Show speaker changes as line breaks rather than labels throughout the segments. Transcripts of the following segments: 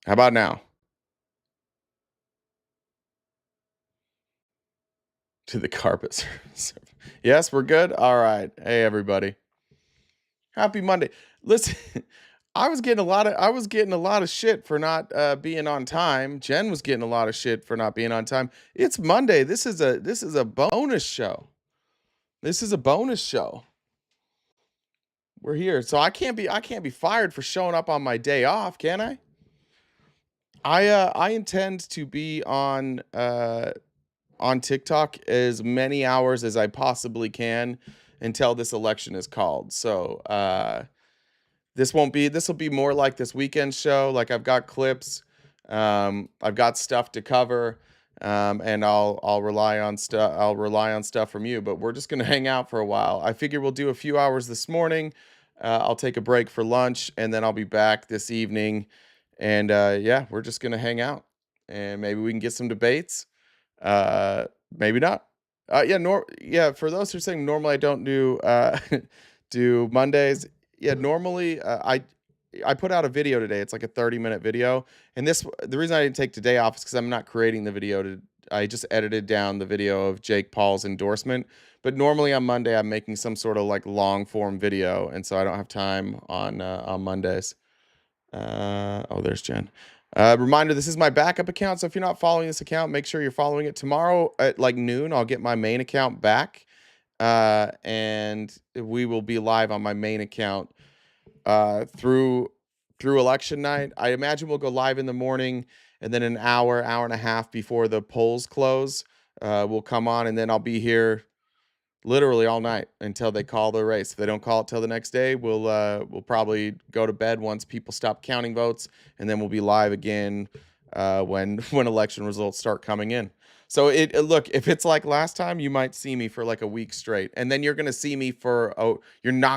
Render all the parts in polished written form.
How about now? To the carpet. Yes, we're good. All right. Hey, everybody. Happy Monday. Listen, I was getting a lot of shit for not being on time. Jen was getting a lot of shit for not being on time. It's Monday. This is a bonus show. This is a bonus show. We're here. So I can't be fired for showing up on my day off, can I? I intend to be on TikTok as many hours as I possibly can until this election is called. So this will be more like this weekend show. Like I've got clips, I've got stuff to cover, and I'll rely on stuff from you. But we're just gonna hang out for a while. I figure we'll do a few hours this morning. I'll take a break for lunch, and then I'll be back this evening. And yeah, we're just gonna hang out, and maybe we can get some debates. Maybe not. Yeah. For those who are saying normally I don't do do Mondays. Yeah, normally I put out a video today. It's like a 30-minute video, and the reason I didn't take today off is because I'm not creating the video. I just edited down the video of Jake Paul's endorsement. But normally on Monday I'm making some sort of like long form video, and so I don't have time on Mondays. Oh, there's Jen. Reminder, this is my backup account, so if you're not following this account, make sure you're following it. Tomorrow at like noon, I'll get my main account back, and we will be live on my main account through election night. I imagine we'll go live in the morning, and then an hour and a half before the polls close, we'll come on, and then I'll be here literally all night until they call the race. If they don't call it till the next day, we'll probably go to bed once people stop counting votes, and then we'll be live again when election results start coming in. So look, if it's like last time, you might see me for like a week straight, and then you're not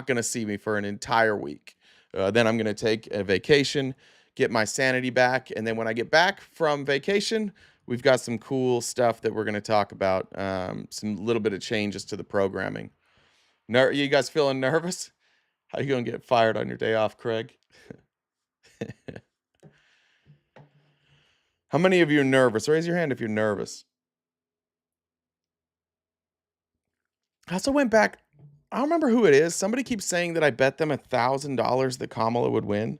gonna see me for an entire week. Then I'm gonna take a vacation, get my sanity back, and then when I get back from vacation, we've got some cool stuff that we're going to talk about. Some little bit of changes to the programming. You guys feeling nervous? How you going to get fired on your day off, Craig? How many of you are nervous? Raise your hand if you're nervous. I also went back. I don't remember who it is. Somebody keeps saying that I bet them $1,000 that Kamala would win.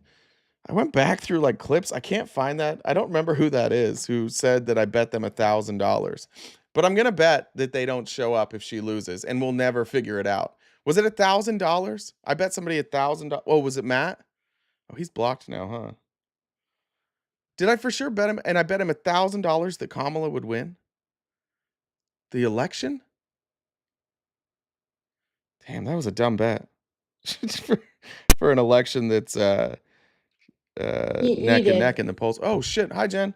I went back through like clips. I can't find that. I don't remember who that is who said that I bet them $1,000. But I'm going to bet that they don't show up if she loses, and we'll never figure it out. Was it $1,000? I bet somebody $1,000. Oh, was it Matt? Oh, he's blocked now, huh? Did I for sure bet him? And I bet him $1,000 that Kamala would win the election? Damn, that was a dumb bet. for an election that's neck and neck in the polls. Oh shit! Hi, Jen.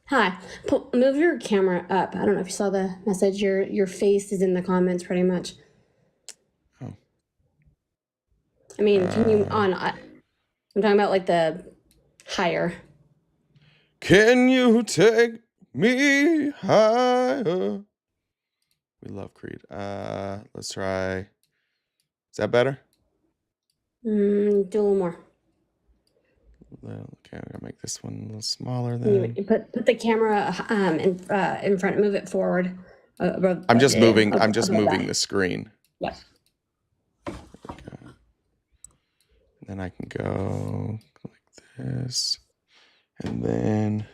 Hi. Move your camera up. I don't know if you saw the message. Your face is in the comments pretty much.
Oh.
I mean, can you I'm talking about like the higher.
Can you take me higher? We love Creed. Let's try. Is that better?
Do a little more.
Okay, I'm gonna make this one a little smaller. Then
you put the camera in front. Move it forward.
I'm just moving. I'm just moving the screen.
Yep.
Okay. And then I can go like this, and then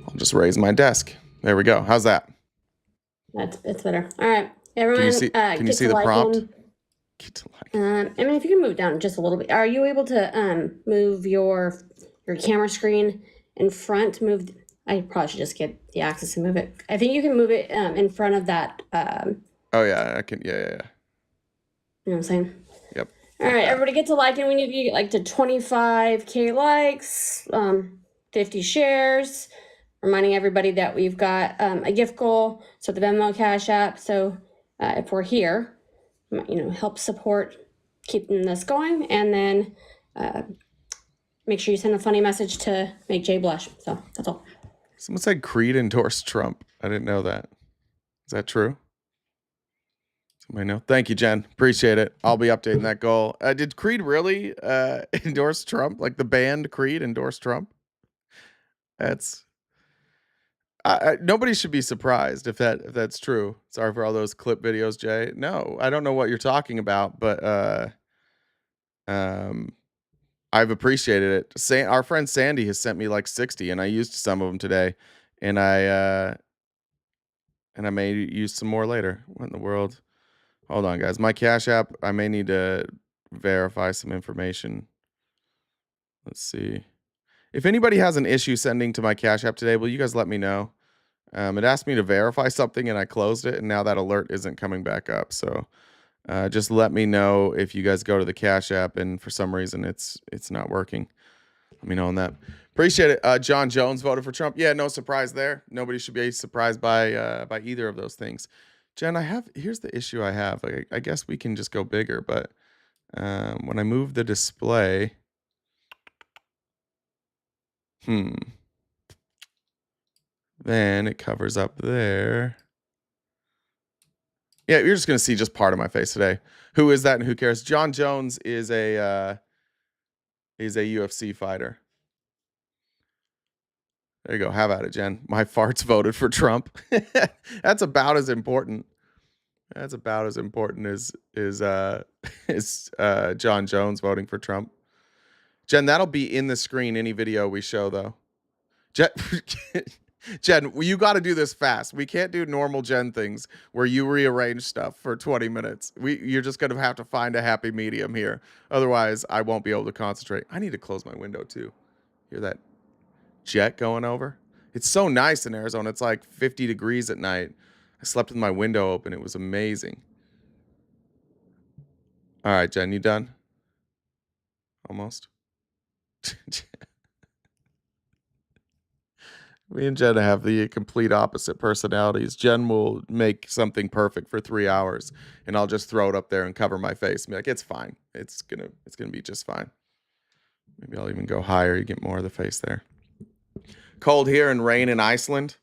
I'll just raise my desk. There we go. How's that?
It's better. All right, everyone.
Can you see the prompt?
I mean, if you can move down just a little bit. Are you able to move your camera screen in front? I probably should just get the access to move it. I think you can move it in front of that.
Oh yeah, I can. Yeah.
You know what I'm saying?
Yep.
All right, everybody get to liking. We need to get like to 25K likes, 50 shares. Reminding everybody that we've got a gift goal. So the Venmo Cash App. So if we're here, help support keeping this going, and then make sure you send a funny message to make Jay blush. So that's all.
Someone said Creed endorsed Trump. I didn't know that. Is that true? I know. Thank you, Jen. Appreciate it. I'll be updating that goal. Did Creed really endorse Trump? Like the band Creed endorsed Trump? That's nobody should be surprised if that's true. Sorry for all those clip videos, Jay. No, I don't know what you're talking about, but um, I've appreciated it. Our friend Sandy has sent me like 60, and I used some of them today, and I may use some more later. What in the world? Hold on, guys. My Cash App. I may need to verify some information. Let's see. If anybody has an issue sending to my Cash App today, will you guys let me know? It asked me to verify something and I closed it, and now that alert isn't coming back up. So just let me know if you guys go to the Cash App and for some reason it's not working. Let me know on that. Appreciate it. John Jones voted for Trump. Yeah, no surprise there. Nobody should be surprised by either of those things. Jen, here's the issue I have. I guess we can just go bigger, but when I move the display, then it covers up there. Yeah, you're just gonna see just part of my face today. Who is that and who cares? John Jones is a UFC fighter. There you go. How about it, Jen? My farts voted for Trump. That's about as important. That's about as important as John Jones voting for Trump. Jen, that'll be in the screen any video we show though. Jen, you got to do this fast. We can't do normal Jen things where you rearrange stuff for 20 minutes. You're just going to have to find a happy medium here. Otherwise, I won't be able to concentrate. I need to close my window too. Hear that jet going over? It's so nice in Arizona. It's like 50 degrees at night. I slept with my window open. It was amazing. All right, Jen, you done? Almost. Me and Jen have the complete opposite personalities. Jen will make something perfect for 3 hours, and I'll just throw it up there and cover my face. And be like, it's fine. It's gonna be just fine. Maybe I'll even go higher. You get more of the face there. Cold here and rain in Iceland.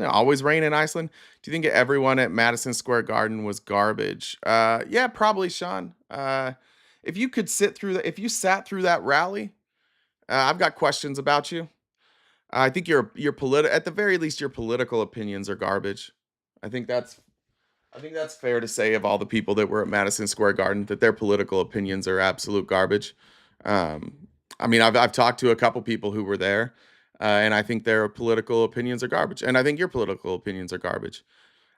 Always rain in Iceland. Do you think everyone at Madison Square Garden was garbage? Yeah, probably, Sean. If you sat through that rally, I've got questions about you. I think at the very least, your political opinions are garbage. I think that's fair to say of all the people that were at Madison Square Garden, that their political opinions are absolute garbage. I mean, I've talked to a couple people who were there, and I think their political opinions are garbage. And I think your political opinions are garbage.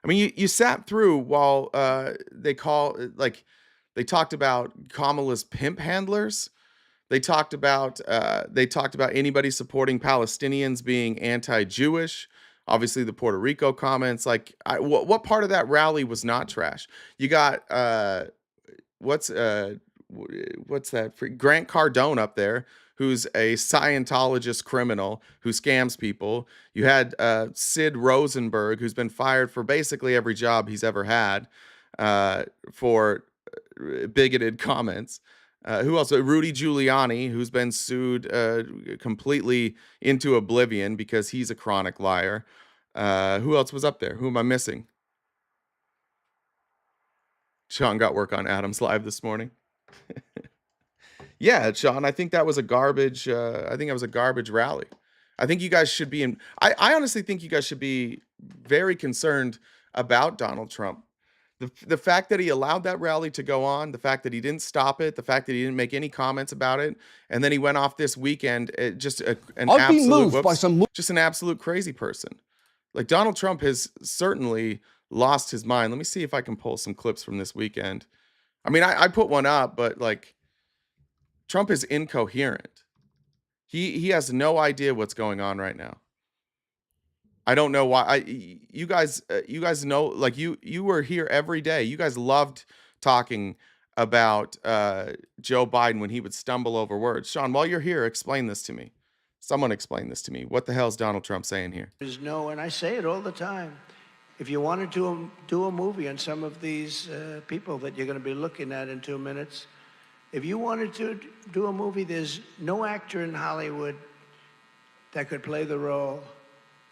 I mean, you sat through while they talked about Kamala's pimp handlers. They talked about anybody supporting Palestinians being anti-Jewish. Obviously, the Puerto Rico comments. What part of that rally was not trash? You got what's that? Grant Cardone up there, who's a Scientologist criminal who scams people. You had Sid Rosenberg, who's been fired for basically every job he's ever had for bigoted comments. Who else? Rudy Giuliani, who's been sued completely into oblivion because he's a chronic liar. Who else was up there? Who am I missing? Sean got work on Adam's live this morning. Yeah, Sean, I think that was a garbage. I think it was a garbage rally. I think you guys should be in. I honestly think you guys should be very concerned about Donald Trump. The fact that he allowed that rally to go on, the fact that he didn't stop it, the fact that he didn't make any comments about it, and then he went off this weekend, just an absolute crazy person. Like, Donald Trump has certainly lost his mind. Let me see if I can pull some clips from this weekend. I mean, I put one up, but like, Trump is incoherent. He has no idea what's going on right now. I don't know why. You guys know, like, you were here every day. You guys loved talking about Joe Biden when he would stumble over words. Sean, while you're here, explain this to me. Someone explain this to me. What the hell is Donald Trump saying here?
There's no, and I say it all the time. If you wanted to do a movie on some of these people that you're going to be looking at in 2 minutes, if you wanted to do a movie, there's no actor in Hollywood that could play the role.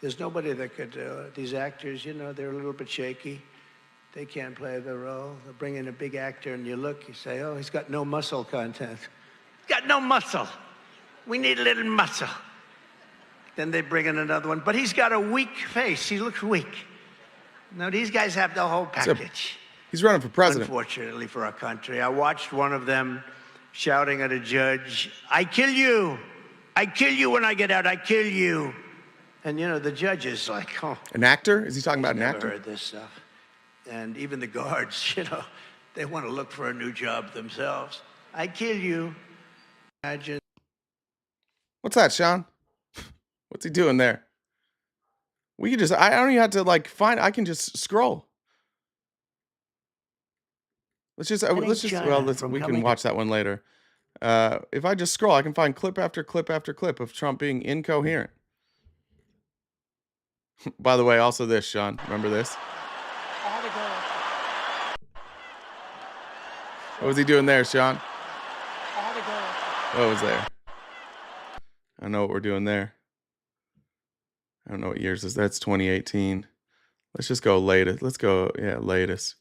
There's nobody that could. These actors, you know, they're a little bit shaky. They can't play the role. They'll bring in a big actor, and you look, you say, oh, he's got no muscle content. He's got no muscle. We need a little muscle. Then they bring in another one, but he's got a weak face. He looks weak. No, these guys have the whole package.
He's running for president.
Unfortunately for our country. I watched one of them shouting at a judge, I kill you. I kill you when I get out. I kill you. And, you know, the judge is like, oh.
An actor? Is he talking about an actor?
Never heard this stuff. And even the guards, you know, they want to look for a new job themselves. I kill you. Imagine.
What's that, Sean? What's he doing there? We can just, I don't even have to like find, I can just scroll. We can watch that one later. If I just scroll, I can find clip after clip after clip of Trump being incoherent. By the way, also this, Sean, remember this? What was he doing there, Sean? What was there? I know what we're doing there. I don't know what years is that's 2018. Let's just go latest. Let's go, yeah, latest.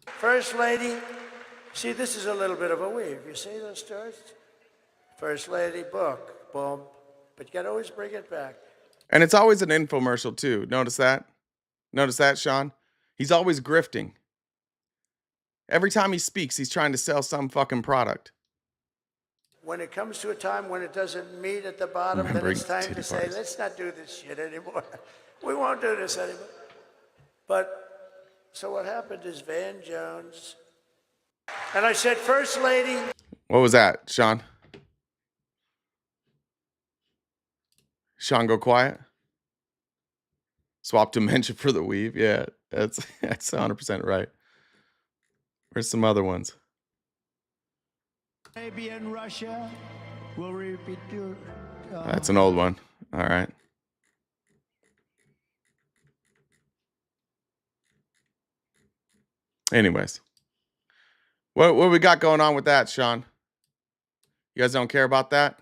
First Lady, see, this is a little bit of a weave. You see those stars? First Lady book, boom. But you gotta always bring it back.
And it's always an infomercial too. Notice that? Notice that, Sean? He's always grifting. Every time he speaks, he's trying to sell some fucking product.
When it comes to a time when it doesn't meet at the bottom, then it's time to say, let's not do this shit anymore. We won't do this anymore. But, so what happened is Van Jones, and I said, First Lady.
What was that, Sean? Sean, go quiet. Swap dementia for the weave. Yeah, that's 100% right. Where's some other ones?
Maybe in Russia will repeat your.
That's an old one. All right. Anyways, what we got going on with that, Sean? You guys don't care about that?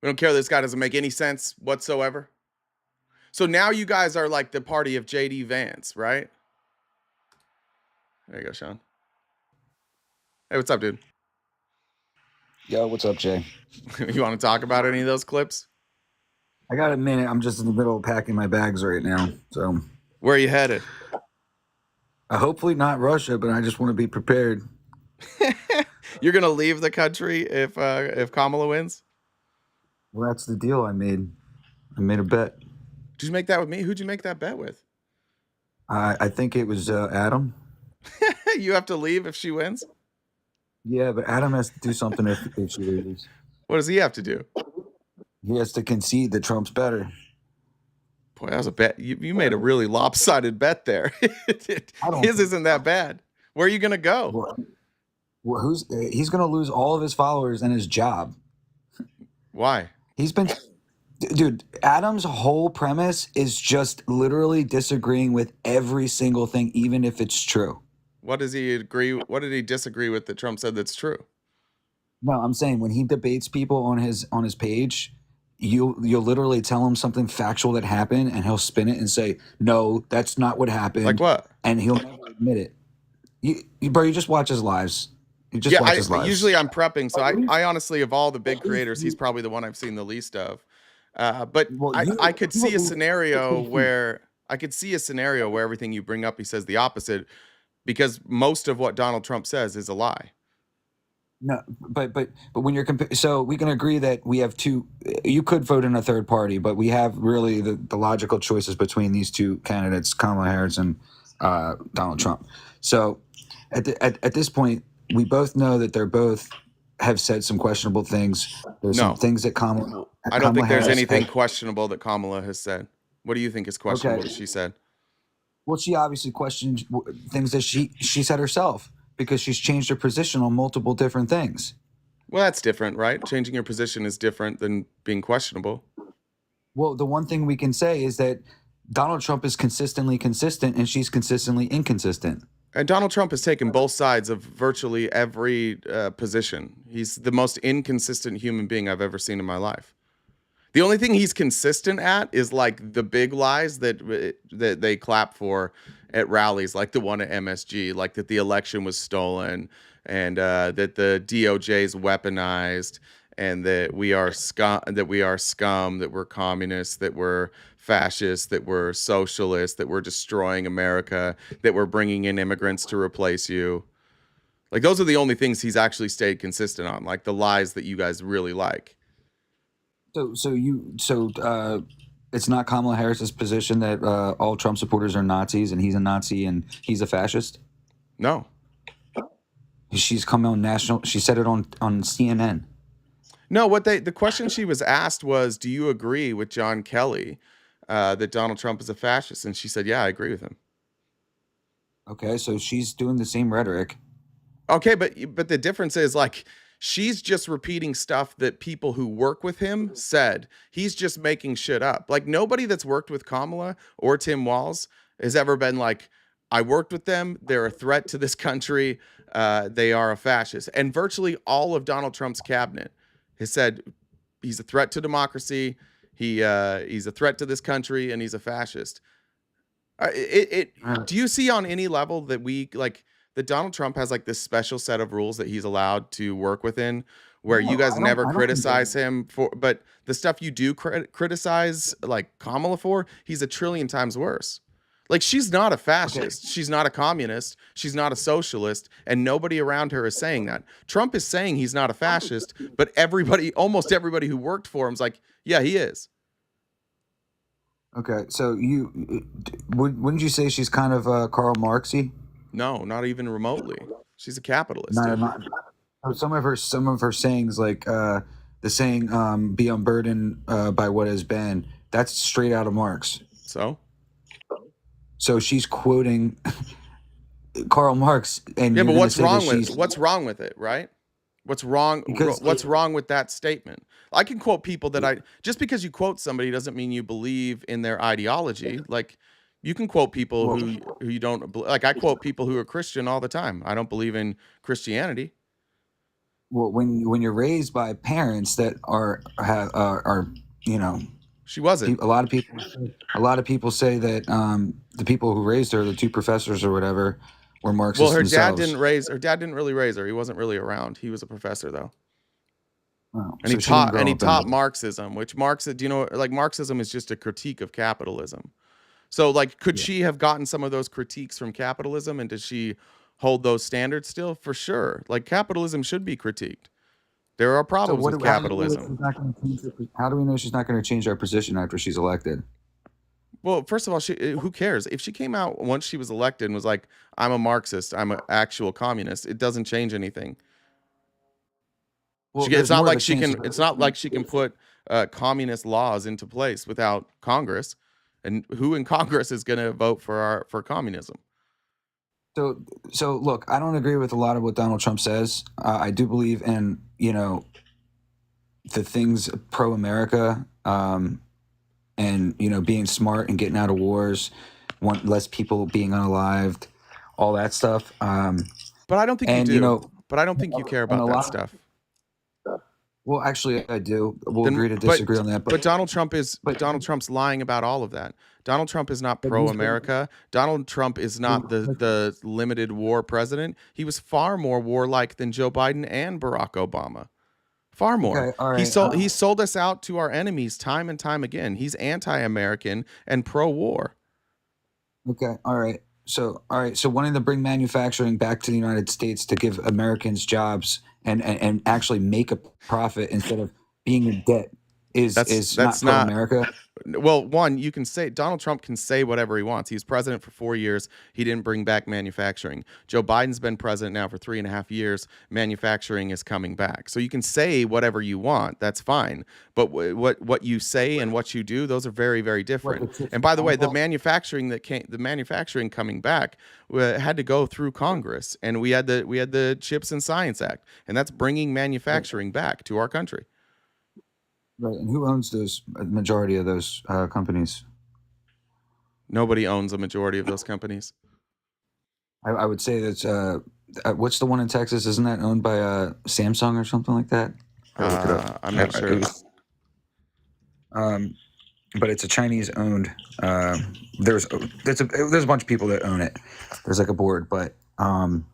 We don't care. This guy doesn't make any sense whatsoever. So now you guys are like the party of JD Vance, right? There you go, Sean. Hey, what's up, dude?
Yo, what's up, Jay?
You want to talk about any of those clips?
I got a minute. I'm just in the middle of packing my bags right now. So,
where are you headed?
Hopefully not Russia, but I just want to be prepared.
You're gonna leave the country if Kamala wins?
Well, that's the deal I made. I made a bet.
Did you make that with me? Who'd you make that bet with?
I think it was Adam.
You have to leave if she wins?
Yeah, but Adam has to do something if she loses.
What does he have to do?
He has to concede that Trump's better.
Boy, that was a bet. You made a really lopsided bet there. His isn't that bad. Where are you going to go?
Well, he's going to lose all of his followers and his job.
Why?
Dude, Adam's whole premise is just literally disagreeing with every single thing, even if it's true.
What does he agree? What did he disagree with that Trump said that's true?
No, I'm saying when he debates people on his page, you'll literally tell him something factual that happened, and he'll spin it and say, "No, that's not what happened."
Like what?
And he'll never admit it. You just watch his lives.
Usually I'm prepping, so I honestly, of all the big creators, he's probably the one I've seen the least of. But I could see a scenario where everything you bring up, he says the opposite, because most of what Donald Trump says is a lie.
No, but when you're so we can agree that we have two. You could vote in a third party, but we have really the logical choices between these two candidates, Kamala Harris and Donald Trump. So at this point, we both know that they're both have said some questionable things. There's some things that Kamala.
I don't think there's anything questionable that Kamala has said. What do you think is questionable that she said?
Well, she obviously questioned things that she said herself, because she's changed her position on multiple different things.
Well, that's different, right? Changing your position is different than being questionable.
Well, the one thing we can say is that Donald Trump is consistently consistent and she's consistently inconsistent.
And Donald Trump has taken both sides of virtually every position. He's the most inconsistent human being I've ever seen in my life. The only thing he's consistent at is like the big lies that they clap for at rallies, like the one at MSG, like that the election was stolen and that the DOJ is weaponized and that we are scum, that we're communists, that we're fascists, that we're socialists, that we're destroying America, that we're bringing in immigrants to replace you. Like those are the only things he's actually stayed consistent on, like the lies that you guys really like.
So it's not Kamala Harris's position that all Trump supporters are Nazis and he's a Nazi and he's a fascist?
No.
She's come on national. She said it on CNN.
No, the question she was asked was, do you agree with John Kelly that Donald Trump is a fascist? And she said, yeah, I agree with him.
Okay, so she's doing the same rhetoric.
Okay, but the difference is like she's just repeating stuff that people who work with him said. He's just making shit up. Like nobody that's worked with Kamala or Tim Walz has ever been like, I worked with them. They're a threat to this country. They are a fascist. And virtually all of Donald Trump's cabinet has said he's a threat to democracy. He's a threat to this country, and he's a fascist. Do you see on any level that we like that Donald Trump has like this special set of rules that he's allowed to work within, where you guys never criticize him for, but the stuff you do criticize like Kamala for, he's a trillion times worse. Like she's not a fascist, she's not a communist, she's not a socialist, and nobody around her is saying that. Trump is saying he's not a fascist, but almost everybody who worked for him is like, yeah, he is.
Okay, so wouldn't you say she's kind of Karl Marxy?
No, not even remotely. She's a capitalist.
Not, some of her sayings, like the saying "be unburdened by what has been," that's straight out of Marx. So she's quoting Karl Marx, and
yeah, but what's wrong with it, right? What's wrong with that statement? I can quote people that just because you quote somebody doesn't mean you believe in their ideology. Like you can quote people who you don't like. I quote people who are Christian all the time. I don't believe in Christianity.
Well, when you're raised by parents that are
she wasn't.
A lot of people say that the people who raised her, the two professors or whatever, were Marxists.
Well, her
themselves.
Her dad didn't really raise her. He wasn't really around. He was a professor though.
Oh,
and he taught Marxism, which Marxism is just a critique of capitalism. So like, could she have gotten some of those critiques from capitalism, and does she hold those standards still? For sure. Like capitalism should be critiqued. There are problems with capitalism.
How do we know she's not going to change our position after she's elected?
Well, first of all, who cares? If she came out once she was elected and was like, I'm a Marxist, I'm an actual communist, it doesn't change anything. Well, it's not like she can put communist laws into place without Congress. And who in Congress is going to vote for communism?
So look, I don't agree with a lot of what Donald Trump says. I do believe in, the things pro-America, and, being smart and getting out of wars, want less people being unalived, all that stuff.
But I don't think you do. But I don't think you care about that stuff.
Well, actually, I do. We'll agree to disagree on that.
But Donald Trump's lying about all of that. Donald Trump is not pro-America. Donald Trump is not the limited war president. He was far more warlike than Joe Biden and Barack Obama. Far more. Okay, all right. He sold us out to our enemies time and time again. He's anti-American and pro-war.
Okay. All right. So wanting to bring manufacturing back to the United States to give Americans jobs and actually make a profit instead of being in debt is not pro-America.
Well, one, you can say Donald Trump can say whatever he wants. He was president for 4 years. He didn't bring back manufacturing. Joe Biden's been president now for 3.5 years. Manufacturing is coming back. So you can say whatever you want. That's fine. But what you say and what you do, those are very, very different. And by the way, the manufacturing coming back had to go through Congress, and we had the Chips and Science Act, and that's bringing manufacturing back to our country.
Right, and who owns those majority of those companies?
Nobody owns a majority of those companies.
I would say that's what's the one in Texas? Isn't that owned by Samsung or something like that?
I'm not sure.
but it's a Chinese owned. There's a bunch of people that own it. There's like a board, but do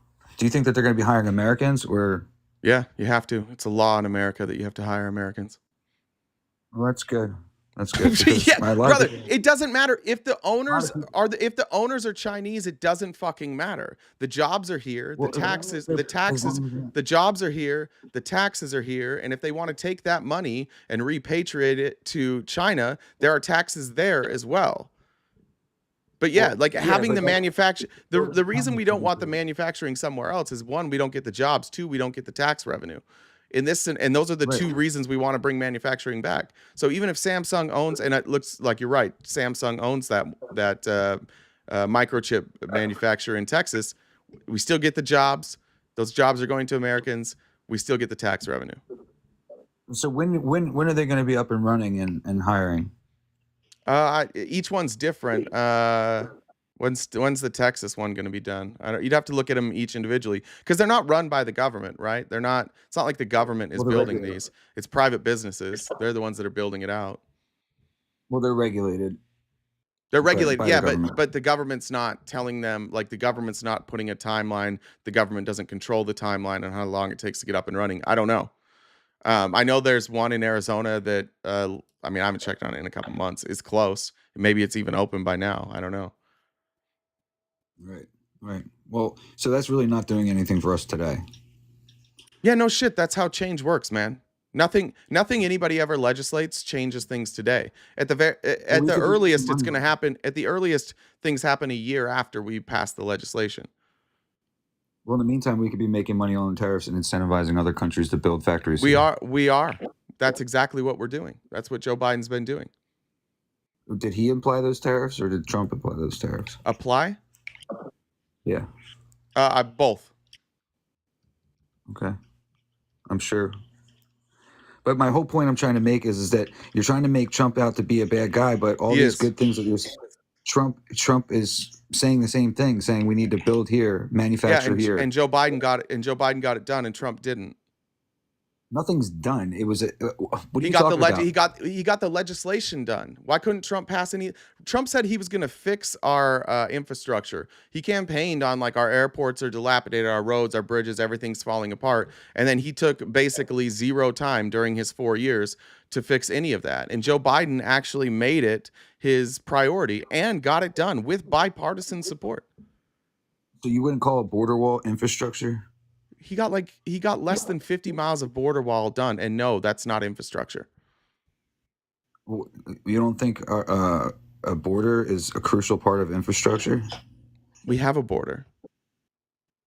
you think that they're going to be hiring Americans or?
Yeah, you have to. It's a law in America that you have to hire Americans.
Well, that's good. That's good.
Yeah, brother, it doesn't matter if the owners are Chinese. It doesn't fucking matter. The jobs are here. The jobs are here. The taxes are here. And if they want to take that money and repatriate it to China, there are taxes there as well. But yeah, having the manufacture. The reason we don't want the manufacturing somewhere else is, one, we don't get the jobs. Two, we don't get the tax revenue. And those are the two reasons we want to bring manufacturing back. So even if Samsung owns, and it looks like you're right, Samsung owns that microchip manufacturer in Texas, we still get the jobs. Those jobs are going to Americans. We still get the tax revenue.
So when are they going to be up and running and hiring?
Each one's different. When's the Texas one going to be done? You'd have to look at them each individually because they're not run by the government, right? It's not like the government is building these. It's private businesses. They're the ones that are building it out.
Well, they're regulated.
They're regulated, yeah, but the government's not telling them, the government's not putting a timeline. The government doesn't control the timeline on how long it takes to get up and running. I don't know. I know there's one in Arizona that, I haven't checked on it in a couple months. It's close. Maybe it's even open by now. I don't know.
Right. Well, so that's really not doing anything for us today.
Yeah, no shit. That's how change works, man. Nothing anybody ever legislates changes things today. At the earliest, it's going to happen. At the earliest, things happen a year after we pass the legislation.
Well, in the meantime, we could be making money on tariffs and incentivizing other countries to build factories.
We are. That's exactly what we're doing. That's what Joe Biden's been doing.
Did he imply those tariffs, or did Trump apply those tariffs?
Apply?
Yeah.
Both.
Okay. I'm sure. But my whole point I'm trying to make is that you're trying to make Trump out to be a bad guy, but all these good things that you're Trump is saying the same thing, saying we need to build here, manufacture here.
And Joe Biden got it. And Joe Biden got it done, and Trump didn't.
Nothing's done. It was what
he got the legislation done. Why couldn't Trump pass any? Trump said he was going to fix our infrastructure. He campaigned on our airports are dilapidated, our roads, our bridges, everything's falling apart. And then he took basically zero time during his 4 years to fix any of that. And Joe Biden actually made it his priority and got it done with bipartisan support.
So you wouldn't call a border wall infrastructure?
He got less than 50 miles of border wall done, and no, that's not infrastructure.
Well, you don't think a border is a crucial part of infrastructure?
We have a border.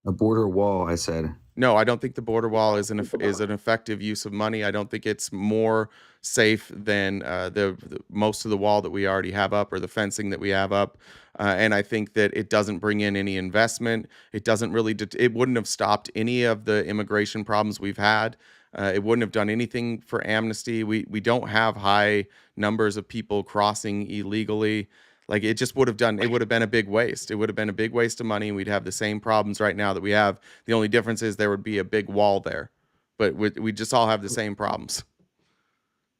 A border wall, I said.
No, I don't think the border wall is an effective use of money. I don't think it's more safe than the most of the wall that we already have up or the fencing that we have up. And I think that it doesn't bring in any investment. It doesn't really. It wouldn't have stopped any of the immigration problems we've had. It wouldn't have done anything for amnesty. We don't have high numbers of people crossing illegally. It just would have been a big waste. It would have been a big waste of money. We'd have the same problems right now that we have. The only difference is there would be a big wall there, but we just all have the same problems.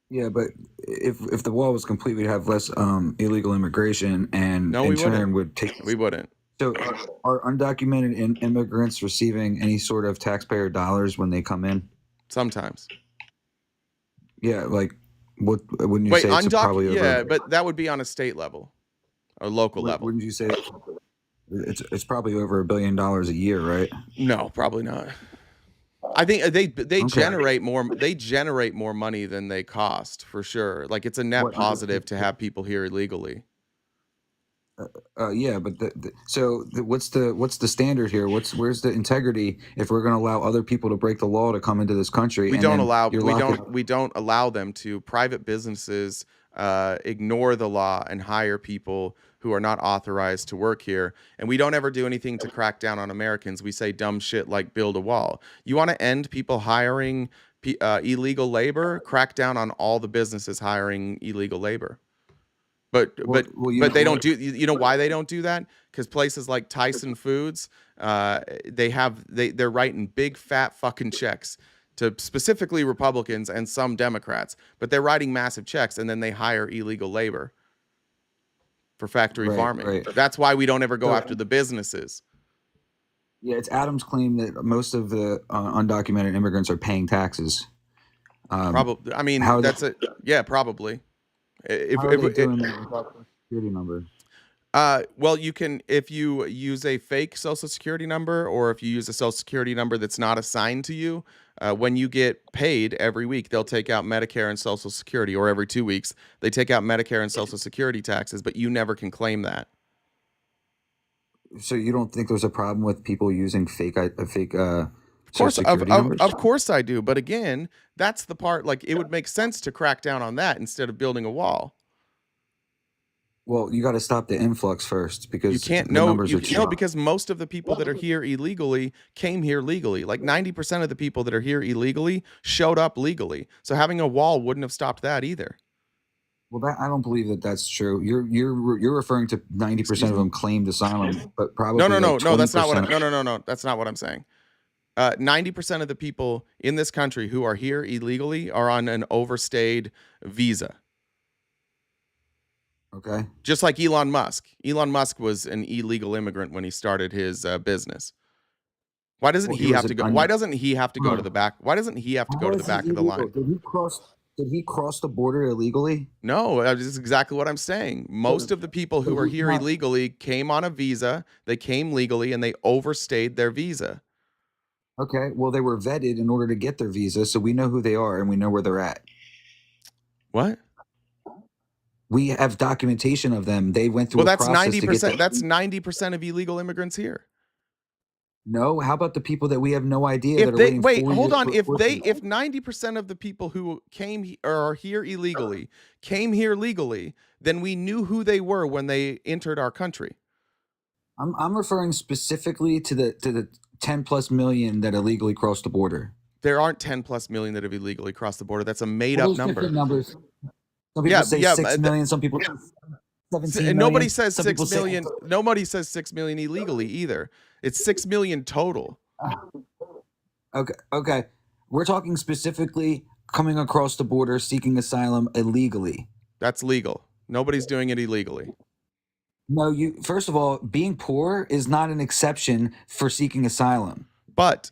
Yeah, but if the wall was complete, we'd have less illegal immigration, and
no,
in turn would take.
We wouldn't.
So, are undocumented immigrants receiving any sort of taxpayer dollars when they come in?
Sometimes.
Yeah, what wouldn't you say? It's probably over?
Yeah, but that would be on a state level. Or local level.
Wouldn't you say it's probably over $1 billion a year, right?
No, probably not. I think they generate more. They generate more money than they cost, for sure. It's a net positive to have people here illegally.
Yeah, but what's the standard here? Where's the integrity if we're going to allow other people to break the law to come into this country?
We don't allow them to. Private businesses ignore the law and hire people who are not authorized to work here. And we don't ever do anything to crack down on Americans. We say dumb shit like build a wall. You want to end people hiring illegal labor? Crack down on all the businesses hiring illegal labor. But they don't do. You know why they don't do that? Because places like Tyson Foods, they're writing big fat fucking checks to specifically Republicans and some Democrats, but they're writing massive checks and then they hire illegal labor for factory farming.
Right.
That's why we don't ever go
So-
after the businesses.
Yeah, it's Adam's claim that most of the undocumented immigrants are paying taxes.
Probably. I mean,
how
that's it. Yeah, probably. If,
How are they doing that without the security number?
well, you can, if you use a fake social security number, or if you use a social security number that's not assigned to you, when you get paid every week, they'll take out Medicare and social security, or every 2 weeks, they take out Medicare and social security taxes, but you never can claim that.
So you don't think there's a problem with people using fake
Of course, of course I do. But again, that's the part, like, it would make sense to crack down on that instead of building a wall.
Well, you got to stop the influx first, because
You can't
the
know,
numbers are too
because most of the people that are here illegally came here legally. Like 90% of the people that are here illegally showed up legally. So having a wall wouldn't have stopped that either.
Well, I don't believe that that's true. You're referring to 90% of them claimed asylum, but probably
No,
like
that's not what.
20%.
No, that's not what I'm saying. 90% of the people in this country who are here illegally are on an overstayed visa.
Okay.
Just like Elon Musk. Elon Musk was an illegal immigrant when he started his business. Why doesn't he have to go? Why doesn't he have to go to the back? Why doesn't he have to go to the back of the line?
Did he cross the border illegally?
No, this is exactly what I'm saying. Most of the people who are here illegally came on a visa. They came legally and they overstayed their visa.
Okay. Well, they were vetted in order to get their visa, so we know who they are and we know where they're at.
What?
We have documentation of them. They went through.
Well, that's
process to get
90%. That's 90% of illegal immigrants here.
No, how about the people that we have no idea
If
that are
they
waiting
wait,
4
hold
years
on.
for
If
enforcement?
90% of the people who are here illegally came here legally, then we knew who they were when they entered our country.
I'm referring specifically to the 10 plus million that illegally crossed the border.
There aren't 10 plus million that have illegally crossed the border. That's a made
Well,
up
those different
number.
numbers. Some people say 6
but
million. Some people say 17
And
million.
nobody says
Some
6
people say-
million. Nobody says 6 million illegally either. It's 6 million total.
Okay. We're talking specifically coming across the border seeking asylum illegally.
That's legal. Nobody's doing it illegally.
No, first of all, being poor is not an exception for seeking asylum.
But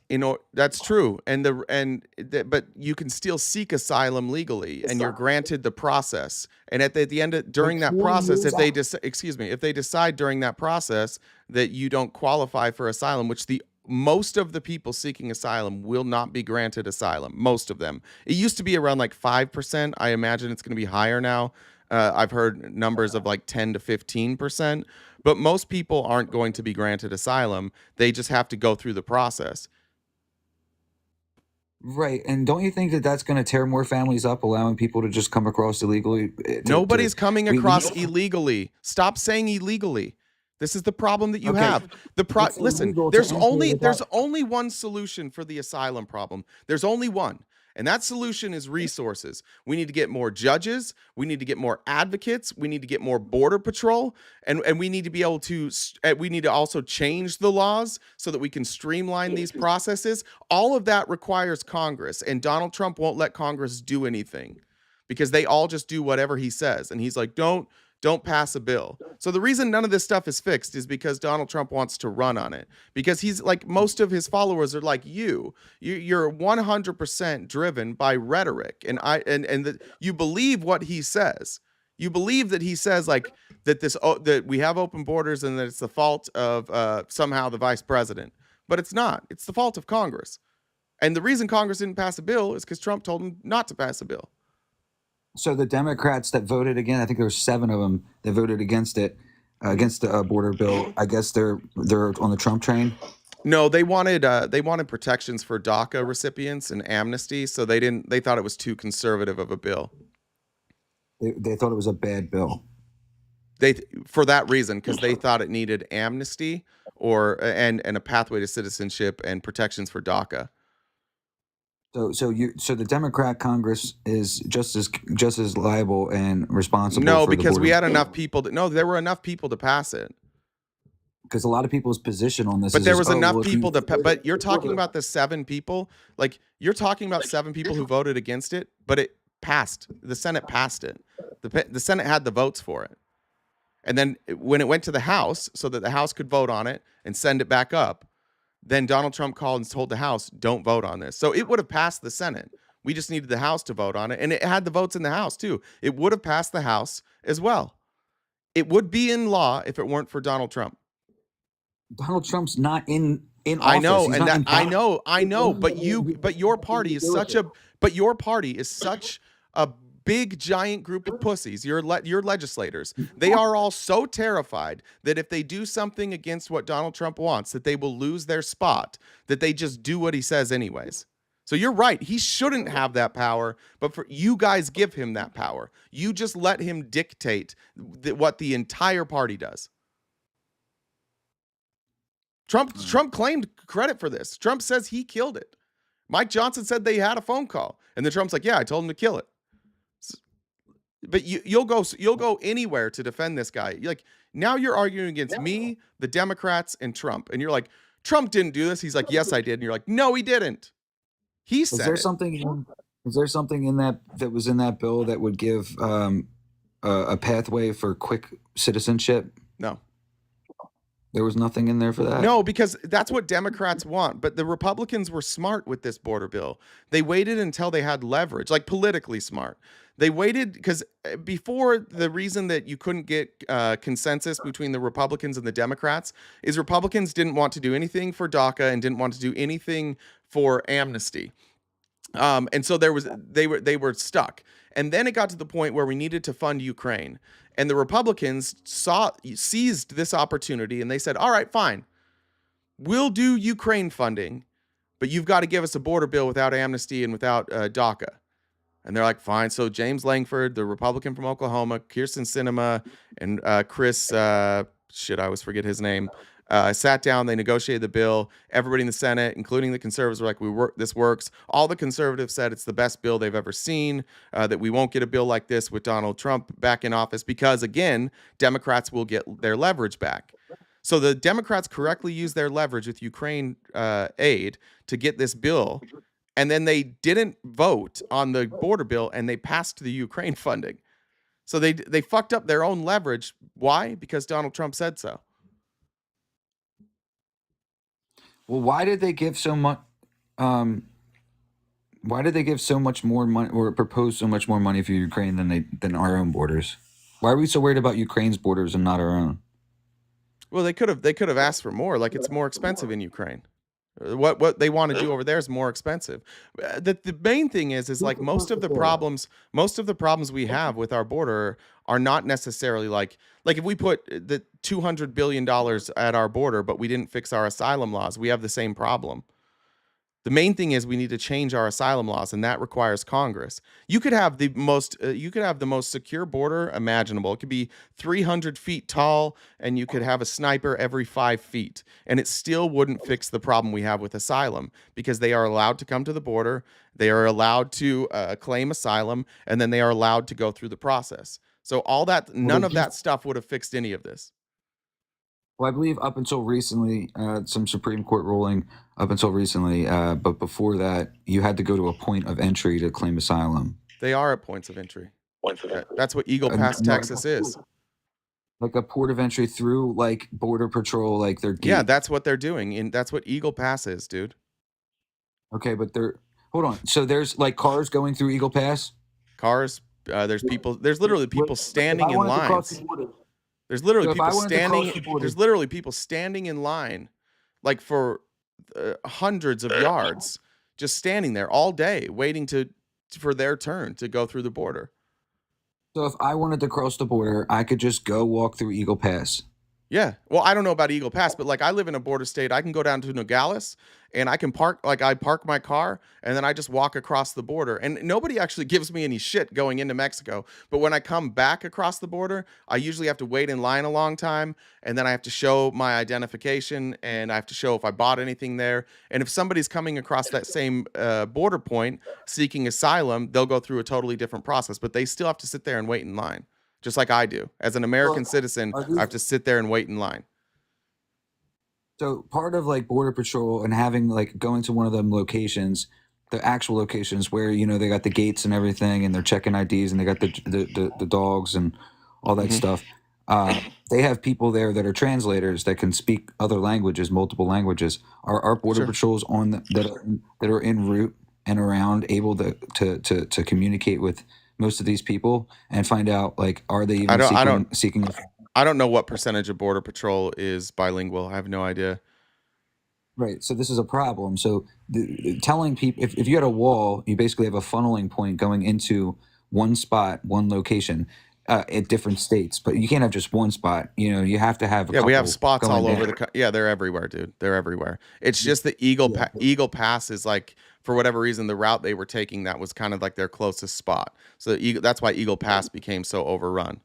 that's true, but you can still seek asylum legally, and you're granted the process. And at the end during that process, if they if they decide during that process that you don't qualify for asylum, which most of the people seeking asylum will not be granted asylum. Most of them. It used to be around like 5%. I imagine it's going to be higher now. I've heard numbers of like 10 to 15%. But most people aren't going to be granted asylum. They just have to go through the process.
Right. And don't you think that that's going to tear more families up, allowing people to just come across illegally?
Nobody's coming across illegally. Stop saying illegally. This is the problem that you have. Listen, there's only one solution for the asylum problem. There's only one. And that solution is resources. We need to get more judges. We need to get more advocates. We need to get more border patrol. And we need to be able to, we need to also change the laws so that we can streamline these processes. All of that requires Congress. And Donald Trump won't let Congress do anything because they all just do whatever he says. And he's like, don't pass a bill. So the reason none of this stuff is fixed is because Donald Trump wants to run on it. Because he's like, most of his followers are like you're 100% driven by rhetoric, and you believe what he says. You believe that he says like that we have open borders and that it's the fault of somehow the vice president, but it's not. It's the fault of Congress. And the reason Congress didn't pass a bill is because Trump told them not to pass a bill.
So the Democrats that voted again, I think there were 7 of them that voted against it, against the border bill. I guess they're on the Trump train.
No, they wanted protections for DACA recipients and amnesty, so they thought it was too conservative of a bill.
They thought it was a bad bill.
For that reason, because they thought it needed amnesty and a pathway to citizenship and protections for DACA.
So the Democrat Congress is just as liable and responsible.
No,
for
because
the
we
border.
had enough people. There were enough people to pass it.
because a lot of people's position on this
But
is
there
just,
was
oh,
enough
well,
people to. But you're talking about the 7 people. Like you're talking about 7 people who voted against it, but it passed. The Senate passed it. The Senate had the votes for it. And then when it went to the House, so that the House could vote on it and send it back up, then Donald Trump called and told the House, don't vote on this. So it would have passed the Senate. We just needed the House to vote on it. And it had the votes in the House, too. It would have passed the House as well. It would be in law if it weren't for Donald Trump.
Donald Trump's not in office.
I know,
He's
and
not
that I know, but your party is such a big giant group of pussies. Your legislators. They are all so terrified that if they do something against what Donald Trump wants, that they will lose their spot, that they just do what he says anyways. So you're right. He shouldn't have that power, but for you guys give him that power. You just let him dictate what the entire party does. Trump claimed credit for this. Trump says he killed it. Mike Johnson said they had a phone call, and then Trump's like, "Yeah, I told him to kill it." But you'll go anywhere to defend this guy. Like now you're arguing against me, the Democrats, and Trump, and you're like, "Trump didn't do this." He's like, "Yes, I did," and you're like, "No, he didn't." He said.
Is there something in that was in that bill that would give a pathway for quick citizenship?
No.
There was nothing in there for that?
No, because that's what Democrats want. But the Republicans were smart with this border bill. They waited until they had leverage, like politically smart. They waited because before, the reason that you couldn't get consensus between the Republicans and the Democrats is Republicans didn't want to do anything for DACA and didn't want to do anything for amnesty. And so they were stuck. And then it got to the point where we needed to fund Ukraine. And the Republicans seized this opportunity and they said, all right, fine. We'll do Ukraine funding, but you've got to give us a border bill without amnesty and without DACA. And they're like, fine. So James Langford, the Republican from Oklahoma, Kirsten Sinema, and Chris, I always forget his name, sat down. They negotiated the bill. Everybody in the Senate, including the conservatives, were like, this works. All the conservatives said it's the best bill they've ever seen, that we won't get a bill like this with Donald Trump back in office because, again, Democrats will get their leverage back. So the Democrats correctly used their leverage with Ukraine aid to get this bill. And then they didn't vote on the border bill and they passed the Ukraine funding. So they fucked up their own leverage. Why? Because Donald Trump said so.
Well, why did they give so much? Why did they give so much more money or propose so much more money for Ukraine than our own borders? Why are we so worried about Ukraine's borders and not our own?
Well, they could have asked for more. Like it's more expensive in Ukraine. What they want to do over there is more expensive. The main thing is like most of the problems we have with our border are not necessarily like if we put the $200 billion at our border, but we didn't fix our asylum laws, we have the same problem. The main thing is we need to change our asylum laws, and that requires Congress. You could have the most secure border imaginable. It could be 300 feet tall, and you could have a sniper every 5 feet, and it still wouldn't fix the problem we have with asylum because they are allowed to come to the border, they are allowed to claim asylum, and then they are allowed to go through the process. So none of that stuff would have fixed any of this.
Well, I believe up until recently, some Supreme Court ruling up until recently, but before that, you had to go to a point of entry to claim asylum.
They are at points of entry. That's what Eagle Pass, Texas is.
Like a port of entry through like Border Patrol, like their gate.
Yeah, that's what they're doing. And that's what Eagle Pass is, dude.
Okay, but hold on. So there's like cars going through Eagle Pass?
Cars, there's literally people standing in lines. There's literally people standing in line, like for hundreds of yards, just standing there all day, waiting for their turn to go through the border.
So if I wanted to cross the border, I could just go walk through Eagle Pass.
Yeah. Well, I don't know about Eagle Pass, but like I live in a border state. I can go down to Nogales and I can park my car and then I just walk across the border. And nobody actually gives me any shit going into Mexico. But when I come back across the border, I usually have to wait in line a long time. And then I have to show my identification and I have to show if I bought anything there. And if somebody's coming across that same border point seeking asylum, they'll go through a totally different process. But they still have to sit there and wait in line. Just like I do. As an American citizen, I have to sit there and wait in line.
So part of like border patrol and having like going to one of them locations, the actual locations where they got the gates and everything, and they're checking IDs, and they got the dogs and all that
Mhm.
stuff. They have people there that are translators that can speak other languages, multiple languages. Are our border
Sure.
patrols that are en route and around able to communicate with most of these people and find out like are they
I
even
don't I don't
seeking
I don't know what percentage of border patrol is bilingual. I have no idea.
Right. So this is a problem. So telling people if you had a wall, you basically have a funneling point going into one spot, one location at different states, but you can't have just one spot. You have to have a
Yeah, we have
couple
spots
going
all over
down.
yeah, they're everywhere, dude. They're everywhere. It's
Yeah.
just the
Yeah.
Eagle Pass is like for whatever reason the route they were taking that was kind of like their closest spot. So that's why Eagle Pass became so overrun.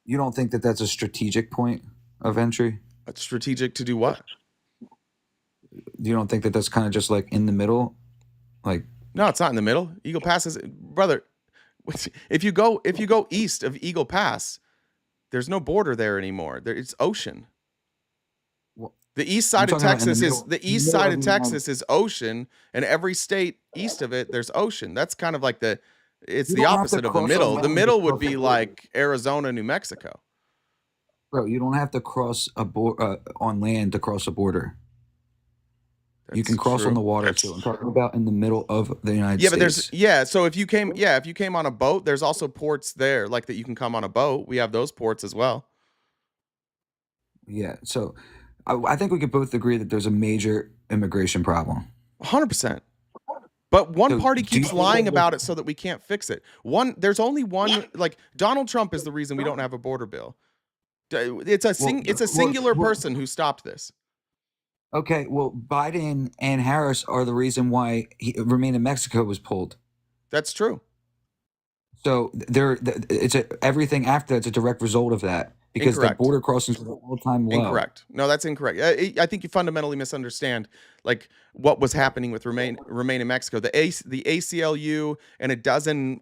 You don't think that that's a strategic point of entry?
It's strategic to do what?
You don't think that that's kind of just like in the middle? Like,
No, it's not in the middle. Eagle Pass is brother. If you go east of Eagle Pass, there's no border there anymore. It's ocean.
well,
The east
I'm
side of
talking about
Texas is
in the middle of the United.
ocean, and every state east of it there's ocean. That's kind of like it's
You
the
don't have to
opposite of the
cross a
middle. The
land to
middle would
cross a
be
border.
like Arizona, New Mexico.
Bro, you don't have to cross on land to cross a border. You
That's
can cross on
true.
the water too. I'm talking about in the middle of the United
Yeah, but
States.
so if you came on a boat, there's also ports there like that you can come on a boat. We have those ports as well.
Yeah. So I think we could both agree that there's a major immigration problem.
100%. But one
So
party
do you
keeps
think
lying
that
about it so that we can't fix it. There's only one, like Donald Trump is the reason we don't have a border bill. It's a singular person who stopped this.
okay, well, Biden and Harris are the reason why Remain in Mexico was pulled.
That's true.
So everything after that's a direct result of that because the
Incorrect.
border crossings were all-time low.
Incorrect. No, that's incorrect. I think you fundamentally misunderstand like what was happening with Remain in Mexico. The ACLU and a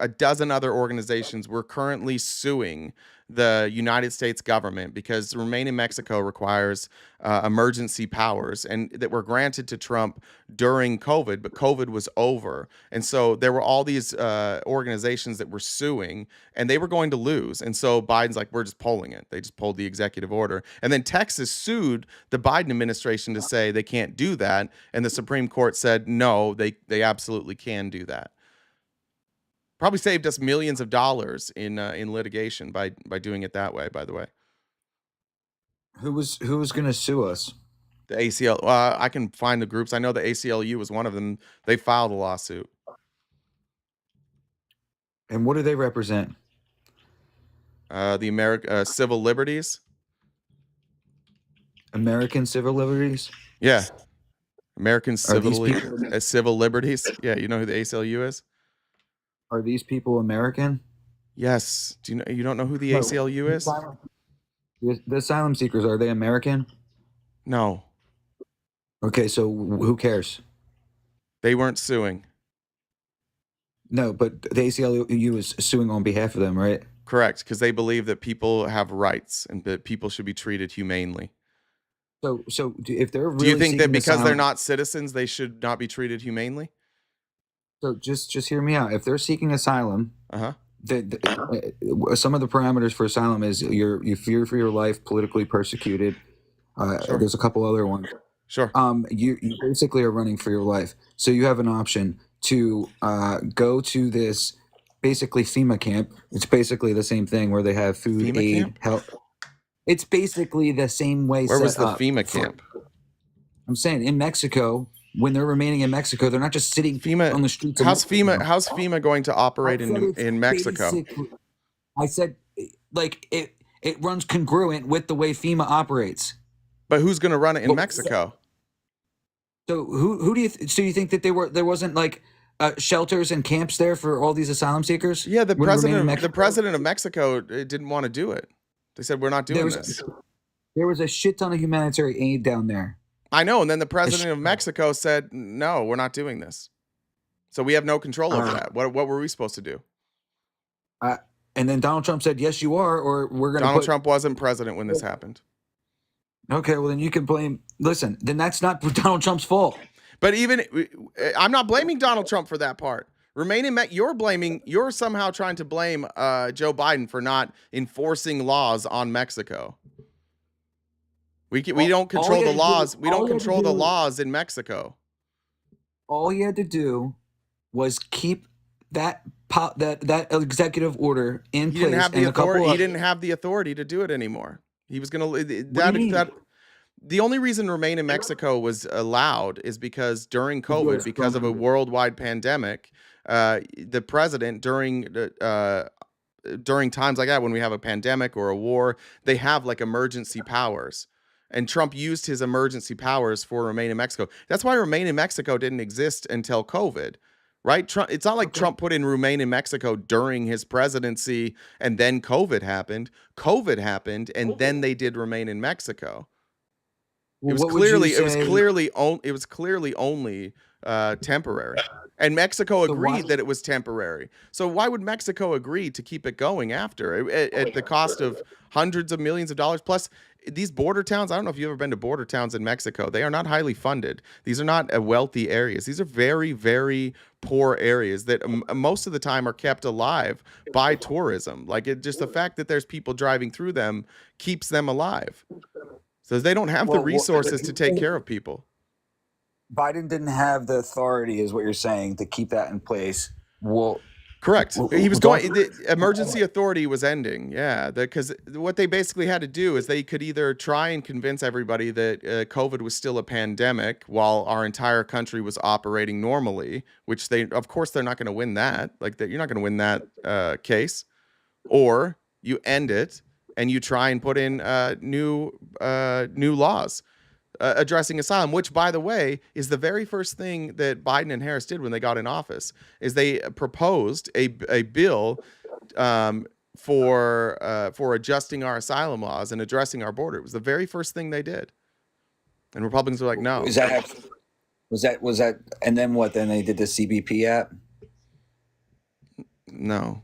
dozen other organizations were currently suing the United States government because Remain in Mexico requires emergency powers and that were granted to Trump during COVID, but COVID was over. And so there were all these organizations that were suing and they were going to lose. And so Biden's like, we're just pulling it. They just pulled the executive order. And then Texas sued the Biden administration to say they can't do that. And the Supreme Court said, no, they absolutely can do that. Probably saved us millions of dollars in litigation by doing it that way, by the way.
Who was going to sue us?
The ACL, I can find the groups. I know the ACLU was one of them. They filed a lawsuit.
And what do they represent?
The civil liberties.
American civil liberties?
Yeah. American
Are these people
civil liberties. Yeah, you know who the ACLU is?
Are these people American?
Yes. You don't know who the
No.
ACLU is?
The asylum seekers, are they American?
No.
Okay, so who cares?
They weren't suing.
No, but the ACLU is suing on behalf of them, right?
Correct, because they believe that people have rights and that people should be treated humanely.
So if they're really
Do you think that
seeking
because they're
asylum,
not citizens, they should not be treated humanely?
so just hear me out. If they're seeking asylum,
Uh-huh.
some of the parameters for asylum is you fear for your life, politically persecuted.
Sure.
There's a couple other ones.
Sure.
You basically are running for your life, so you have an option to go to this basically FEMA camp. It's basically the same thing where they have food,
FEMA
aid,
camp?
help. It's basically the same way.
Where was
set
the
up
FEMA
for-
camp?
I'm saying in Mexico, when they're remaining in Mexico, they're not just sitting
FEMA
on the streets. Of
How's
Mexico.
FEMA going to operate
I said it's
in Mexico?
I said like it runs congruent with the way FEMA operates.
But who's going to run it in
Well,
Mexico?
So who do you so you think that there wasn't like shelters and camps there for all these asylum seekers?
Yeah, the
when they remain in
president of
Mexico?
Mexico didn't want to do it. They said we're not doing this.
There was a shit ton of humanitarian aid down there.
I know, and then the president of Mexico said, "No, we're not doing this." So we have no control over that. What were we supposed to do?
And then Donald Trump said, "Yes, you are," or we're going to.
Donald Trump wasn't president when this happened.
Okay, well then you can blame. Listen, then that's not Donald Trump's fault.
But even I'm not blaming Donald Trump for that part. You're somehow trying to blame Joe Biden for not enforcing laws on Mexico. We don't control the laws. We don't control the laws in Mexico.
All he had to do was keep that that executive order in
He
place.
didn't have the authority. He didn't have the authority to do it anymore. He was going to the only reason Remain in Mexico was allowed is because during COVID, because of a worldwide pandemic, the president during times like that, when we have a pandemic or a war, they have like emergency powers. And Trump used his emergency powers for Remain in Mexico. That's why Remain in Mexico didn't exist until COVID, right? Trump, it's not like Trump put in Remain in Mexico during his presidency and then COVID happened. COVID happened and then they did Remain in Mexico. It was clearly only temporary. And Mexico agreed that it was temporary. So why would Mexico agree to keep it going after at the cost of hundreds of millions of dollars? Plus, these border towns, I don't know if you've ever been to border towns in Mexico. They are not highly funded. These are not wealthy areas. These are very, very poor areas that most of the time are kept alive by tourism. Like just the fact that there's people driving through them keeps them alive. So they don't have the resources to take care of people.
Biden didn't have the authority, is what you're saying, to keep that in place. Well,
correct. He was going. The emergency authority was ending. Yeah, because what they basically had to do is they could either try and convince everybody that COVID was still a pandemic while our entire country was operating normally, which of course, they're not going to win that. Like that, you're not going to win that case, or you end it and you try and put in new laws addressing asylum, which, by the way, is the very first thing that Biden and Harris did when they got in office. Is they proposed a bill for adjusting our asylum laws and addressing our border. It was the very first thing they did, and Republicans were like, "No."
Was that? And then what? Then they did the CBP app.
No.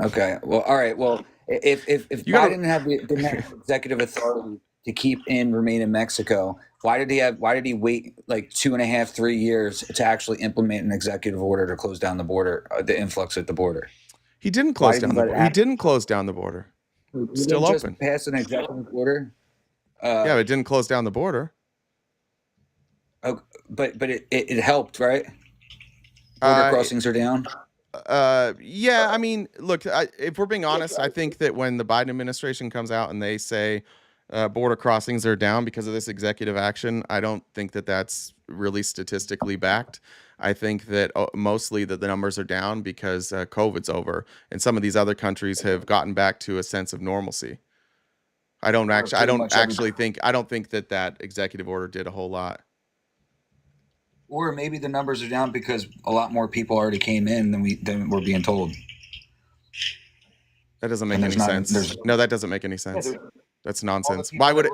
Okay. Well, all right. Well, if Biden didn't have the executive authority to keep in Remain in Mexico, why did he wait like 2.5-3 years to actually implement an executive order to close down the border, the influx at the border?
He didn't close down the border. He didn't close down the border. Still open.
Pass an executive order.
Yeah, but it didn't close down the border.
Oh, but it helped, right? Border crossings are down.
Yeah, I mean, look, if we're being honest, I think that when the Biden administration comes out and they say border crossings are down because of this executive action, I don't think that that's really statistically backed. I think that mostly that the numbers are down because COVID's over and some of these other countries have gotten back to a sense of normalcy. I don't think that executive order did a whole lot.
Or maybe the numbers are down because a lot more people already came in than we're being told.
That doesn't make any sense. No, that doesn't make any sense. That's nonsense. Why do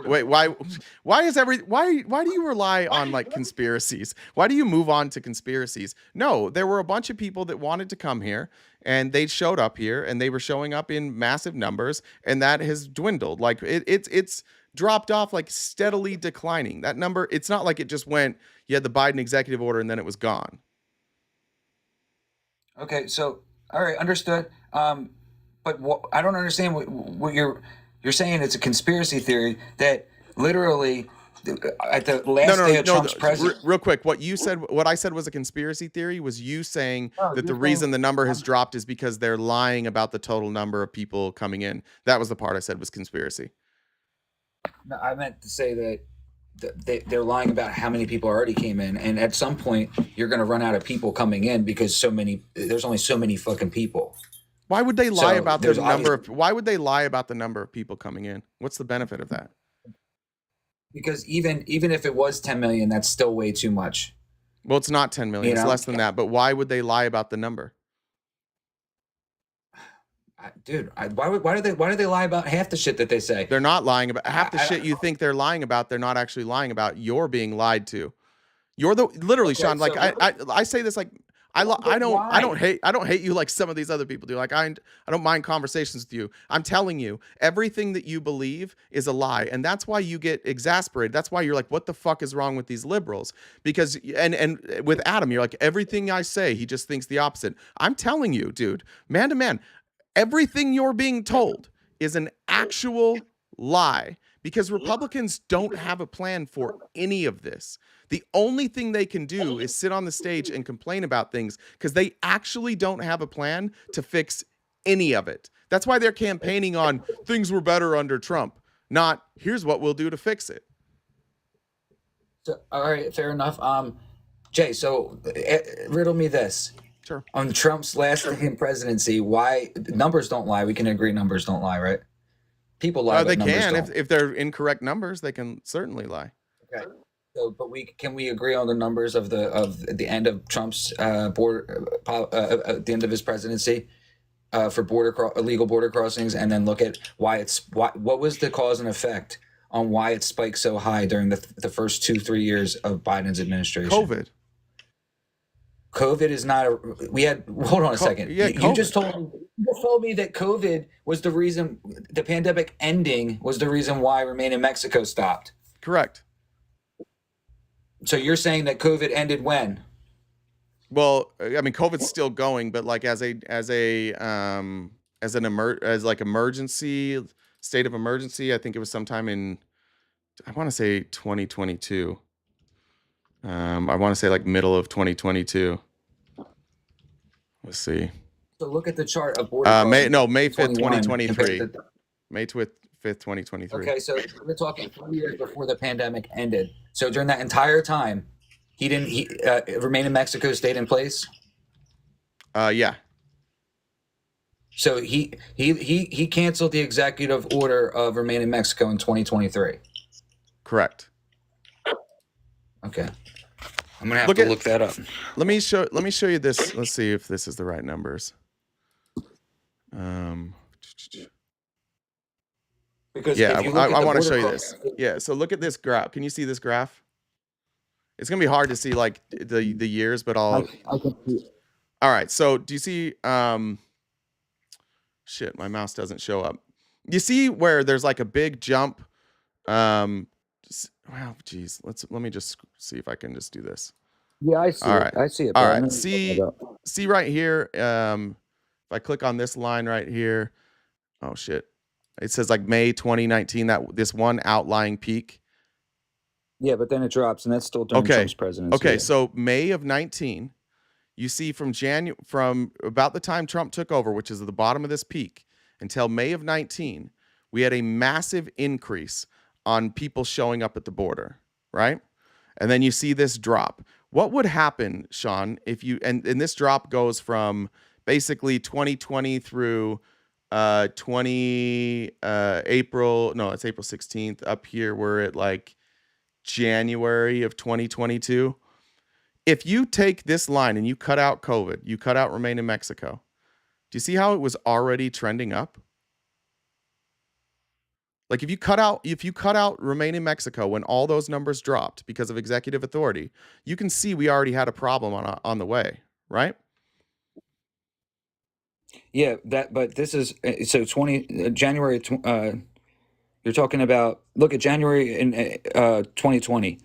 you rely on like conspiracies? Why do you move on to conspiracies? No, there were a bunch of people that wanted to come here and they showed up here and they were showing up in massive numbers and that has dwindled. Like it's dropped off, like steadily declining. That number, it's not like it just went, you had the Biden executive order and then it was gone.
Okay, so all right, understood. But I don't understand what you're saying. It's a conspiracy theory that literally at the last day of Trump's presidency.
Real quick, what I said was a conspiracy theory. Was you saying that the reason the number has dropped is because they're lying about the total number of people coming in? That was the part I said was conspiracy.
No, I meant to say that they're lying about how many people already came in, and at some point you're going to run out of people coming in because there's only so many fucking people.
Why would they lie about the number of? Why would they lie about the number of people coming in? What's the benefit of that?
Because even if it was 10 million, that's still way too much.
Well, it's not 10 million. It's less than that. But why would they lie about the number?
Dude, why do they lie about half the shit that they say?
They're not lying about half the shit you think they're lying about. They're not actually lying about. You're being lied to. You're literally, Sean. Like I say this like I don't hate you like some of these other people do. Like I don't mind conversations with you. I'm telling you, everything that you believe is a lie, and that's why you get exasperated. That's why you're like, what the fuck is wrong with these liberals? Because and with Adam, you're like, everything I say, he just thinks the opposite. I'm telling you, dude, man to man, everything you're being told is an actual lie because Republicans don't have a plan for any of this. The only thing they can do is sit on the stage and complain about things because they actually don't have a plan to fix any of it. That's why they're campaigning on things were better under Trump, not here's what we'll do to fix it.
So, all right, fair enough. Jay, so riddle me this.
Sure.
On Trump's last presidency, why numbers don't lie? We can agree numbers don't lie, right? People lie.
They
but numbers
can
don't.
if they're incorrect numbers, they can certainly lie.
Okay. So, but can we agree on the numbers of the end of Trump's border at the end of his presidency for illegal border crossings, and then look at what was the cause and effect on why it spiked so high during the first 2-3 years of Biden's administration? COVID is not hold on a second.
Yeah,
you just told me that COVID was the reason, the pandemic ending was the reason why Remain in Mexico stopped.
Correct.
So you're saying that COVID ended when?
Well, I mean, COVID's still going, but like as emergency state of emergency, I think it was sometime in, I want to say 2022. I want to say like middle of 2022. Let's see.
So look at the chart of border.
May 5th, 2023. May 5th, 2023.
Okay, so we're talking 3 years before the pandemic ended. So during that entire time, he Remain in Mexico stayed in place?
Yeah.
So he canceled the executive order of Remain in Mexico in 2023.
Correct.
Okay. I'm gonna have to look that up.
Let me show you this. Let's see if this is the right numbers.
Because
yeah, I want to show you this. Yeah, so look at this graph. Can you see this graph? It's gonna be hard to see like the years, but I can see it. All right. So do you see? Shit, my mouse doesn't show up. You see where there's like a big jump? Well, geez, let me just see if I can just do this.
Yeah, I see
All
it.
right.
I see it.
All right. See right here. If I click on this line right here, oh shit, it says like May 2019. That this one outlying peak.
Yeah, but then it drops, and that's still during Trump's presidency.
Okay, so May of 19, you see from about the time Trump took over, which is at the bottom of this peak, until May of 19, we had a massive increase on people showing up at the border, right? And then you see this drop. What would happen, Sean, if you and this drop goes from basically 2020 through April 16th. Up here we're at like January of 2022. If you take this line and you cut out COVID, you cut out Remain in Mexico, do you see how it was already trending up? Like if you cut out Remain in Mexico when all those numbers dropped because of executive authority, you can see we already had a problem on the way, right?
Yeah, but this is so January. You're talking about. Look at January in 2020.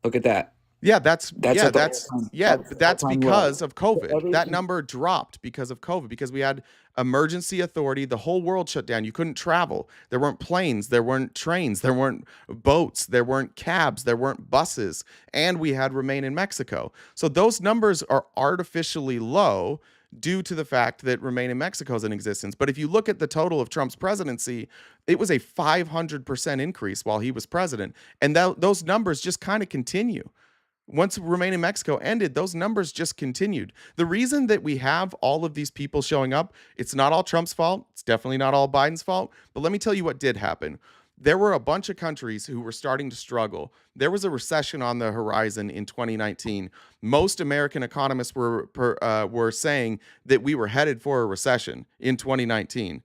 Look at that.
Yeah, that's because of COVID. That number dropped because of COVID, because we had emergency authority. The whole world shut down. You couldn't travel. There weren't planes. There weren't trains. There weren't boats. There weren't cabs. There weren't buses. And we had Remain in Mexico. So those numbers are artificially low due to the fact that Remain in Mexico is in existence. But if you look at the total of Trump's presidency, it was a 500% increase while he was president. And those numbers just kind of continue. Once Remain in Mexico ended, those numbers just continued. The reason that we have all of these people showing up, it's not all Trump's fault. It's definitely not all Biden's fault. But let me tell you what did happen. There were a bunch of countries who were starting to struggle. There was a recession on the horizon in 2019. Most American economists were saying that we were headed for a recession in 2019.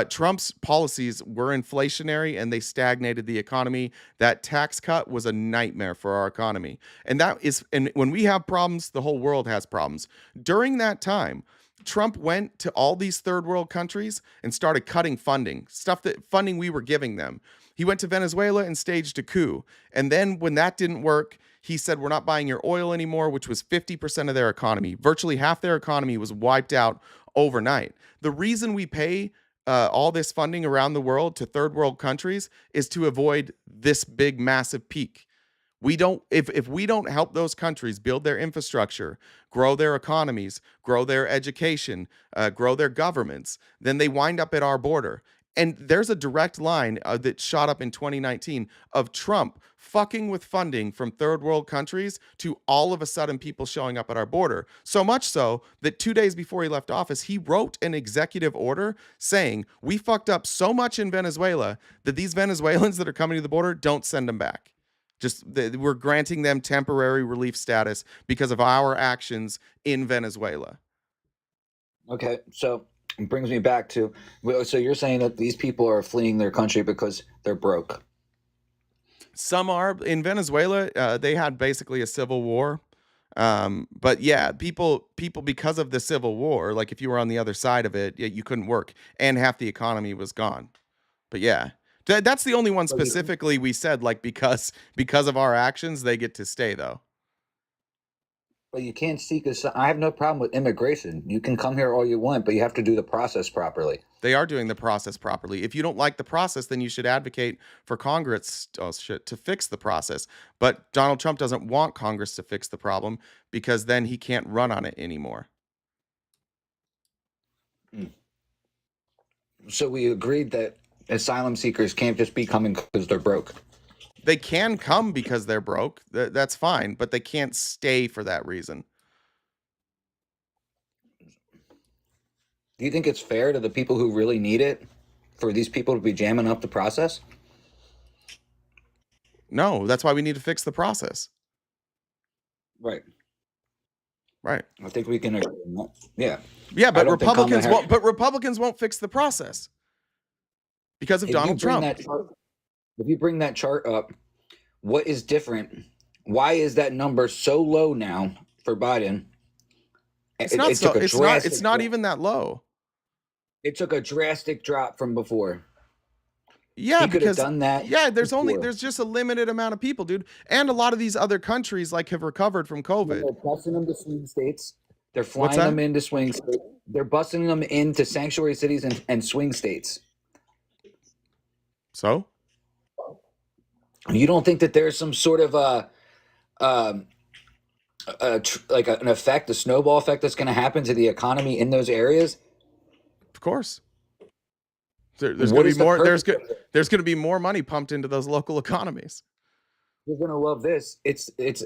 Trump's policies were inflationary and they stagnated the economy. That tax cut was a nightmare for our economy. And when we have problems, the whole world has problems. During that time, Trump went to all these third world countries and started cutting funding we were giving them. He went to Venezuela and staged a coup. And then when that didn't work, he said, we're not buying your oil anymore, which was 50% of their economy. Virtually half their economy was wiped out overnight. The reason we pay all this funding around the world to third world countries is to avoid this big, massive peak. We don't, if we don't help those countries build their infrastructure, grow their economies, grow their education, grow their governments, then they wind up at our border. And there's a direct line that shot up in 2019 of Trump fucking with funding from third world countries to all of a sudden people showing up at our border. So much so that 2 days before he left office, he wrote an executive order saying, we fucked up so much in Venezuela that these Venezuelans that are coming to the border, don't send them back. We're granting them temporary relief status because of our actions in Venezuela.
Okay, so it brings me back to, so you're saying that these people are fleeing their country because they're broke.
Some are. In Venezuela, they had basically a civil war. But yeah, people because of the civil war, like if you were on the other side of it, you couldn't work and half the economy was gone. But yeah, that's the only one specifically we said, like, because of our actions, they get to stay though.
But you can't seek I have no problem with immigration. You can come here all you want, but you have to do the process properly.
They are doing the process properly. If you don't like the process, then you should advocate for Congress to fix the process. But Donald Trump doesn't want Congress to fix the problem because then he can't run on it anymore.
So we agreed that asylum seekers can't just be coming because they're broke.
They can come because they're broke. That's fine, but they can't stay for that reason.
Do you think it's fair to the people who really need it for these people to be jamming up the process?
No, that's why we need to fix the process.
Right.
Right.
I think we can agree on that. Yeah.
Yeah, but Republicans won't fix the process because of Donald Trump.
If you bring that chart up, what is different? Why is that number so low now for Biden?
It's not even that low.
It took a drastic drop from before.
Yeah,
he could have done that.
Yeah, there's just a limited amount of people, dude. And a lot of these other countries like have recovered from COVID.
They're busing them to swing states. They're flying them into swing states. They're busing them into sanctuary cities and swing states.
So?
You don't think that there's some sort of an effect, a snowball effect that's going to happen to the economy in those areas?
Of course. There's going to be more. There's going to be more money pumped into those local economies.
You're going to love this.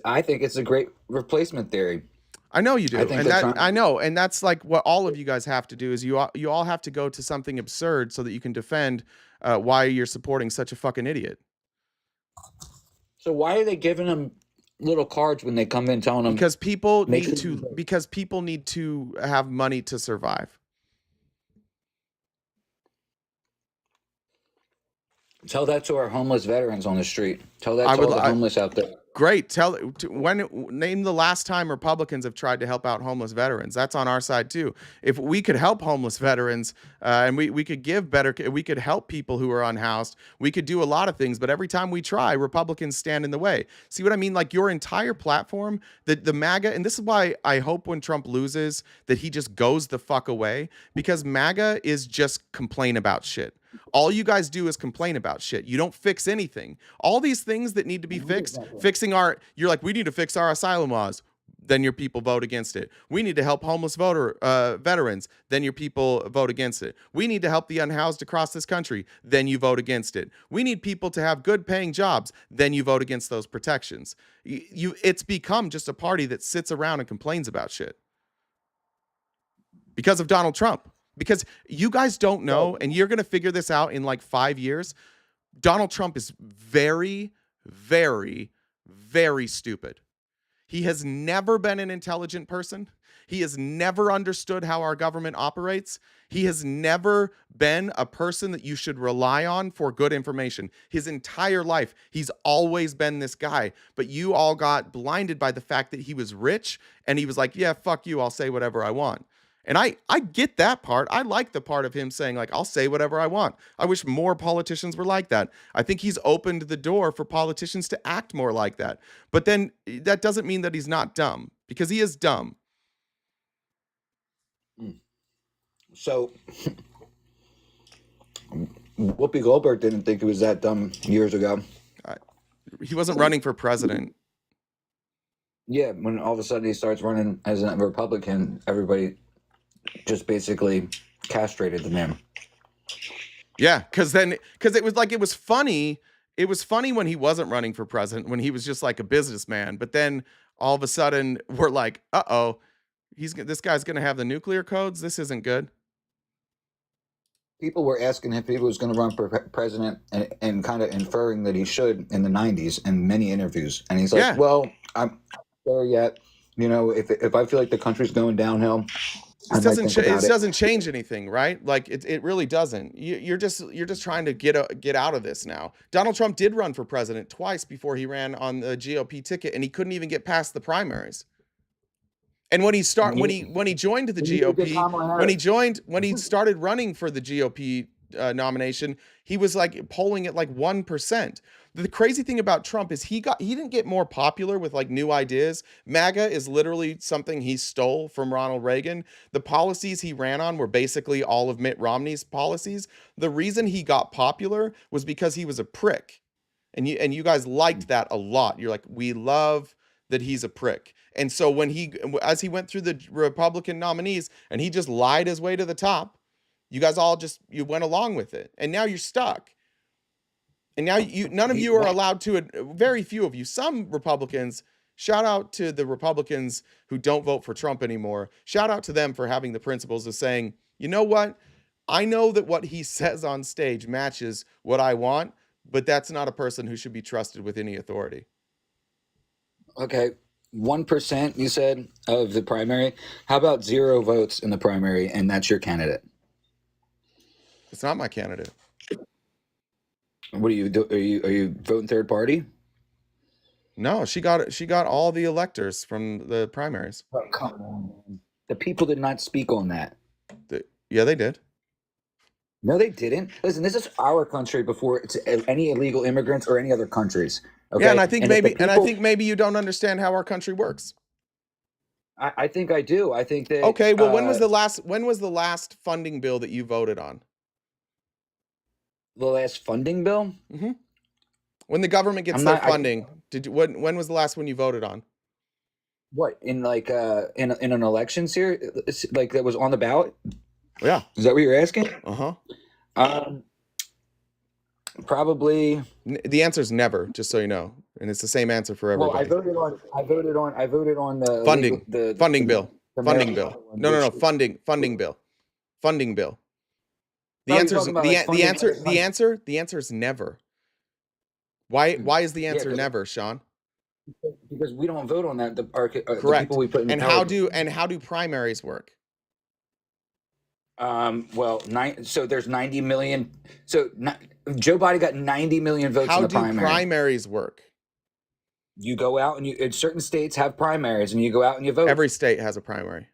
I think it's a great replacement theory.
I know you do, I know, and that's like what all of you guys have to do is you all have to go to something absurd so that you can defend why you're supporting such a fucking idiot.
So why are they giving them little cards when they come in telling them?
Because people need to have money to survive.
Tell that to our homeless veterans on the street. Tell that to all the homeless out there.
Great. Name the last time Republicans have tried to help out homeless veterans. That's on our side too. If we could help homeless veterans and we could give better, we could help people who are unhoused. We could do a lot of things, but every time we try, Republicans stand in the way. See what I mean? Like your entire platform, the MAGA, and this is why I hope when Trump loses that he just goes the fuck away, because MAGA is just complain about shit. All you guys do is complain about shit. You don't fix anything. All these things that need to be fixed, you're like, we need to fix our asylum laws. Then your people vote against it. We need to help homeless veterans. Then your people vote against it. We need to help the unhoused across this country. Then you vote against it. We need people to have good paying jobs. Then you vote against those protections. It's become just a party that sits around and complains about shit because of Donald Trump. Because you guys don't know, and you're going to figure this out in like 5 years. Donald Trump is very, very, very stupid. He has never been an intelligent person. He has never understood how our government operates. He has never been a person that you should rely on for good information. His entire life, he's always been this guy. But you all got blinded by the fact that he was rich and he was like, yeah, fuck you, I'll say whatever I want. And I get that part. I like the part of him saying, like, I'll say whatever I want. I wish more politicians were like that. I think he's opened the door for politicians to act more like that. But then that doesn't mean that he's not dumb, because he is dumb.
So Whoopi Goldberg didn't think it was that dumb years ago.
He wasn't running for president.
Yeah, when all of a sudden he starts running as a Republican, everybody just basically castrated the man.
Yeah, because it was like, it was funny. It was funny when he wasn't running for president, when he was just like a businessman. But then all of a sudden we're like, uh-oh, this guy's going to have the nuclear codes. This isn't good.
People were asking if he was going to run for president and kind of inferring that he should in the 90s in many interviews. And he's like,
Yeah.
well, I'm not there yet. You know, if I feel like the country's going downhill,
It doesn't change anything, right? Like it really doesn't. You're just trying to get out of this now. Donald Trump did run for president twice before he ran on the GOP ticket, and he couldn't even get past the primaries. And when he joined the GOP, when he started running for the GOP nomination, he was like polling at like 1%. The crazy thing about Trump is he didn't get more popular with like new ideas. MAGA is literally something he stole from Ronald Reagan. The policies he ran on were basically all of Mitt Romney's policies. The reason he got popular was because he was a prick. And you guys liked that a lot. You're like, we love that he's a prick. And so as he went through the Republican nominees and he just lied his way to the top, you guys all you went along with it. And now you're stuck. And now none of you are allowed to, very few of you, some Republicans, shout out to the Republicans who don't vote for Trump anymore. Shout out to them for having the principles of saying, you know what? I know that what he says on stage matches what I want, but that's not a person who should be trusted with any authority.
Okay. 1%, you said, of the primary. How about 0 votes in the primary, and that's your candidate?
It's not my candidate.
What do you do? Are you voting third party?
No, she got all the electors from the primaries.
Oh, come on. The people did not speak on that.
Yeah, they did.
No, they didn't. Listen, this is our country before it's any illegal immigrants or any other countries. Okay?
Yeah, and I think maybe you don't understand how our country works.
I think I do. I think that.
Okay, well, when was the last funding bill that you voted on?
The last funding bill?
Mm-hmm. When the government gets their funding, when was the last one you voted on?
What, in like in an election series, like that was on the ballot?
Yeah.
Is that what you're asking?
Uh-huh.
Probably.
The answer is never, just so you know, and it's the same answer for everybody.
Well, I voted on the
funding bill. Funding bill. No, funding bill. The answer is never. Why is the answer never, Sean?
Because we don't vote on that.
Correct.
The people we put in the
and how do primaries work?
So there's 90 million. So Joe Biden got 90 million votes in the primary.
How do primaries work?
You go out and certain states have primaries, and you go out and you vote.
Every state has a primary.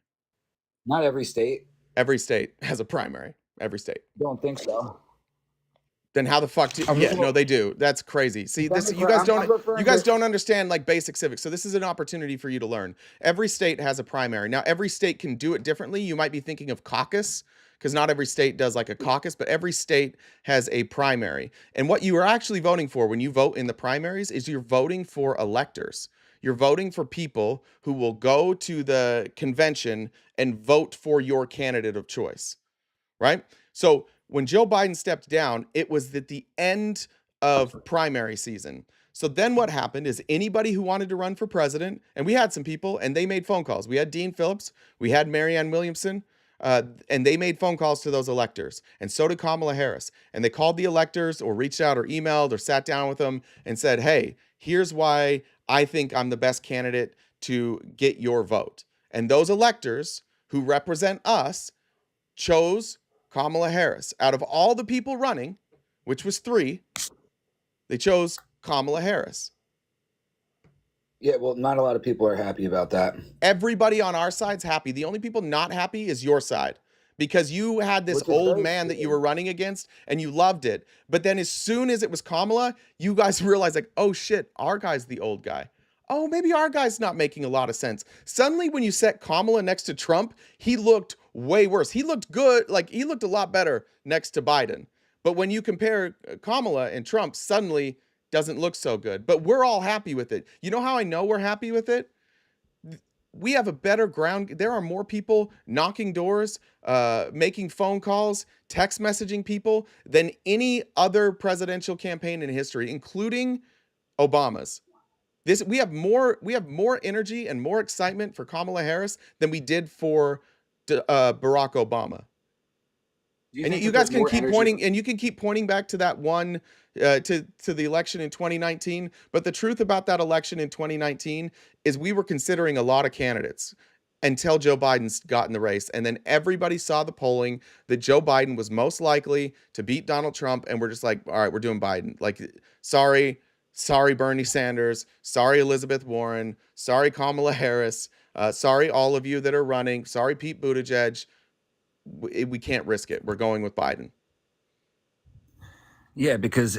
Not every state.
Every state has a primary. Every state.
Don't think so.
Then how the fuck no, they do. That's crazy. See, you guys don't understand like basic civics. So this is an opportunity for you to learn. Every state has a primary. Now, every state can do it differently. You might be thinking of caucus, because not every state does like a caucus, but every state has a primary. And what you are actually voting for when you vote in the primaries is you're voting for electors. You're voting for people who will go to the convention and vote for your candidate of choice, right? So when Joe Biden stepped down, it was at the end of primary season. So then what happened is anybody who wanted to run for president, and we had some people, and they made phone calls. We had Dean Phillips, we had Marianne Williamson, and they made phone calls to those electors. And so did Kamala Harris. And they called the electors or reached out or emailed or sat down with them and said, hey, here's why I think I'm the best candidate to get your vote. And those electors who represent us chose Kamala Harris. Out of all the people running, which was 3, they chose Kamala Harris.
Yeah, well, not a lot of people are happy about that.
Everybody on our side's happy. The only people not happy is your side, because you had this old man that you were running against and you loved it. But then as soon as it was Kamala, you guys realized, like, oh shit, our guy's the old guy. Oh, maybe our guy's not making a lot of sense. Suddenly, when you set Kamala next to Trump, he looked way worse. He looked good. Like, he looked a lot better next to Biden. But when you compare Kamala and Trump, suddenly doesn't look so good. But we're all happy with it. You know how I know we're happy with it? We have a better ground. There are more people knocking doors, making phone calls, text messaging people than any other presidential campaign in history, including Obama's. We have more energy and more excitement for Kamala Harris than we did for Barack Obama. And you guys can keep pointing, and you can keep pointing back to that one, to the election in 2019. But the truth about that election in 2019 is we were considering a lot of candidates until Joe Biden's got in the race. And then everybody saw the polling that Joe Biden was most likely to beat Donald Trump. And we're just like, all right, we're doing Biden. Like, sorry, Bernie Sanders. Sorry, Elizabeth Warren. Sorry, Kamala Harris. Sorry, all of you that are running. Sorry, Pete Buttigieg. We can't risk it. We're going with Biden.
Yeah, because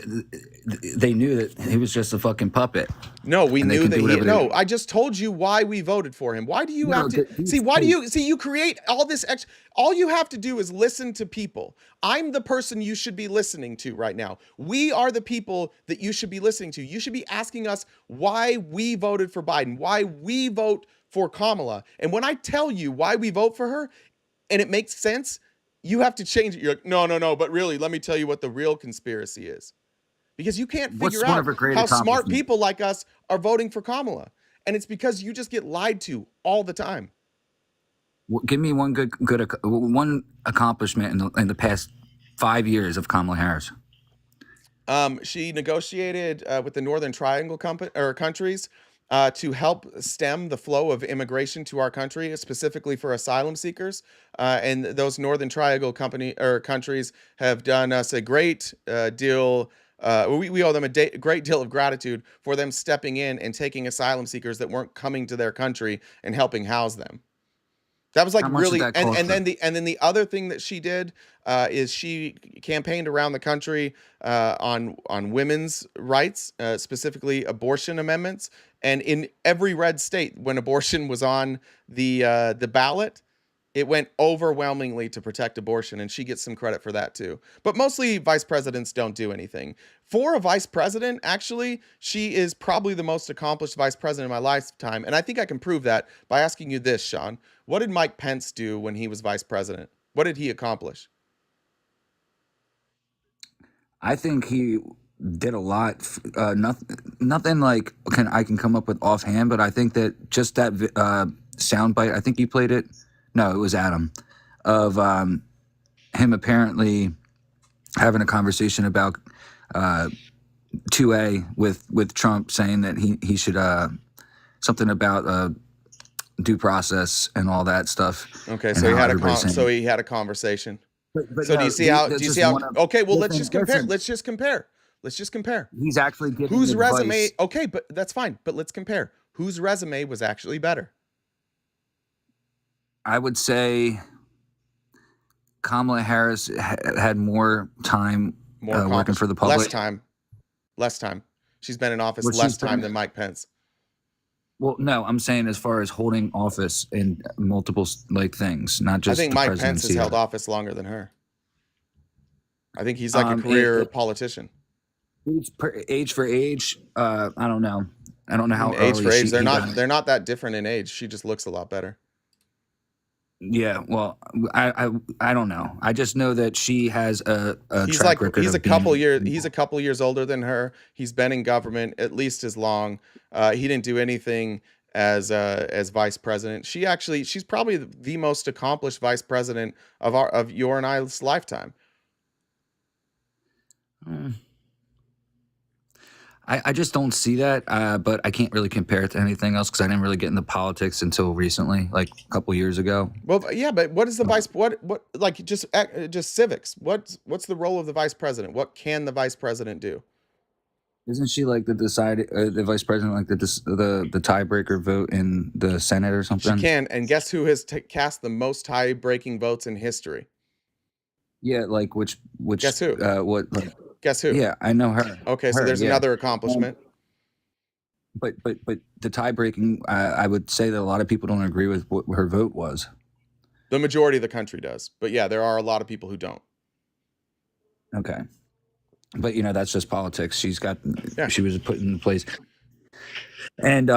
they knew that he was just a fucking puppet.
No, we knew that I just told you why we voted for him. Why do you have to see? Why do you create all this extra? All you have to do is listen to people. I'm the person you should be listening to right now. We are the people that you should be listening to. You should be asking us why we voted for Biden, why we vote for Kamala. And when I tell you why we vote for her, and it makes sense, you have to change it. You're like, no, but really, let me tell you what the real conspiracy is. Because you can't figure out how smart people like us are voting for Kamala. And it's because you just get lied to all the time.
Well, give me one one accomplishment in the past 5 years of Kamala Harris.
She negotiated with the Northern Triangle countries to help stem the flow of immigration to our country, specifically for asylum seekers. And those Northern Triangle countries have done us a great deal. We owe them a great deal of gratitude for them stepping in and taking asylum seekers that weren't coming to their country and helping house them. That was like really, and then the other thing that she did is she campaigned around the country on women's rights, specifically abortion amendments. And in every red state, when abortion was on the ballot, it went overwhelmingly to protect abortion, and she gets some credit for that too. But mostly vice presidents don't do anything. For a vice president, actually, she is probably the most accomplished vice president in my lifetime. And I think I can prove that by asking you this, Sean. What did Mike Pence do when he was vice president? What did he accomplish?
I think he did a lot. Nothing like I can come up with offhand, but I think that just that soundbite, I think you played it. No, it was Adam, of him apparently having a conversation about 2A with Trump, saying that he should something about due process and all that stuff.
Okay, so he had a conversation.
But
so
no,
do you see how? Okay, well, let's just compare.
He's actually giving
whose
advice.
resume? Okay, but that's fine. But let's compare. Whose resume was actually better?
I would say Kamala Harris had more time working for the public.
Less time. She's been in office less time than Mike Pence.
Well, no, I'm saying as far as holding office in multiple things, not just.
I think Mike Pence has held office longer than her. I think he's like a career politician.
Age for age, I don't know. I don't know how
age for age. They're not that different in age. She just looks a lot better.
Yeah, well, I don't know. I just know that she has a track record.
He's a couple years older than her. He's been in government at least as long. He didn't do anything as vice president. She's probably the most accomplished vice president of your and I's lifetime.
I just don't see that, but I can't really compare it to anything else because I didn't really get into politics until recently, like a couple years ago.
Well, yeah, but what is the vice? What like just civics? What's the role of the vice president? What can the vice president do?
Isn't she like the vice president, like the tiebreaker vote in the Senate or
She
something?
can, and guess who has cast the most tie-breaking votes in history?
Yeah, like which
Guess who?
what? Like,
Guess who?
yeah, I know her.
Okay, so
Her,
there's
yeah.
another accomplishment.
But the tie breaking, I would say that a lot of people don't agree with what her vote was.
The majority of the country does, but yeah, there are a lot of people who don't.
Okay, but that's just politics. She was put in place, and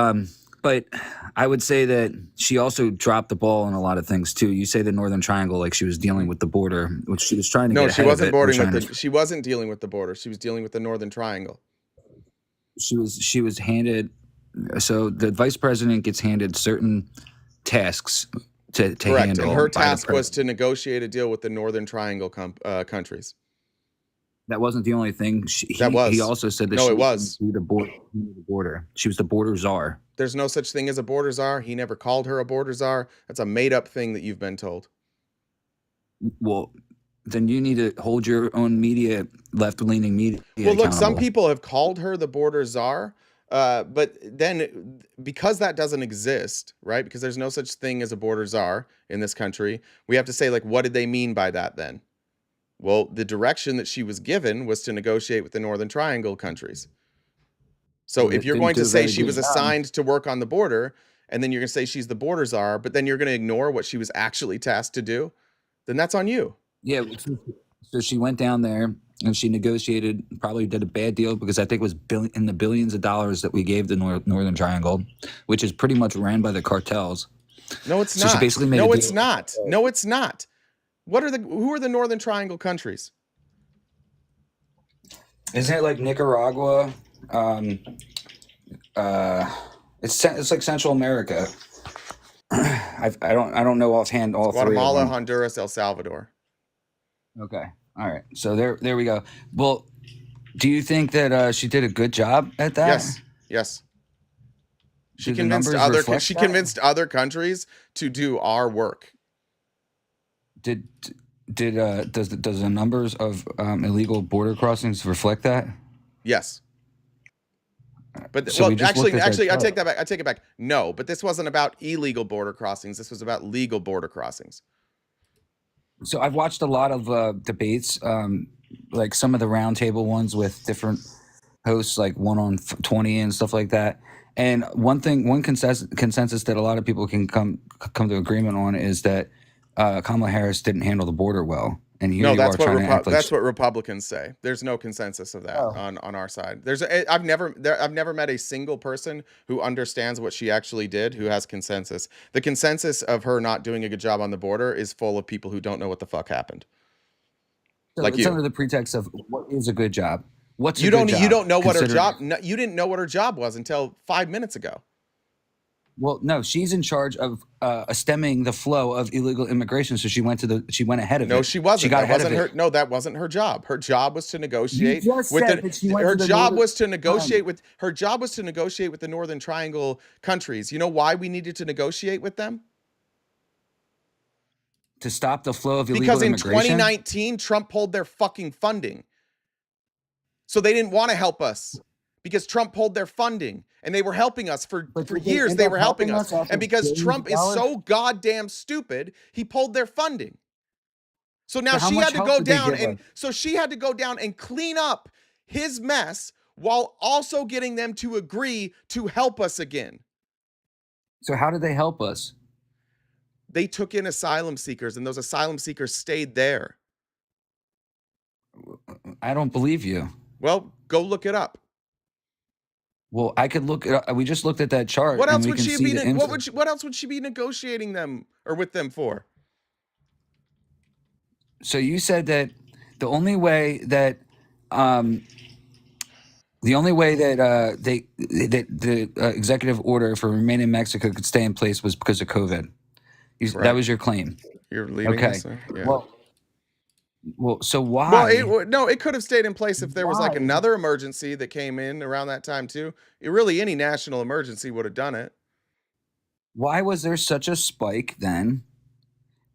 but I would say that she also dropped the ball on a lot of things too. You say the Northern Triangle, like she was dealing with the border, which she was trying to
No,
get
she
ahead
wasn't
of it.
boarding with the. She wasn't dealing with the border. She was dealing with the Northern Triangle.
She was handed. So the vice president gets handed certain tasks to
Correct,
handle.
and her
by the
task was
president.
to negotiate a deal with the Northern Triangle countries.
That wasn't the only thing.
That was.
He also said that
No,
she
it was.
the border. She was the border czar.
There's no such thing as a border czar. He never called her a border czar. That's a made-up thing that you've been told.
Well, then you need to hold your own media, left-leaning media.
Well, look, some
accountable.
people have called her the border czar, but then because that doesn't exist, right? Because there's no such thing as a border czar in this country, we have to say, like, what did they mean by that then? Well, the direction that she was given was to negotiate with the Northern Triangle countries. So
Well,
if you're
didn't
going
do
to
a
say
very
she
good
was
job.
assigned to work on the border, and then you're going to say she's the border czar, but then you're going to ignore what she was actually tasked to do, then that's on you.
Yeah. So she went down there and she negotiated. Probably did a bad deal because I think it was in the billions of dollars that we gave the Northern Triangle, which is pretty much ran by the cartels.
No, it's
So
not.
she basically made
No,
a
it's
deal.
not. No, it's not. Who are the Northern Triangle countries?
Isn't it like Nicaragua? It's like Central America. I don't know offhand all three of
Guatemala,
them.
Honduras, El Salvador.
Okay, all right. So there we go. Well, do you think that she did a good job at that?
Yes. Yes. She
Do the
convinced
numbers
other
reflect
she
that?
convinced other countries to do our work.
Does the numbers of illegal border crossings reflect that?
Yes. But
So we just
actually,
looked at that
I
chart.
take that back. I take it back. No, but this wasn't about illegal border crossings. This was about legal border crossings.
So I've watched a lot of debates, like some of the roundtable ones with different hosts, like one on 20 and stuff like that. And one consensus that a lot of people can come to agreement on is that Kamala Harris didn't handle the border well. And here
No,
you are trying to act like
that's what Republicans say. There's no consensus of that on our side. I've never met a single person who understands what she actually did who has consensus. The consensus of her not doing a good job on the border is full of people who don't know what the fuck happened.
so
like
it's
you.
under the pretext of what is a good job. What's
You
a good
don't
job?
you don't know what her
considering-
job. No, you didn't know what her job was until 5 minutes ago.
Well, no, she's in charge of stemming the flow of illegal immigration. So she went ahead of it.
No, she wasn't.
She got
That
ahead
wasn't
of
her.
it.
No, that wasn't her job. Her job was to negotiate
just
with
said that she went
her
to the
job
Northern
was to negotiate with her job was to negotiate with the Northern Triangle countries. You know why we needed to negotiate with them?
To stop the flow of illegal
Because in
immigration.
2019, Trump pulled their fucking funding. So they didn't want to help us because Trump pulled their funding and they were helping us for
But did they
years.
end
They
up
were helping
helping
us.
us off
And
of
because
billions
Trump
of
is
dollars?
so goddamn stupid, he pulled their funding. So now
But how
she
much
had to
help
go
did they
down
give
and clean up his mess while also getting them to agree to help us again.
So how did they help us?
They took in asylum seekers and those asylum seekers stayed there.
I don't believe you.
Well, go look it up.
Well, I could look. We just looked at that chart.
What
and
else
we
would
can
she
see
be?
the
What else would she be negotiating them or with them for?
So you said that the only way that the executive order for remaining in Mexico could stay in place was because of COVID. That
Correct.
was your claim.
You're leading
Okay.
us there? Yeah.
Well, Well, so
Well,
why?
no, it could have stayed in place if there was like
Why?
another emergency that came in around that time too. Really, any national emergency would have done it.
Why was there such a spike then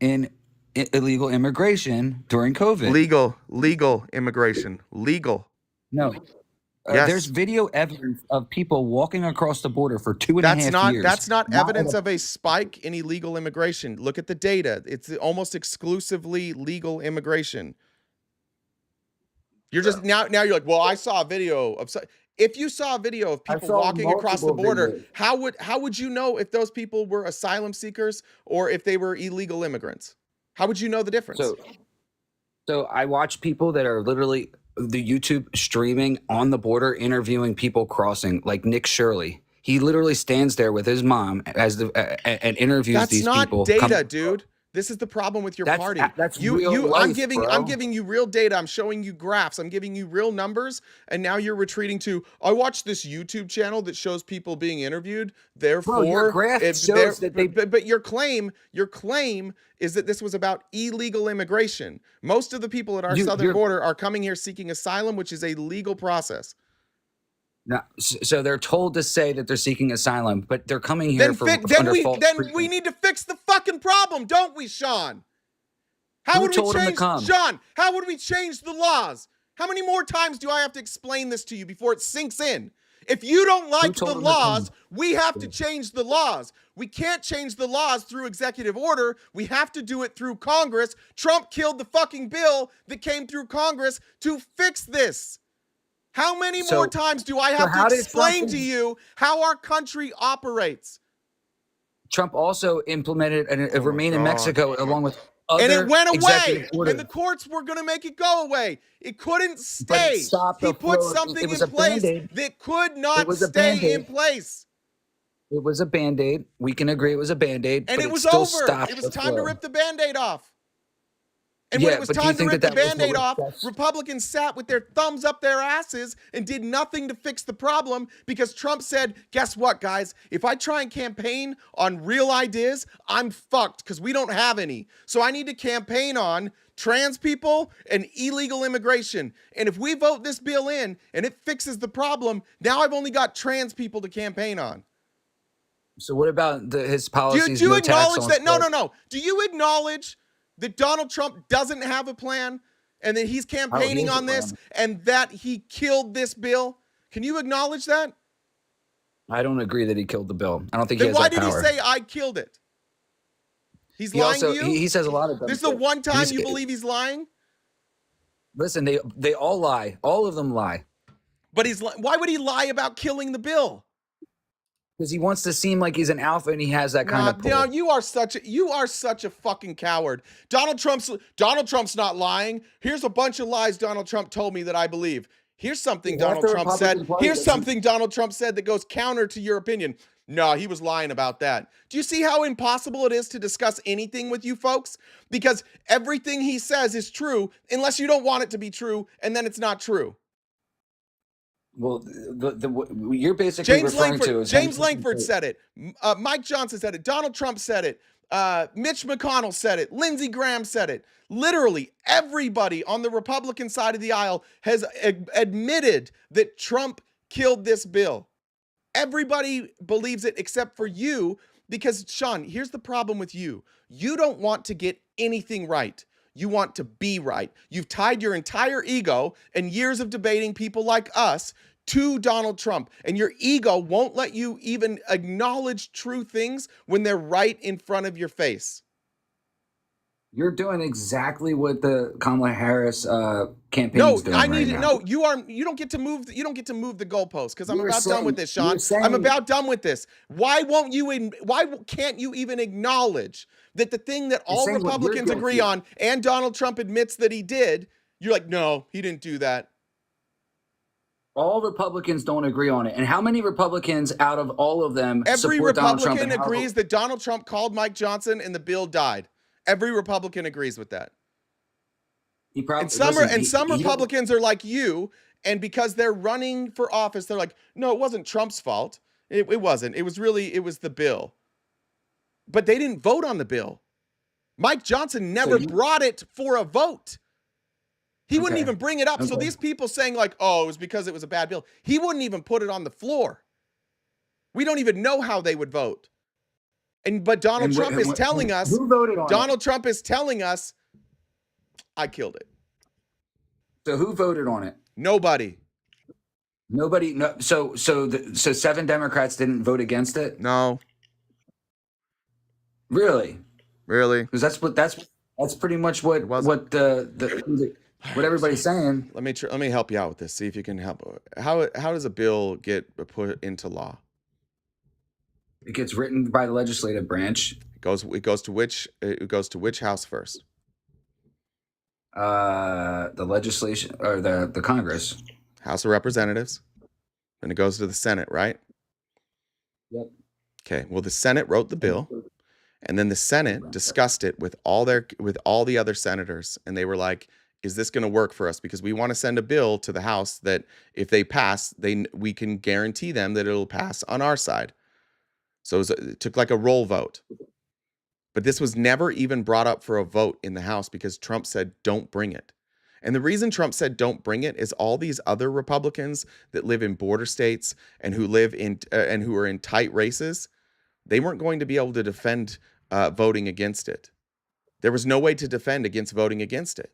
in illegal immigration during COVID?
Legal immigration, legal.
No. There's
Yes.
video evidence of people walking across the border for 2.5 years.
That's not
Not
evidence
at a-
of a spike in illegal immigration. Look at the data. It's almost exclusively legal immigration. You're just now you're like, well, I saw a video of if you saw a video of
I
people
saw
walking across the
multiple
border,
videos.
how would you know if those people were asylum seekers or if they were illegal immigrants? How would you know the difference?
So I watch people that are literally the YouTube streaming on the border, interviewing people crossing, like Nick Shirley. He literally stands there with his mom as and interviews
That's
these
not
people.
data, dude. This is the problem with your party.
That's real life,
I'm
bro.
giving you real data. I'm showing you graphs. I'm giving you real numbers, and now you're retreating to I watched this YouTube channel that shows people being interviewed. Therefore,
your graph shows that they.
But your claim is that this was about illegal immigration. Most of the people at our southern border are coming here seeking asylum, which is a legal process.
No, so they're told to say that they're seeking asylum, but they're coming here
we need to fix the fucking problem, don't we, Sean? How would we change, Sean? How would we change the laws? How many more times do I have to explain this to you before it sinks in? If you don't like the laws, we have to change the laws. We can't change the laws through executive order. We have to do it through Congress. Trump killed the fucking bill that came through Congress to fix this. How many more times do I have to explain to you how our country operates?
Trump also implemented a remain in Mexico along with other
and it went away.
Orders.
And the courts were going to make it go away. It couldn't stay. He put something in place that could not stay in place.
It was a Band-Aid. We can agree it was a Band-Aid.
And it was over. It was time to rip the Band-Aid off. And when it was time to rip the Band-Aid off, Republicans sat with their thumbs up their asses and did nothing to fix the problem because Trump said, guess what, guys? If I try and campaign on real ideas, I'm fucked because we don't have any. So I need to campaign on trans people and illegal immigration. And if we vote this bill in and it fixes the problem, now I've only got trans people to campaign on.
So what about his policies?
Do you acknowledge that? No. Do you acknowledge that Donald Trump doesn't have a plan and that he's campaigning on this and that he killed this bill? Can you acknowledge that?
I don't agree that he killed the bill. I don't think he has that power.
Then why did he say I killed it? He's lying to you?
He says a lot of
this is the one time you believe he's lying?
Listen, they all lie. All of them lie.
But why would he lie about killing the bill?
Because he wants to seem like he's an alpha and he has that kind of pull.
No, you are such a fucking coward. Donald Trump's not lying. Here's a bunch of lies Donald Trump told me that I believe. Here's something Donald Trump said. Here's something Donald Trump said that goes counter to your opinion. No, he was lying about that. Do you see how impossible it is to discuss anything with you folks? Because everything he says is true unless you don't want it to be true, and then it's not true.
Well, you're basically referring to
James Langford said it. Mike Johnson said it. Donald Trump said it. Mitch McConnell said it. Lindsey Graham said it. Literally everybody on the Republican side of the aisle has admitted that Trump killed this bill. Everybody believes it except for you because, Sean, here's the problem with you. You don't want to get anything right. You want to be right. You've tied your entire ego and years of debating people like us to Donald Trump, and your ego won't let you even acknowledge true things when they're right in front of your face.
You're doing exactly what the Kamala Harris campaign is doing.
You don't get to move the goalposts because I'm about done with this, Sean. I'm about done with this. Why can't you even acknowledge that the thing that all Republicans agree on and Donald Trump admits that he did, you're like, no, he didn't do that.
All Republicans don't agree on it. And how many Republicans out of all of them
Every
support Donald Trump?
Republican agrees that Donald Trump called Mike Johnson and the bill died. Every Republican agrees with that. Some Republicans are like you, and because they're running for office, they're like, no, it wasn't Trump's fault. It wasn't. It was the bill. But they didn't vote on the bill. Mike Johnson never brought it for a vote. He wouldn't
Okay.
even bring it up. So
Okay.
these people saying like, oh, it was because it was a bad bill. He wouldn't even put it on the floor. We don't even know how they would vote. But Donald Trump is telling us,
who voted on it?
Donald Trump is telling us, I killed it.
So who voted on it?
Nobody.
Nobody. No. So 7 Democrats didn't vote against it.
No.
Really?
Really?
Because that's pretty much what everybody's saying.
Let me help you out with this. See if you can help. How does a bill get put into law?
It gets written by the legislative branch.
It goes to which house first?
The legislation or the Congress.
House of Representatives. Then it goes to the Senate, right?
Yep.
Okay. Well, the Senate wrote the bill, and then the Senate discussed it with all the other senators, and they were like, "Is this going to work for us? Because we want to send a bill to the House that if they pass, we can guarantee them that it'll pass on our side." So it took like a roll vote. But this was never even brought up for a vote in the House because Trump said, don't bring it. And the reason Trump said, don't bring it is all these other Republicans that live in border states and who live in and who are in tight races, they weren't going to be able to defend voting against it. There was no way to defend against voting against it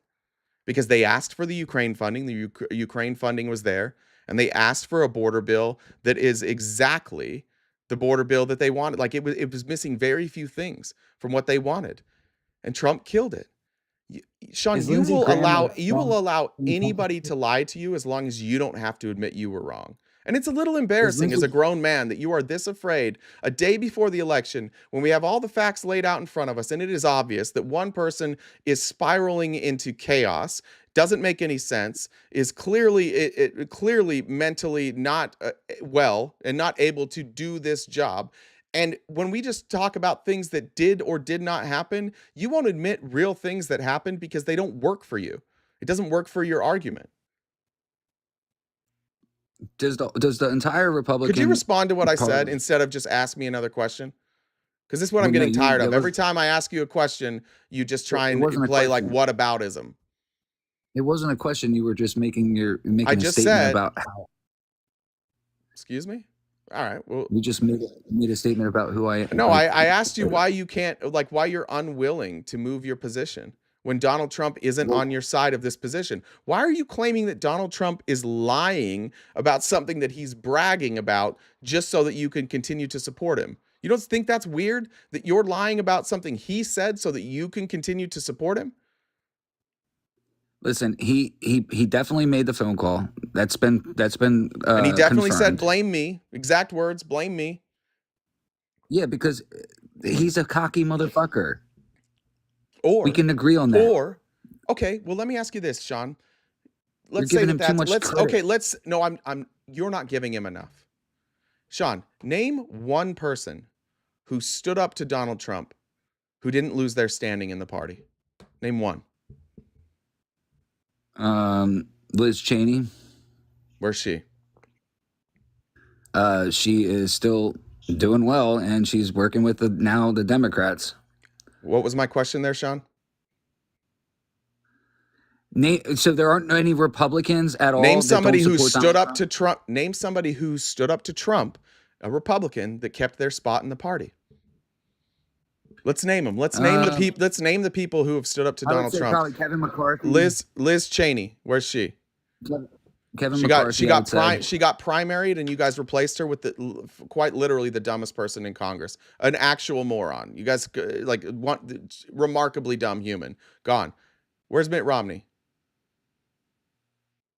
because they asked for the Ukraine funding. The Ukraine funding was there, and they asked for a border bill that is exactly the border bill that they wanted. Like it was missing very few things from what they wanted, and Trump killed it. Sean, you will allow anybody to lie to you as long as you don't have to admit you were wrong. And it's a little embarrassing as a grown man that you are this afraid a day before the election when we have all the facts laid out in front of us, and it is obvious that one person is spiraling into chaos, doesn't make any sense, is clearly mentally not well and not able to do this job. And when we just talk about things that did or did not happen, you won't admit real things that happened because they don't work for you. It doesn't work for your argument.
Does the entire Republican?
Could you respond to what I said instead of just ask me another question? Because this is what I'm getting tired of. Every time I ask you a question, you just try and play like whataboutism.
It wasn't a question. You were just making a statement about how.
Excuse me? All right. Well,
you just made a statement about who I am.
No, I asked you why you can't, like, why you're unwilling to move your position when Donald Trump isn't on your side of this position. Why are you claiming that Donald Trump is lying about something that he's bragging about just so that you can continue to support him? You don't think that's weird that you're lying about something he said so that you can continue to support him?
Listen, he definitely made the phone call. That's been
and he definitely
confirmed.
said, blame me. Exact words, blame me.
Yeah, because he's a cocky motherfucker.
Or
we can agree on that.
Or, okay, well, let me ask you this, Sean. Let's
You're
say
giving him too much credit.
You're not giving him enough. Sean, name one person who stood up to Donald Trump who didn't lose their standing in the party. Name one.
Liz Cheney.
Where's she?
She is still doing well, and she's working with the Democrats.
What was my question there, Sean?
So there aren't any Republicans at all.
Name somebody who stood up to Trump. Name somebody who stood up to Trump, a Republican that kept their spot in the party. Let's name them. Let's name the people. Let's name the people who have stood up to Donald Trump.
Probably Kevin McCarthy.
Liz Cheney. Where's she?
Kevin McCarthy.
She got primaried, and you guys replaced her with quite literally the dumbest person in Congress, an actual moron. You guys remarkably dumb human. Gone. Where's Mitt Romney?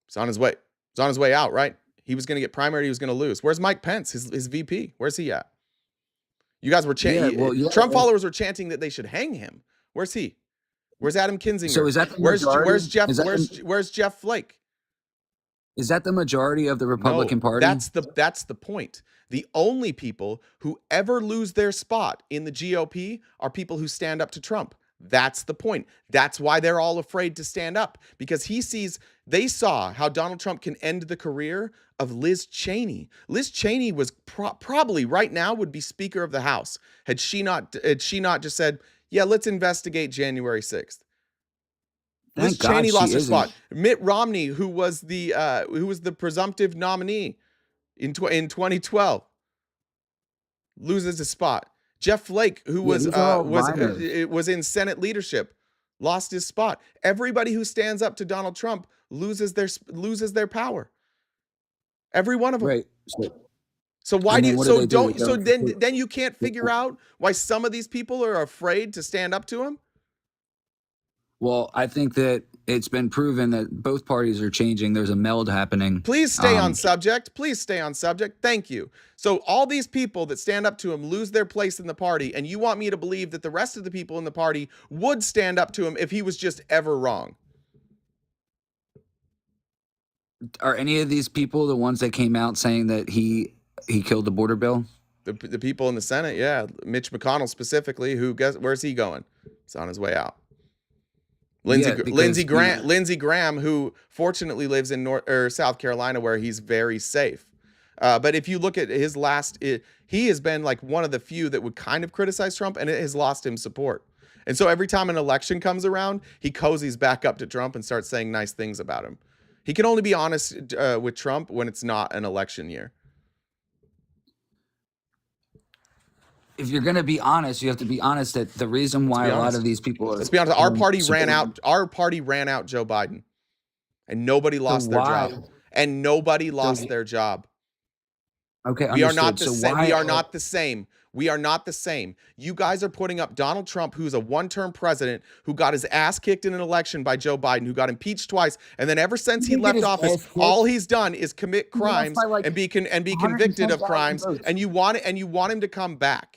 He's on his way. He's on his way out, right? He was going to get primaried. He was going to lose. Where's Mike Pence, his VP? Where's he at? You guys were chanting. Trump followers were chanting that they should hang him. Where's he? Where's Adam Kinzinger?
So is that the majority?
Where's Jeff Flake?
Is that the majority of the Republican Party?
That's the point. The only people who ever lose their spot in the GOP are people who stand up to Trump. That's the point. That's why they're all afraid to stand up, because they saw how Donald Trump can end the career of Liz Cheney. Liz Cheney was probably right now would be Speaker of the House had she not just said, yeah, let's investigate January 6th. Liz
Thank God
Cheney
she
lost her
isn't.
spot. Mitt Romney, who was the presumptive nominee in 2012, loses his spot. Jeff Flake, who
Yeah, these are all minors.
was in Senate leadership, lost his spot. Everybody who stands up to Donald Trump loses their power. Every one of them.
Right.
So why
And
do
then
you
what do
so
they do?
don't
They
so
don't-
then you can't figure out why some of these people are afraid to stand up to him?
Well, I think that it's been proven that both parties are changing. There's a meld happening.
Please stay on subject. Please stay on subject. Thank you. So all these people that stand up to him lose their place in the party, and you want me to believe that the rest of the people in the party would stand up to him if he was just ever wrong.
Are any of these people the ones that came out saying that he killed the border bill?
The people in the Senate, yeah. Mitch McConnell specifically, where's he going? He's on his way out. Lindsey Graham, who fortunately lives in South Carolina, where he's very safe. But if you look at his he has been like one of the few that would kind of criticize Trump, and it has lost him support. And so every time an election comes around, he cozies back up to Trump and starts saying nice things about him. He can only be honest with Trump when it's not an election year.
If you're going to be honest, you have to be honest that the reason why a lot of these people are.
Let's be honest. Our party ran out Joe Biden, and nobody lost their job. And nobody lost their job.
Okay,
we are not the same. We are not the same. We are not the same. You guys are putting up Donald Trump, who's a one-term president, who got his ass kicked in an election by Joe Biden, who got impeached twice, and then ever since he left office, all he's done is commit crimes and be convicted of crimes. And you want him to come back.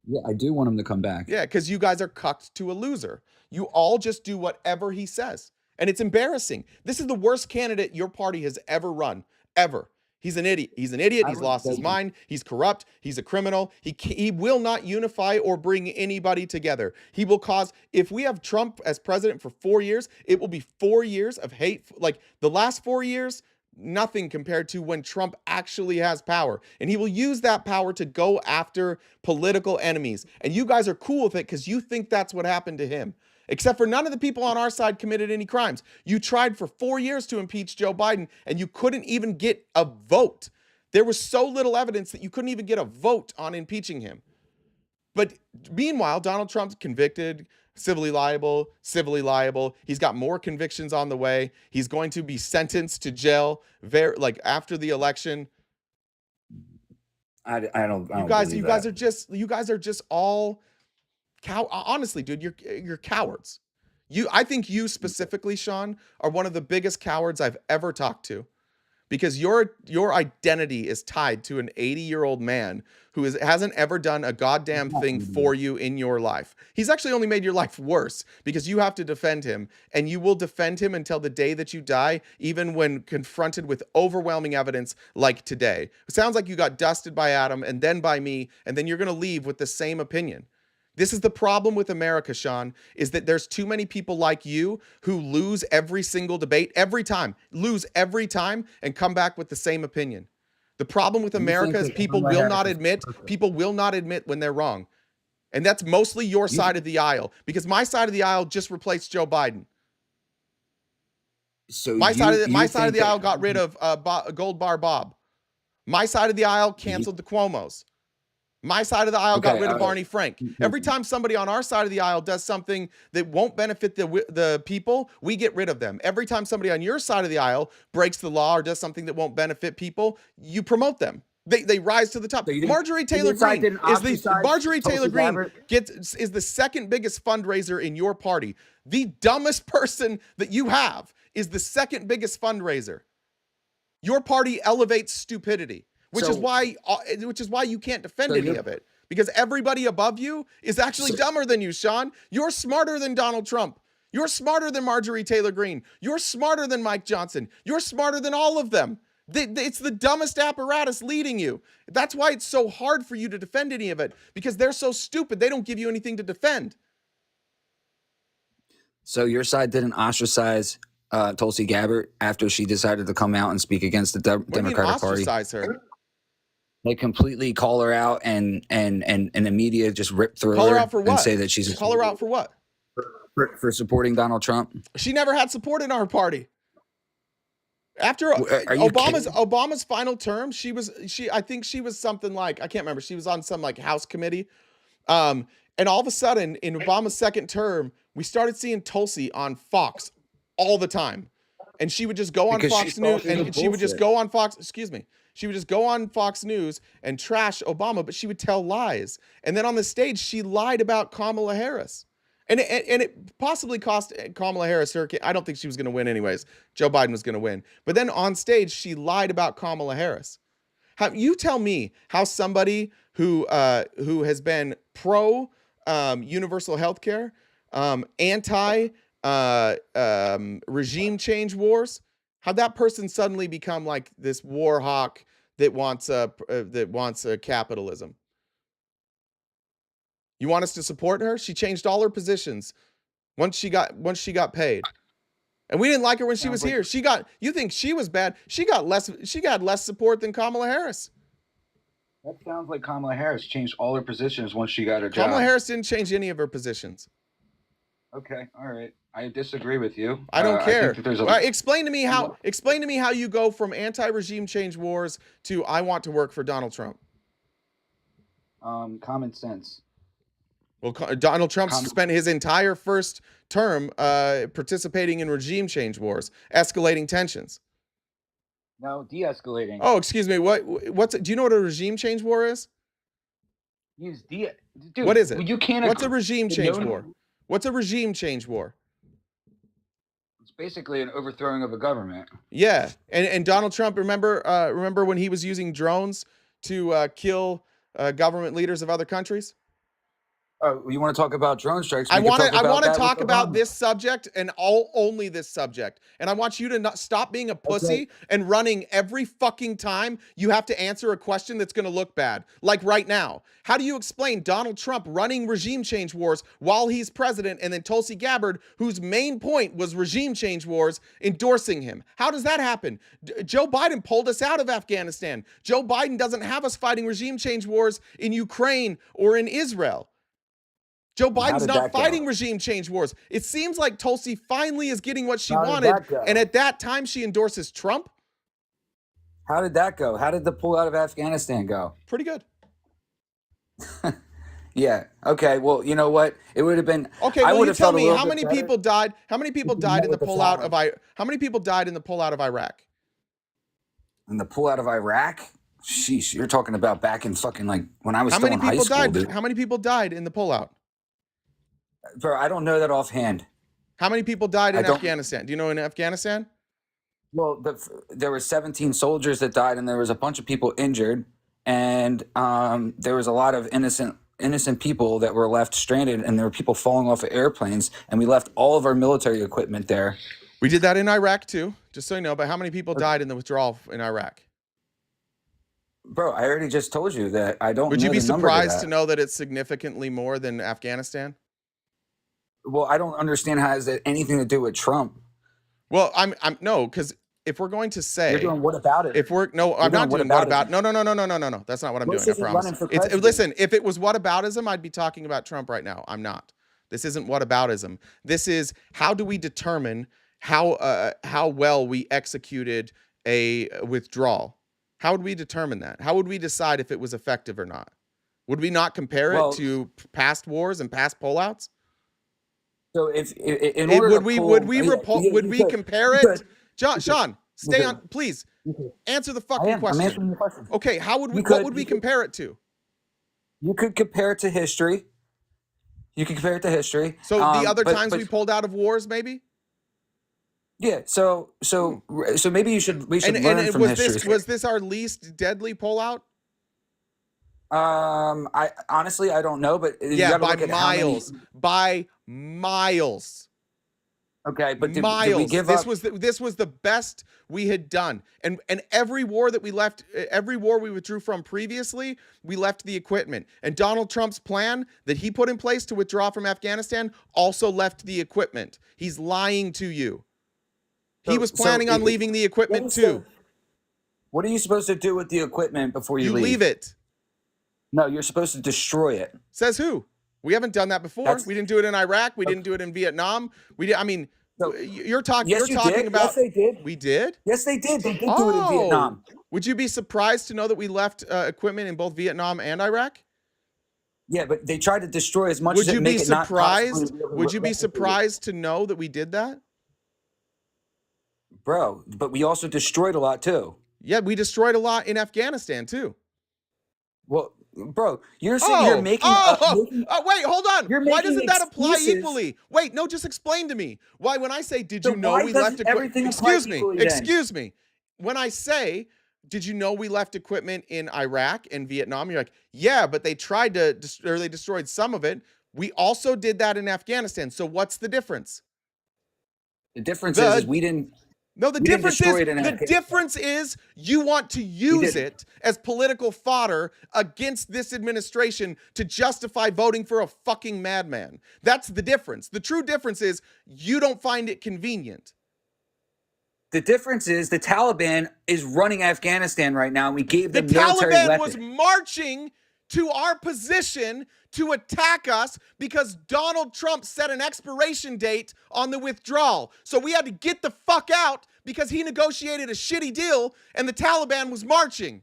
Yeah, I do want him to come back.
Yeah, because you guys are cucked to a loser. You all just do whatever he says, and it's embarrassing. This is the worst candidate your party has ever run, ever. He's an idiot. He's an idiot. He's lost his mind. He's corrupt. He's a criminal. He will not unify or bring anybody together. He will cause, if we have Trump as president for 4 years, it will be 4 years of hate. Like the last 4 years, nothing compared to when Trump actually has power. And he will use that power to go after political enemies. And you guys are cool with it because you think that's what happened to him. Except for none of the people on our side committed any crimes. You tried for 4 years to impeach Joe Biden, and you couldn't even get a vote. There was so little evidence that you couldn't even get a vote on impeaching him. But meanwhile, Donald Trump's convicted, civilly liable. He's got more convictions on the way. He's going to be sentenced to jail after the election.
I don't.
You guys are just all. Honestly, dude, you're cowards. I think you specifically, Sean, are one of the biggest cowards I've ever talked to, because your identity is tied to an 80-year-old man who hasn't ever done a goddamn thing for you in your life. He's actually only made your life worse because you have to defend him, and you will defend him until the day that you die, even when confronted with overwhelming evidence like today. It sounds like you got dusted by Adam and then by me, and then you're going to leave with the same opinion. This is the problem with America, Sean, is that there's too many people like you who lose every single debate, every time, and come back with the same opinion. The problem with America is people will not admit when they're wrong. And that's mostly your side of the aisle, because my side of the aisle just replaced Joe Biden.
So
my side of the aisle got rid of Gold Bar Bob. My side of the aisle canceled the Cuomos. My side of the aisle got rid of Barney Frank. Every time somebody on our side of the aisle does something that won't benefit the people, we get rid of them. Every time somebody on your side of the aisle breaks the law or does something that won't benefit people, you promote them. They rise to the top. Marjorie Taylor Greene is the second biggest fundraiser in your party. The dumbest person that you have is the second biggest fundraiser. Your party elevates stupidity. Which is why you can't defend any of it, because everybody above you is actually dumber than you, Sean. You're smarter than Donald Trump. You're smarter than Marjorie Taylor Greene. You're smarter than Mike Johnson. You're smarter than all of them. It's the dumbest apparatus leading you. That's why it's so hard for you to defend any of it, because they're so stupid. They don't give you anything to defend.
So your side didn't ostracize Tulsi Gabbard after she decided to come out and speak against the Democratic Party?
Ostracize her?
They completely call her out, and the media just rip through
Call her
her
out for what?
and say that she's
call her out for what?
for supporting Donald Trump?
She never had support in our party. After
Are you kidding?
Obama's final term, I think she was something like, I can't remember. She was on some like House committee. And all of a sudden in Obama's second term, we started seeing Tulsi on Fox all the time. And she would just go on Fox News and she would just go on Fox, she would just go on Fox News and trash Obama, but she would tell lies. And then on the stage, she lied about Kamala Harris. And it possibly cost Kamala Harris her. I don't think she was going to win anyways. Joe Biden was going to win. But then on stage, she lied about Kamala Harris. You tell me how somebody who has been pro universal health care, anti regime change wars, how that person suddenly become like this war hawk that wants capitalism. You want us to support her? She changed all her positions once she got paid. And we didn't like her when she was here. You think she was bad? She got less support than Kamala Harris.
That sounds like Kamala Harris changed all her positions once she got her job.
Kamala Harris didn't change any of her positions.
Okay, all right. I disagree with you.
I don't care. Explain to me how you go from anti-regime change wars to I want to work for Donald Trump.
Common sense.
Well, Donald Trump spent his entire first term participating in regime change wars, escalating tensions.
No, de-escalating.
Oh, excuse me. Do you know what a regime change war is?
Dude,
what is it?
You can't.
What's a regime change war? What's a regime change war?
It's basically an overthrowing of a government.
Yeah, and Donald Trump, remember when he was using drones to kill government leaders of other countries?
Oh, you want to talk about drone strikes?
I want to talk about this subject and only this subject. And I want you to not stop being a pussy and running every fucking time you have to answer a question that's going to look bad. Like right now. How do you explain Donald Trump running regime change wars while he's president, and then Tulsi Gabbard, whose main point was regime change wars, endorsing him? How does that happen? Joe Biden pulled us out of Afghanistan. Joe Biden doesn't have us fighting regime change wars in Ukraine or in Israel. Joe Biden's not fighting regime change wars. It seems like Tulsi finally is getting what she wanted, and at that time she endorses Trump.
How did that go? How did the pull out of Afghanistan go?
Pretty good.
Yeah. Okay. Well, you know what? It would have been.
Okay. Well, you tell me how many people died? How many people died in the pullout of How many people died in the pullout of Iraq?
In the pullout of Iraq? Sheesh, you're talking about back in fucking like when I was still in high school, dude.
How many people died in the pullout?
Bro, I don't know that offhand.
How many people died in Afghanistan? Do you know in Afghanistan?
Well, there were 17 soldiers that died, and there was a bunch of people injured, and there was a lot of innocent people that were left stranded, and there were people falling off of airplanes, and we left all of our military equipment there.
We did that in Iraq too, just so you know. But how many people died in the withdrawal in Iraq?
Bro, I already just told you that I don't.
Would you be surprised to know that it's significantly more than Afghanistan?
Well, I don't understand how has that anything to do with Trump.
Well, I'm no, because if we're going to say
you're doing what about it?
If we're I'm not doing what about no. That's not what I'm doing. I promise. Listen, if it was whataboutism, I'd be talking about Trump right now. I'm not. This isn't whataboutism. This is how do we determine how well we executed a withdrawal? How would we determine that? How would we decide if it was effective or not? Would we not compare it to past wars and past pullouts?
So would
we compare it? Sean, stay on, please. Answer the fucking question.
I'm answering the question.
Okay, what would we compare it to?
You could compare it to history. So
the other times we pulled out of wars, maybe?
Yeah. So maybe we should learn from history.
Was this our least deadly pullout?
I honestly I don't know, but by miles. Okay, but did we give up?
This was the best we had done, and every war that we left, every war we withdrew from previously, we left the equipment. And Donald Trump's plan that he put in place to withdraw from Afghanistan also left the equipment. He's lying to you. He was planning on leaving the equipment too.
What are you supposed to do with the equipment before you leave?
You leave it.
No, you're supposed to destroy it.
Says who? We haven't done that before. We didn't do it in Iraq. We didn't do it in Vietnam. We did. I mean, you're talking.
Yes,
You're talking
did.
about.
Yes, they did.
We did.
Yes, they did. They did do it in Vietnam.
Would you be surprised to know that we left equipment in both Vietnam and Iraq?
Yeah, but they tried to destroy as much
Would
as
you
it
be
make it not
surprised?
possibly really
Would you be
replicate it.
surprised to know that we did that?
Bro, but we also destroyed a lot too.
Yeah, we destroyed a lot in Afghanistan too.
Well, bro, you're sitting here making.
Wait, hold on.
You're
Why
making
doesn't that apply
excuses.
equally? Wait, no, just explain to me. Why, when I say, did
So
you know
why
we
doesn't
left
everything
equipment?
apply
Excuse me.
equally then?
Excuse me. When I say, did you know we left equipment in Iraq and Vietnam? You're like, yeah, but they tried to, or they destroyed some of it. We also did that in Afghanistan. So what's the difference?
The difference is we didn't.
No, the difference is you want to use it as political fodder against this administration to justify voting for a fucking madman. That's the difference. The true difference is you don't find it convenient.
The difference is the Taliban is running Afghanistan right now, and we gave them
The
military
Taliban
weapons.
was marching to our position to attack us because Donald Trump set an expiration date on the withdrawal. So we had to get the fuck out because he negotiated a shitty deal and the Taliban was marching.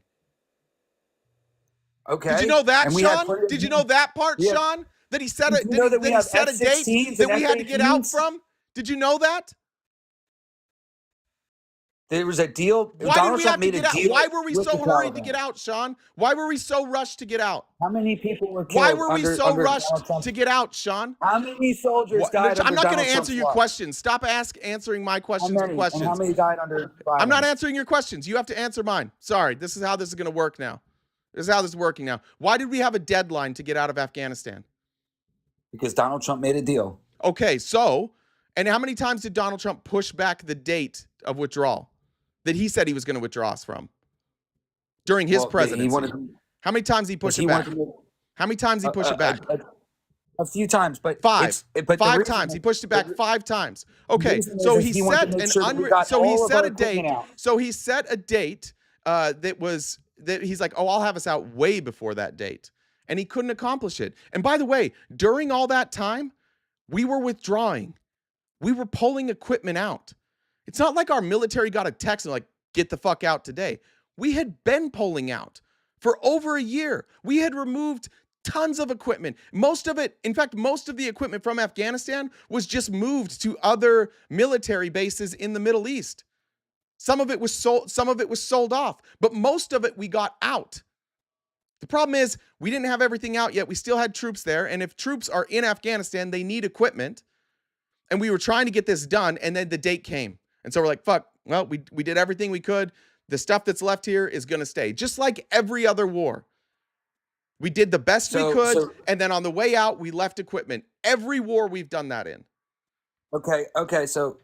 Okay.
Did you know that,
And
Sean? Did you know that part,
Yeah.
Sean? That he set a,
Did you know that we
he
have
set a date
F-16s
that
and
we had to get out
F-18s?
from? Did you know that?
There was a deal.
Why
Donald
did we
Trump
have to
made
get
a
out?
deal
Why were we
with
so
the
hurried to
Taliban.
get out, Sean? Why were we so rushed to get out?
How many people were killed?
Why were we
under
so
Donald
rushed
Trump?
to get out, Sean?
How many soldiers
What-
died
I'm
under
not going
Donald
to answer
Trump's
your
watch?
questions. Stop answering my
How
questions
many?
and
And
questions.
how many died under Biden?
I'm not answering your questions. You have to answer mine. Sorry. This is how this is going to work now. This is how this is working now. Why did we have a deadline to get out of Afghanistan?
Because Donald Trump made a deal.
Okay, so, and how many times did Donald Trump push back the date of withdrawal that he said he was going to withdraw us from during his presidency? How many times he pushed it back? How many times he pushed it back?
A few times, but
Five.
But
Five times. He pushed it back 5 times. Okay, so he set an a date. So he set a date that he's like, oh, I'll have us out way before that date. And he couldn't accomplish it. And by the way, during all that time, we were withdrawing. We were pulling equipment out. It's not like our military got a text and like, get the fuck out today. We had been pulling out for over a year. We had removed tons of equipment. Most of it, in fact, most of the equipment from Afghanistan was just moved to other military bases in the Middle East. Some of it was sold off, but most of it we got out. The problem is we didn't have everything out yet. We still had troops there, and if troops are in Afghanistan, they need equipment. And we were trying to get this done, and then the date came. And so we're like, fuck, well, we did everything we could. The stuff that's left here is going to stay, just like every other war. We did the best we could, and then on the way out, we left equipment. Every war we've done that in.
Okay. So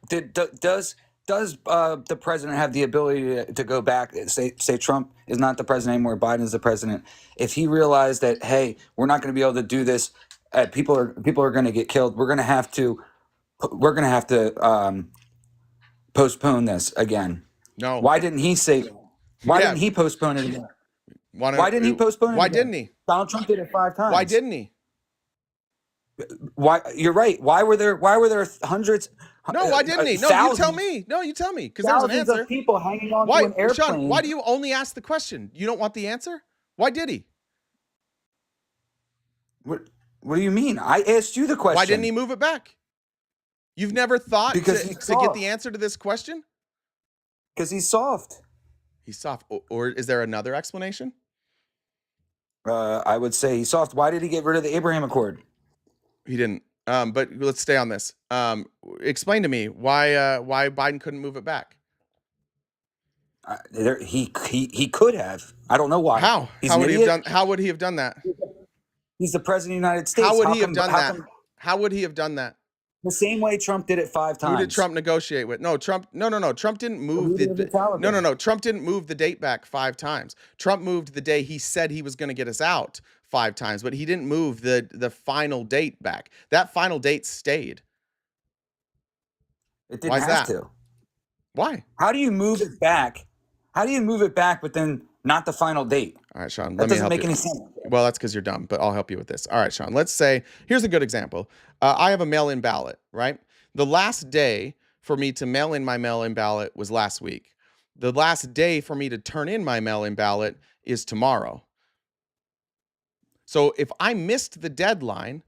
does the president have the ability to go back? Say Trump is not the president anymore. Biden is the president. If he realized that, hey, we're not going to be able to do this, people are going to get killed. We're going to have to postpone this again.
No.
Why didn't he say? Why didn't he postpone it again? Why didn't he postpone it?
Why
again?
didn't he?
Donald Trump did it 5 times.
Why didn't he?
Why? You're right. Why were there hundreds?
No, why didn't he? No, you tell me. No, you tell me, because there's an answer.
Of people hanging on to an airplane.
Sean, why do you only ask the question? You don't want the answer? Why did he?
What do you mean? I asked you the question.
Why didn't he move it back? You've never thought to get the answer to this question?
Because he's soft.
He's soft. Or is there another explanation?
I would say he's soft. Why did he get rid of the Abraham Accord?
He didn't. But let's stay on this. Explain to me why Biden couldn't move it back.
He could have. I don't know why.
How? How would he have done that?
He's the president of the United States.
How would he have done that? How would he have done that?
The same way Trump did it 5 times.
Who did Trump negotiate with? No, Trump. No. Trump didn't move No. Trump didn't move the date back 5 times. Trump moved the day he said he was going to get us out 5 times, but he didn't move the final date back. That final date stayed.
It didn't have to.
Why?
How do you move it back? How do you move it back, but then not the final date?
All right, Sean.
That doesn't make any sense.
Well, that's because you're dumb, but I'll help you with this. All right, Sean. Let's say, here's a good example. I have a mail-in ballot, right? The last day for me to mail in my mail-in ballot was last week. The last day for me to turn in my mail-in ballot is tomorrow. So if I missed the deadline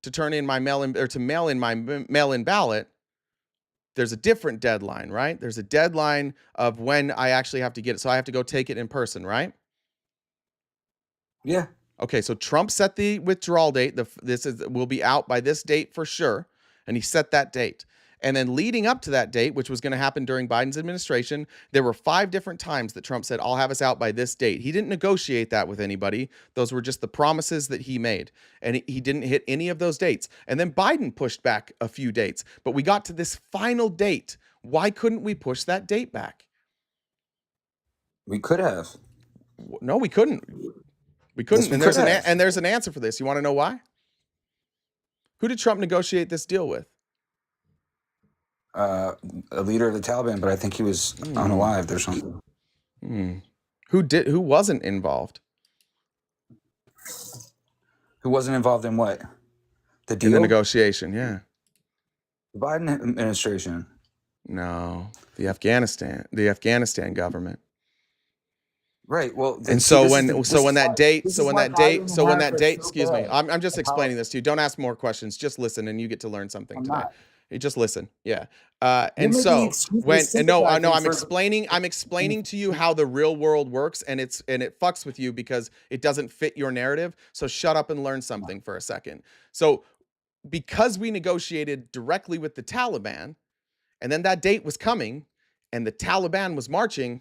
to turn in my mail-in or to mail in my mail-in ballot, there's a different deadline, right? There's a deadline of when I actually have to get it. So I have to go take it in person, right?
Yeah.
Okay, so Trump set the withdrawal date. This will be out by this date for sure, and he set that date. And then leading up to that date, which was going to happen during Biden's administration, there were 5 different times that Trump said, I'll have us out by this date. He didn't negotiate that with anybody. Those were just the promises that he made. And he didn't hit any of those dates. And then Biden pushed back a few dates. But we got to this final date. Why couldn't we push that date back?
We could have.
No, we couldn't. We couldn't.
Yes, we
And there's an answer for this. You want to know why? Who did Trump negotiate this deal with?
A leader of the Taliban, but I think he was unalived or something.
Who wasn't involved?
Who wasn't involved in what? The deal?
In the negotiation, yeah.
The Biden administration.
No, the Afghanistan government.
Right. Well,
And so when that date, excuse me, I'm just explaining this to you. Don't ask more questions. Just listen, and you get to learn something today. You just listen. Yeah. And so I'm explaining to you how the real world works, and it fucks with you because it doesn't fit your narrative. So shut up and learn something for a second. So because we negotiated directly with the Taliban, and then that date was coming, and the Taliban was marching,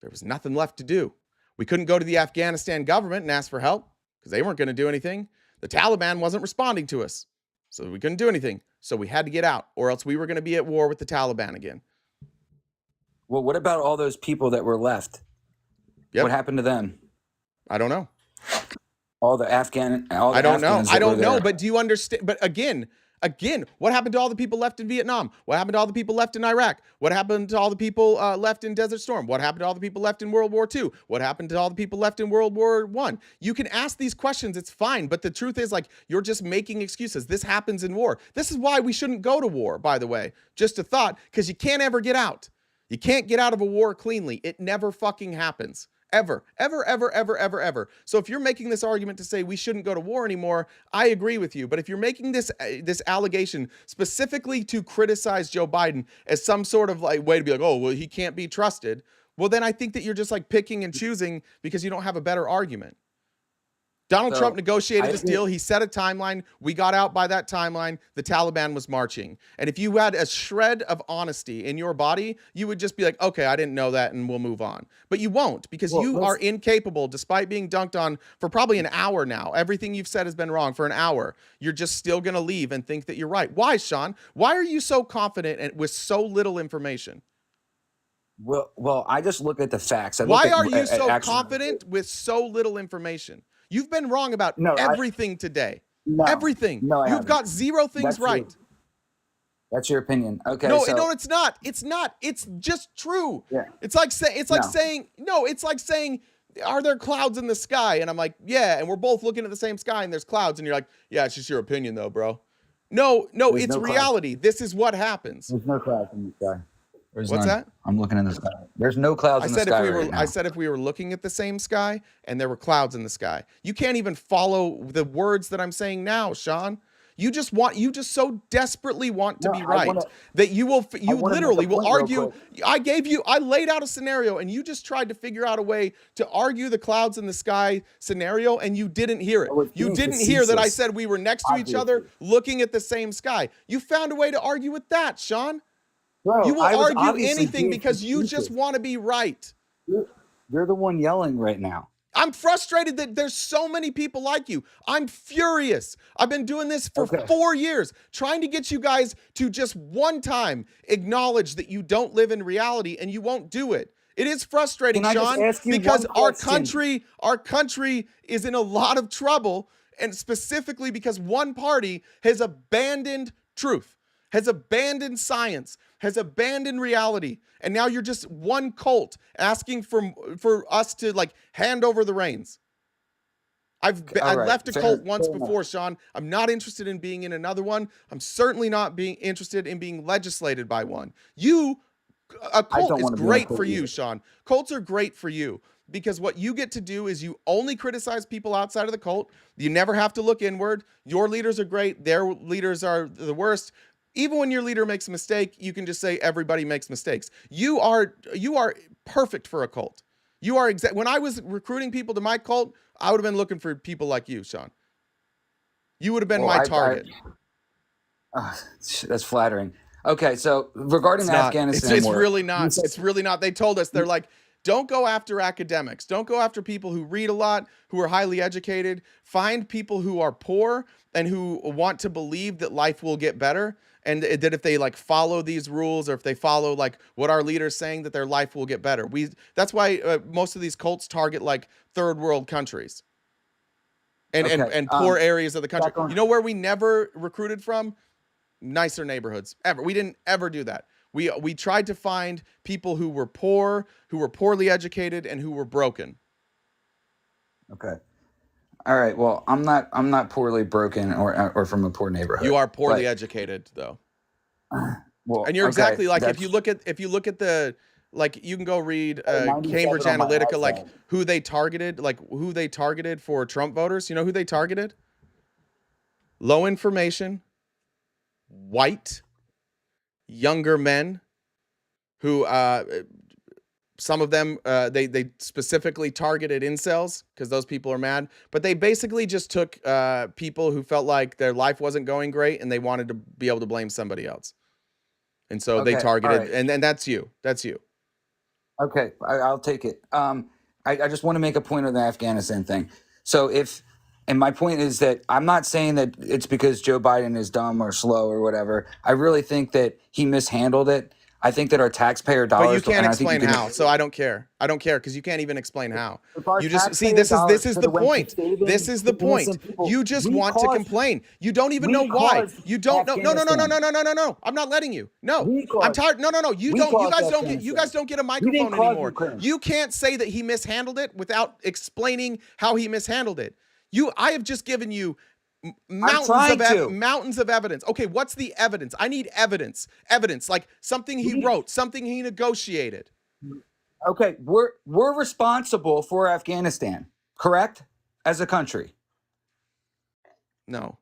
there was nothing left to do. We couldn't go to the Afghanistan government and ask for help because they weren't going to do anything. The Taliban wasn't responding to us, so we couldn't do anything. So we had to get out, or else we were going to be at war with the Taliban again.
Well, what about all those people that were left?
Yep.
What happened to them?
I don't know.
I don't
know. I don't know. But do you understand? But again, what happened to all the people left in Vietnam? What happened to all the people left in Iraq? What happened to all the people left in Desert Storm? What happened to all the people left in World War II? What happened to all the people left in World War I? You can ask these questions. It's fine. But the truth is, like, you're just making excuses. This happens in war. This is why we shouldn't go to war, by the way. Just a thought, because you can't ever get out. You can't get out of a war cleanly. It never fucking happens. Ever. So if you're making this argument to say we shouldn't go to war anymore, I agree with you. But if you're making this allegation specifically to criticize Joe Biden as some sort of like way to be like, oh, well, he can't be trusted, well, then I think that you're just like picking and choosing because you don't have a better argument. Donald Trump negotiated this deal. He set a timeline. We got out by that timeline. The Taliban was marching. And if you had a shred of honesty in your body, you would just be like, okay, I didn't know that, and we'll move on. But you won't, because you are incapable, despite being dunked on for probably an hour now. Everything you've said has been wrong for an hour. You're just still going to leave and think that you're right. Why, Sean? Why are you so confident and with so little information?
Well, I just look at the facts.
Why are you so confident with so little information? You've been wrong about everything today. Everything. You've got 0 things right.
That's your opinion. Okay.
No, it's not. It's not. It's just true.
Yeah.
It's like saying, are there clouds in the sky? And I'm like, yeah. And we're both looking at the same sky and there's clouds. And you're like, yeah, it's just your opinion though, bro. No, it's reality. This is what happens.
There's no clouds in the sky.
What's that?
I'm looking in the sky. There's no clouds in the sky right now.
I said if we were looking at the same sky and there were clouds in the sky. You can't even follow the words that I'm saying now, Sean. You just so desperately want to be right that you literally will argue. I laid out a scenario and you just tried to figure out a way to argue the clouds in the sky scenario and you didn't hear it. You didn't hear that I said we were next to each other looking at the same sky. You found a way to argue with that, Sean.
Bro,
you will argue anything because you just want to be right.
You're the one yelling right now.
I'm frustrated that there's so many people like you. I'm furious. I've been doing this for 4 years, trying to get you guys to just one time acknowledge that you don't live in reality, and you won't do it. It is frustrating, Sean, because our country is in a lot of trouble, and specifically because one party has abandoned truth, has abandoned science, has abandoned reality, and now you're just one cult asking for us to like hand over the reins. I
All right,
left a cult once
fair enough.
before, Sean. I'm not interested in being in another one. I'm certainly not being interested in being legislated by one. A
I
cult
don't
is
want to be in a
great
cult
for you,
either.
Sean. Cults are great for you because what you get to do is you only criticize people outside of the cult. You never have to look inward. Your leaders are great. Their leaders are the worst. Even when your leader makes a mistake, you can just say everybody makes mistakes. You are perfect for a cult. You are when I was recruiting people to my cult, I would have been looking for people like you, Sean. You would have been
Well,
my target.
That's flattering. Okay, so regarding
It's
the
not.
Afghanistan
It's
war,
really not. It's really not. They told us, they're like, don't go after academics. Don't go after people who read a lot, who are highly educated. Find people who are poor and who want to believe that life will get better, and that if they like follow these rules, or if they follow like what our leaders saying, that their life will get better. That's why most of these cults target like third world countries and
okay,
and poor areas of the country.
back on-
You know where we never recruited from? Nicer neighborhoods ever. We didn't ever do that. We tried to find people who were poor, who were poorly educated, and who were broken.
okay, all right. Well, I'm not poorly broken or from a poor neighborhood.
You are poorly
but-
educated though.
Well,
And you're
okay,
exactly like, if
that's-
you look at the, like, you can go read
97
Cambridge
on my
Analytica, like
iPhone.
who they targeted for Trump voters. You know who they targeted? Low information, white, younger men who some of them they specifically targeted incels because those people are mad, but they basically just took people who felt like their life wasn't going great and they wanted to be able to blame somebody else. And so they
Okay,
targeted,
all right.
and that's you. That's you.
Okay, I'll take it. I just want to make a point on the Afghanistan thing. So and my point is that I'm not saying that it's because Joe Biden is dumb or slow or whatever. I really think that he mishandled it. I think that our taxpayer dollars.
But you can't
and I think
explain
you can-
how, so I don't care. I don't care because you can't even explain how.
If our
You just see,
taxpayer
this
dollars
is
should
the
have went to
point.
saving
This is the
the innocent
point.
people.
You just
We
want to
caused-
complain. You don't even
we
know why.
caused
You don't know. No.
Afghanistan.
I'm not letting you. No.
We
I'm
caused-
tired. No. You
we
don't. You
caused
guys don't get.
Afghanistan.
You guys don't get a
didn't
microphone
cause
anymore.
Ukraine.
You can't say that he mishandled it without explaining how he mishandled it. I have just given you mountains of evidence. Okay, what's the evidence? I need evidence. Evidence, like something he wrote, something he negotiated.
Okay, we're responsible for Afghanistan, correct? As a country,
No.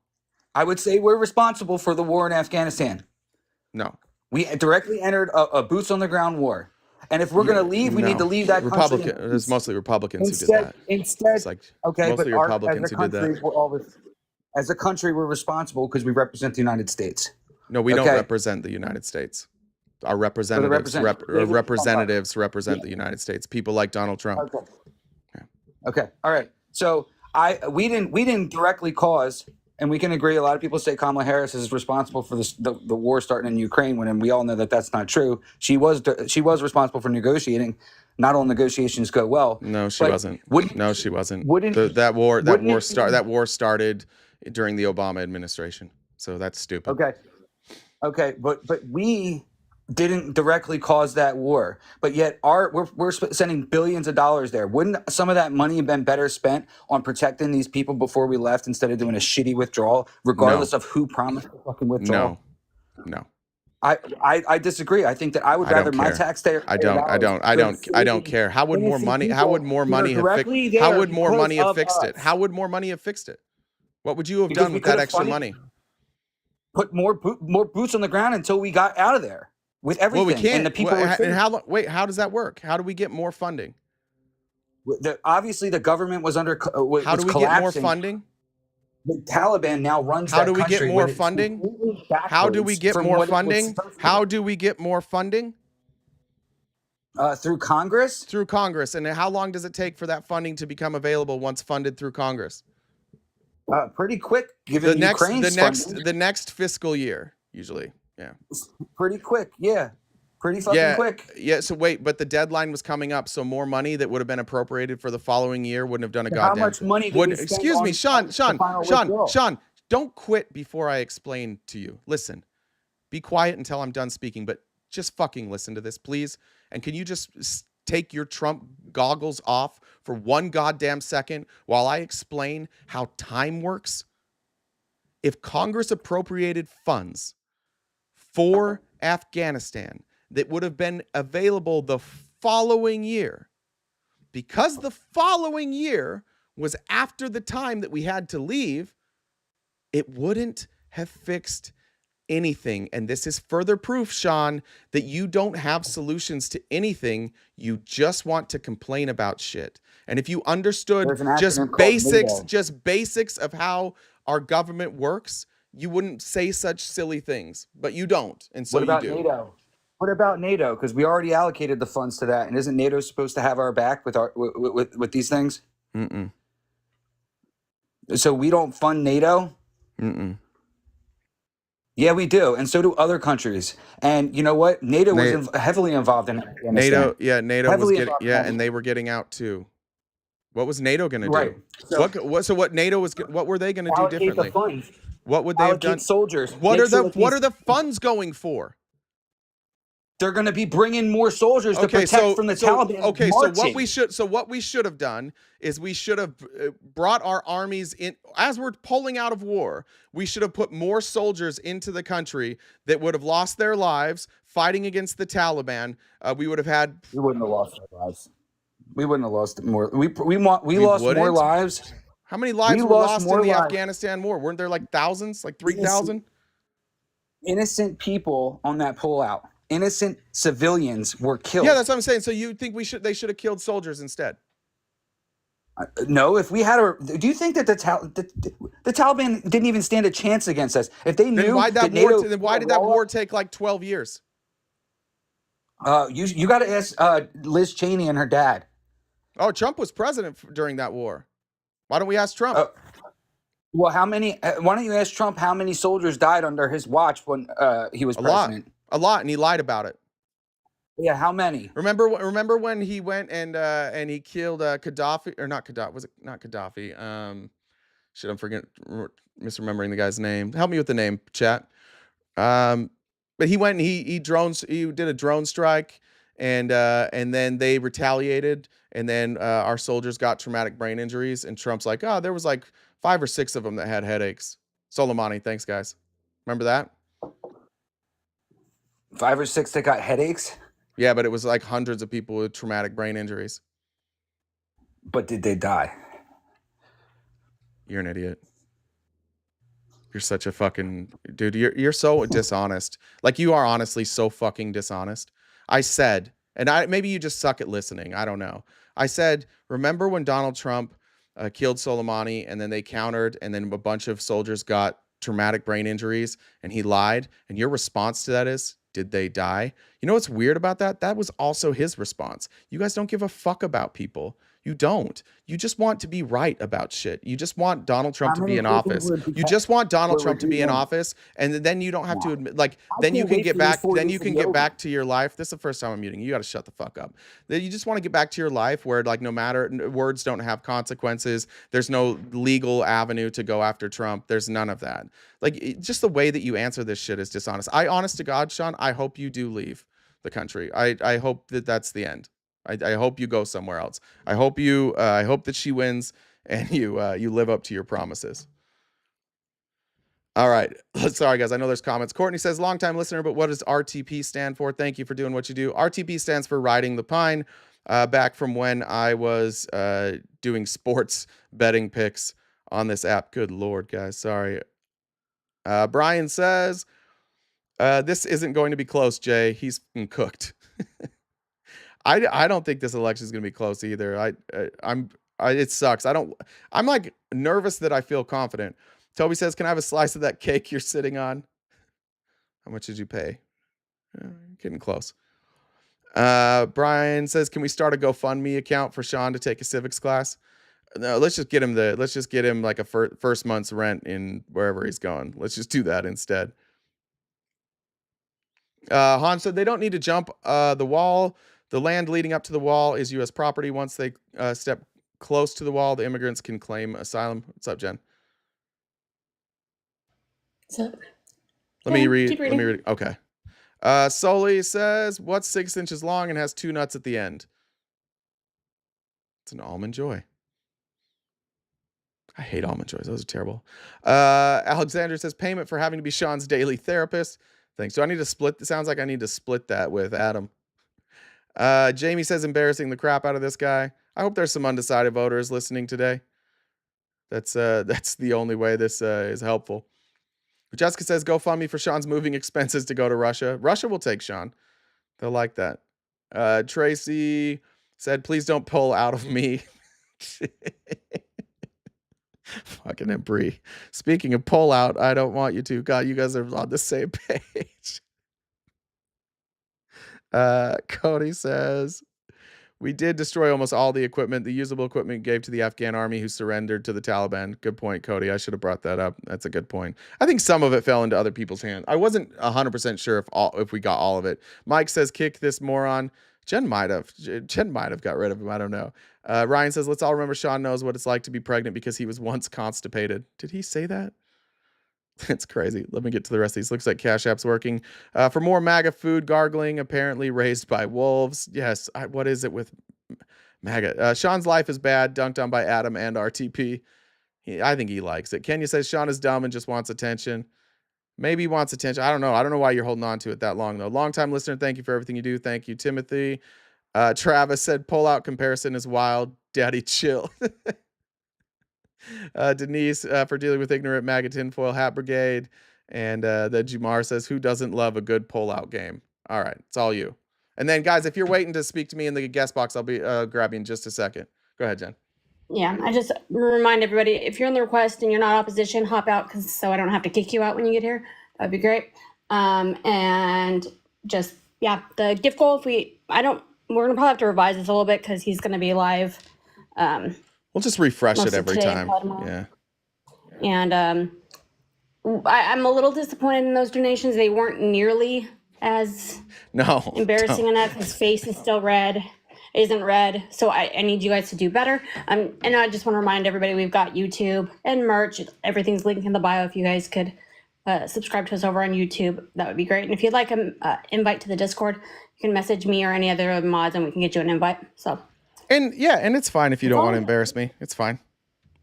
I would say we're responsible for the war in Afghanistan.
No.
We directly entered a boots on the ground war, and if we're going to leave, we need to leave that country.
Republican. It's mostly Republicans who did that.
Instead,
It's like
okay,
mostly
but
Republicans
as a
who did
country,
that.
as a country, we're responsible because we represent the United States.
No, we don't
Okay.
represent the United States. Our representatives represent the United States. People like Donald Trump.
Okay. Okay. All right. So we didn't directly cause, and we can agree. A lot of people say Kamala Harris is responsible for the war starting in Ukraine, when we all know that that's not true. She was responsible for negotiating. Not all negotiations go well.
No, she
but
wasn't. No, she wasn't.
Wouldn't
That war started during the Obama administration. So that's stupid.
Okay, but we didn't directly cause that war, but yet we're sending billions of dollars there. Wouldn't some of that money have been better spent on protecting these people before we left, instead of doing a shitty withdrawal, regardless of who promised the fucking withdrawal?
No.
I disagree. I think that I would rather my taxpayer.
I don't care. How would more money have fixed it? How would more money have fixed it? What would you have done with that extra money?
Put more boots on the ground until we got out of there with everything.
Well, we can't.
And the people
how does that work? How do we get more funding?
Obviously, the government was under.
How do we get more funding?
The Taliban now runs.
How do we get more funding? How do we get more funding? How do we get more funding?
Through Congress.
Through Congress. And how long does it take for that funding to become available once funded through Congress?
Pretty quick, given
the next fiscal year, usually. Yeah.
Pretty quick, yeah. Pretty fucking quick.
Yeah, so wait, but the deadline was coming up, so more money that would have been appropriated for the following year wouldn't have done a goddamn.
How much money did we spend
Excuse me, Sean,
Sean,
don't quit before I explain to you. Listen, be quiet until I'm done speaking, but just fucking listen to this, please. And can you just take your Trump goggles off for one goddamn second while I explain how time works? If Congress appropriated funds for Afghanistan that would have been available the following year, because the following year was after the time that we had to leave, it wouldn't have fixed anything. And this is further proof, Sean, that you don't have solutions to anything. You just want to complain about shit. And if you understood just basics of how our government works, you wouldn't say such silly things. But you don't, and so
What about
you do.
NATO? What about NATO? Because we already allocated the funds to that, and isn't NATO supposed to have our back with these things?
Mm-mm.
So we don't fund NATO?
Mm-mm.
Yeah, we do, and so do other countries. And you know what? NATO was heavily involved in Afghanistan.
NATO was getting, and they were getting out too. What was NATO going to do? What NATO was? What were they going to do differently?
The funds.
What would they have done?
Soldiers.
What are the funds going for?
They're going to be bringing more soldiers to protect from the Taliban.
Okay, so what we should have done is we should have brought our armies in as we're pulling out of war. We should have put more soldiers into the country that would have lost their lives fighting against the Taliban. We would have had.
We wouldn't have lost our lives. We wouldn't have lost more. We lost more lives.
How many lives were lost in the Afghanistan war? Weren't there like thousands, like 3,000?
Innocent people on that pullout. Innocent civilians were killed.
Yeah, that's what I'm saying. So you think they should have killed soldiers instead?
No, if we had do you think that the Taliban didn't even stand a chance against us? If they knew,
then why did that war take like 12 years?
You got to ask Liz Cheney and her dad.
Oh, Trump was president during that war. Why don't we ask Trump?
Well, how many? Why don't you ask Trump how many soldiers died under his watch when he was president?
A lot, and he lied about it.
Yeah, how many?
Remember when he went and he killed Gaddafi, or not Gaddafi? Was it not Gaddafi? Shit, I'm misremembering the guy's name. Help me with the name, chat. But he went and he did a drone strike, and then they retaliated, and then our soldiers got traumatic brain injuries, and Trump's like, oh, there was like 5 or 6 of them that had headaches. Soleimani, thanks guys. Remember that?
5 or 6 that got headaches?
Yeah, but it was like hundreds of people with traumatic brain injuries.
But did they die?
You're an idiot. You're such a fucking dude. You're so dishonest. Like, you are honestly so fucking dishonest. I said, and maybe you just suck at listening. I don't know. I said, remember when Donald Trump killed Soleimani, and then they countered, and then a bunch of soldiers got traumatic brain injuries, and he lied? And your response to that is, did they die? You know what's weird about that? That was also his response. You guys don't give a fuck about people. You don't. You just want to be right about shit. You just want Donald Trump to be in office. You just want Donald Trump to be in office, and then you don't have to admit, like, then you can get back. Then you can get back to your life. This is the first time I'm muting you. You got to shut the fuck up. Then you just want to get back to your life where, like, no matter, words don't have consequences. There's no legal avenue to go after Trump. There's none of that. Like, just the way that you answer this shit is dishonest. Honest to God, Sean, I hope you do leave the country. I hope that that's the end. I hope you go somewhere else. I hope that she wins and you live up to your promises. All right. Sorry, guys. I know there's comments. Courtney says, long-time listener, but what does RTP stand for? Thank you for doing what you do. RTP stands for Riding the Pine. Back from when I was doing sports betting picks on this app. Good Lord, guys. Sorry. Brian says, this isn't going to be close, Jay. He's cooked. I don't think this election is going to be close either. It sucks. I'm like nervous that I feel confident. Toby says, can I have a slice of that cake you're sitting on? How much did you pay? Getting close. Brian says, can we start a GoFundMe account for Sean to take a civics class? No, let's just get him like a first month's rent in wherever he's going. Let's just do that instead. Han said they don't need to jump the wall. The land leading up to the wall is U.S. property. Once they step close to the wall, the immigrants can claim asylum. What's up, Jen?
So,
Let me read. Okay. Soli says, what's 6 inches long and has 2 nuts at the end? It's an almond joy. I hate almond joys. Those are terrible. Alexander says payment for having to be Sean's daily therapist. Thanks. Do I need to split? It sounds like I need to split that with Adam. Jamie says embarrassing the crap out of this guy. I hope there's some undecided voters listening today. That's the only way this is helpful. Jessica says GoFundMe for Sean's moving expenses to go to Russia. Russia will take Sean. They'll like that. Tracy said, please don't pull out of me. Fucking Embry. Speaking of pull out, I don't want you to. God, you guys are on the same page. Cody says, we did destroy almost all the equipment. The usable equipment gave to the Afghan army who surrendered to the Taliban. Good point, Cody. I should have brought that up. That's a good point. I think some of it fell into other people's hands. I wasn't 100% sure if we got all of it. Mike says, kick this moron. Jen might have got rid of him. I don't know. Ryan says, let's all remember Sean knows what it's like to be pregnant because he was once constipated. Did he say that? It's crazy. Let me get to the rest of these. Looks like Cash App's working. For more MAGA food gargling, apparently raised by wolves. Yes. What is it with MAGA? Sean's life is bad. Dunked on by Adam and RTP. I think he likes it. Kenya says Sean is dumb and just wants attention. Maybe he wants attention. I don't know. I don't know why you're holding on to it that long, though. Long-time listener, thank you for everything you do. Thank you, Timothy. Travis said pull-out comparison is wild. Daddy, chill. Denise for dealing with ignorant MAGA tinfoil hat brigade. And then Jumar says, who doesn't love a good pull-out game? All right, it's all you. And then, guys, if you're waiting to speak to me in the guest box, I'll be grabbing in just a second. Go ahead, Jen.
Yeah, I just remind everybody, if you're in the request and you're not opposition, hop out so I don't have to kick you out when you get here. That'd be great. And just, yeah, the gift goal, we're gonna probably have to revise this a little bit because he's gonna be live.
We'll just refresh it every time. Yeah.
And I'm a little disappointed in those donations. They weren't nearly as embarrassing enough. His face is still isn't red. So I need you guys to do better. And I just want to remind everybody, we've got YouTube and merch. Everything's linked in the bio. If you guys could subscribe to us over on YouTube, that would be great. And if you'd like an invite to the Discord, you can message me or any other mods and we can get you an invite. So.
And yeah, and it's fine if you don't want to embarrass me. It's fine.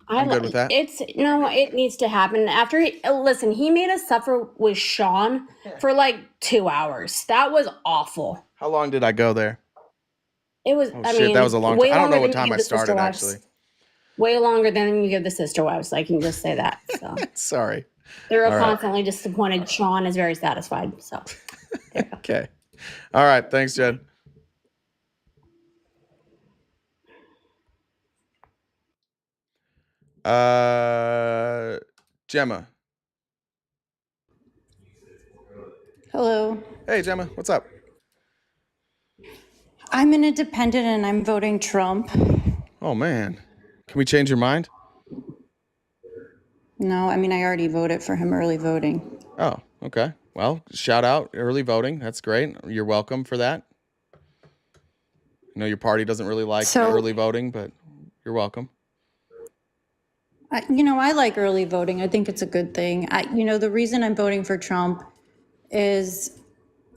I'm good with that.
It needs to happen. After he made us suffer with Sean for like 2 hours. That was awful.
How long did I go there?
It was,
that was a long time. I don't know what time I started, actually.
Way longer than you give the sister wives. I can just say that. So.
Sorry.
They're constantly disappointed. Sean is very satisfied. So.
Okay. All right. Thanks, Jen. Gemma.
Hello.
Hey, Gemma. What's up?
I'm an independent and I'm voting Trump.
Oh, man. Can we change your mind?
No, I mean, I already voted for him early voting.
Oh, okay. Well, shout out early voting. That's great. You're welcome for that. I know your party doesn't really like early voting, but you're welcome.
I like early voting. I think it's a good thing. The reason I'm voting for Trump is,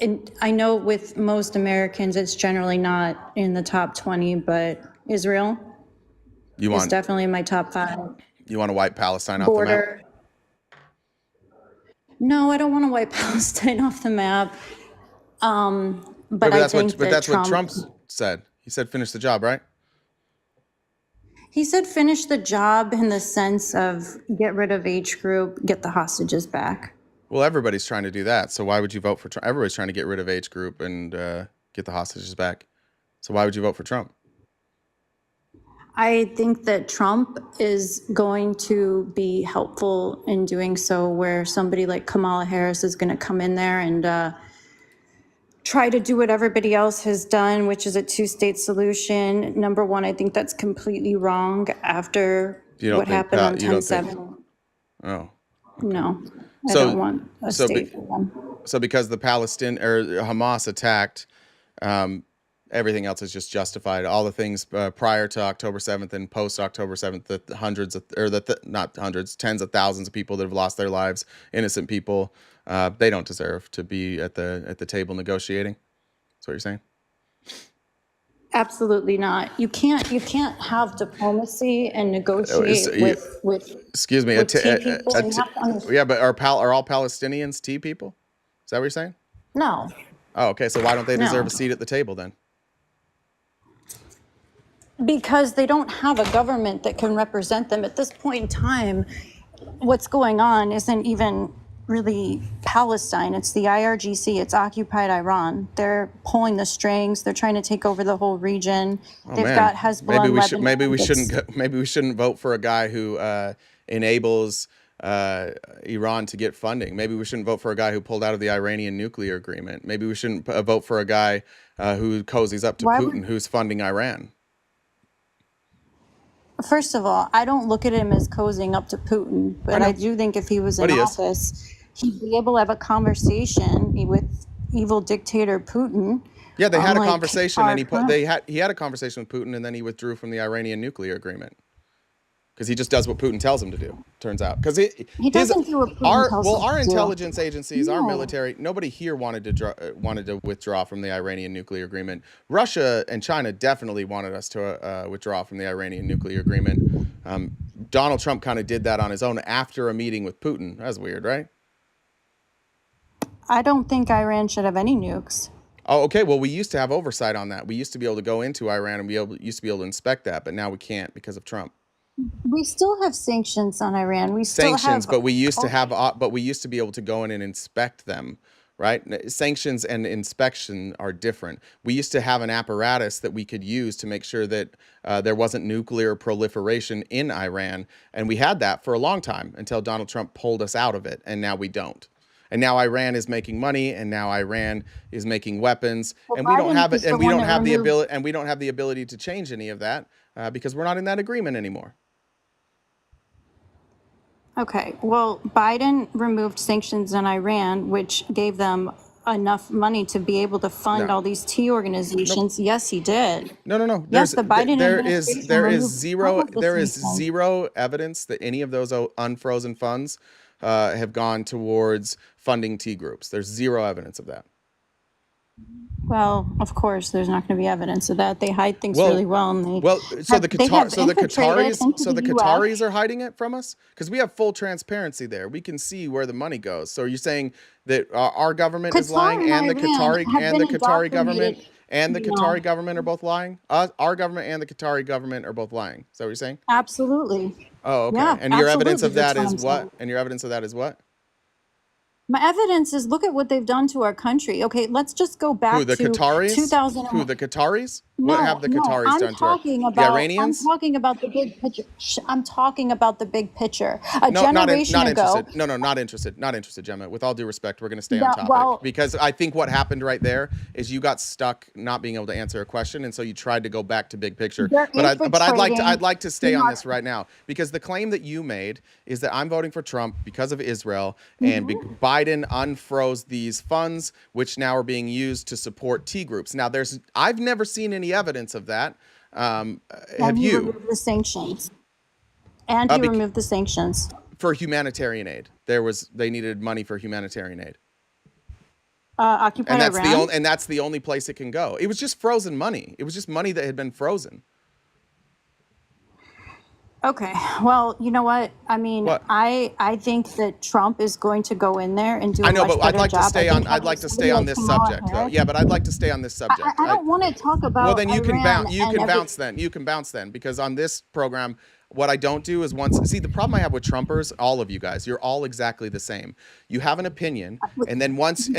and I know with most Americans, it's generally not in the top 20, but Israel is definitely in my top 5.
You want to wipe Palestine off the map?
No, I don't want to wipe Palestine off the map. But
that's what Trump said. He said finish the job, right?
He said finish the job in the sense of get rid of H group, get the hostages back.
Well, everybody's trying to do that. So why would you vote for Trump? Everybody's trying to get rid of H group and get the hostages back. So why would you vote for Trump?
I think that Trump is going to be helpful in doing so, where somebody like Kamala Harris is going to come in there and try to do what everybody else has done, which is a 2-state solution. Number one, I think that's completely wrong after what happened on 10/7.
Oh. Okay.
No, I don't want a state for them.
So because the Palestinian or Hamas attacked, everything else is just justified. All the things prior to October 7th and post October 7th, tens of thousands of people that have lost their lives, innocent people, they don't deserve to be at the table negotiating. That's what you're saying?
Absolutely not. You can't have diplomacy and negotiate with
Excuse me.
tea people. And you have to understand.
Yeah, but are all Palestinians tea people? Is that what you're saying?
No,
Oh, okay. So why don't they deserve
no,
a seat at the table then?
because they don't have a government that can represent them at this point in time. What's going on isn't even really Palestine. It's the IRGC. It's occupied Iran. They're pulling the strings. They're trying to take over the whole region.
Oh,
They've
man.
got Hezbollah.
Maybe we shouldn't vote for a guy who enables Iran to get funding. Maybe we shouldn't vote for a guy who pulled out of the Iranian nuclear agreement. Maybe we shouldn't vote for a guy who cozies up to Putin, who's funding Iran.
First of all, I don't look at him as cozying up to Putin, but I do think if he was in office, he'd be able to have a conversation with evil dictator Putin.
Yeah, they had a conversation, and he had a conversation with Putin, and then he withdrew from the Iranian nuclear agreement because he just does what Putin tells him to do. Turns out, because
he doesn't do what Putin tells him to do.
Our intelligence agencies, our military, nobody here wanted to withdraw from the Iranian nuclear agreement. Russia and China definitely wanted us to withdraw from the Iranian nuclear agreement. Donald Trump kind of did that on his own after a meeting with Putin. That's weird, right?
I don't think Iran should have any nukes.
Oh, okay. Well, we used to have oversight on that. We used to be able to go into Iran and used to be able to inspect that, but now we can't because of Trump.
We still have sanctions on Iran.
But we used to be able to go in and inspect them, right? Sanctions and inspection are different. We used to have an apparatus that we could use to make sure that there wasn't nuclear proliferation in Iran, and we had that for a long time until Donald Trump pulled us out of it, and now we don't. And now Iran is making money, and now Iran is making weapons, and we don't have it, and we don't have the ability to change any of that because we're not in that agreement anymore.
Okay, well, Biden removed sanctions on Iran, which gave them enough money to be able to fund all these tea organizations. Nope. Yes, he did.
No.
Yes, the Biden
there is zero evidence that any of those unfrozen funds have gone towards funding tea groups. There's zero evidence of that.
Well, of course, there's not going to be evidence of that. They hide things really well, and
the Qataris are hiding it from us because we have full transparency there. We can see where the money goes. So are you saying that our government is lying, and the Qatari government are both lying? Our government and the Qatari government are both lying. Is that what you're saying?
Absolutely.
Oh, okay.
Yeah,
and your evidence of that is what? And your evidence of that is what?
My evidence is look at what they've done to our country. Okay, let's just go back to 2000.
Who, the Qataris?
No,
what have the Qataris done to the Iranians?
I'm talking about the big picture. I'm talking about the big picture. Not
interested. No, not interested. Not interested, Gemma. With all due respect, we're going to stay on topic because I think what happened right there is you got stuck not being able to answer a question, and so you tried to go back to big picture. But I'd like to stay on this right now because the claim that you made is that I'm voting for Trump because of Israel, and Biden unfroze these funds, which now are being used to support tea groups. Now, I've never seen any evidence of that. Have you?
Removed the sanctions. And he removed the sanctions
for humanitarian aid. They needed money for humanitarian aid.
Occupied Iran.
And that's the only place it can go. It was just frozen money. It was just money that had been frozen.
Okay. Well, you know what? I mean, I think that Trump is going to go in there and do a much better job.
I'd like to stay on this subject, though. Yeah, but I'd like to stay on this subject.
I don't want to talk about.
Well, then you can bounce then because on this program, what I don't do is the problem I have with Trumpers, all of you guys, you're all exactly the same. You have an opinion, and then once we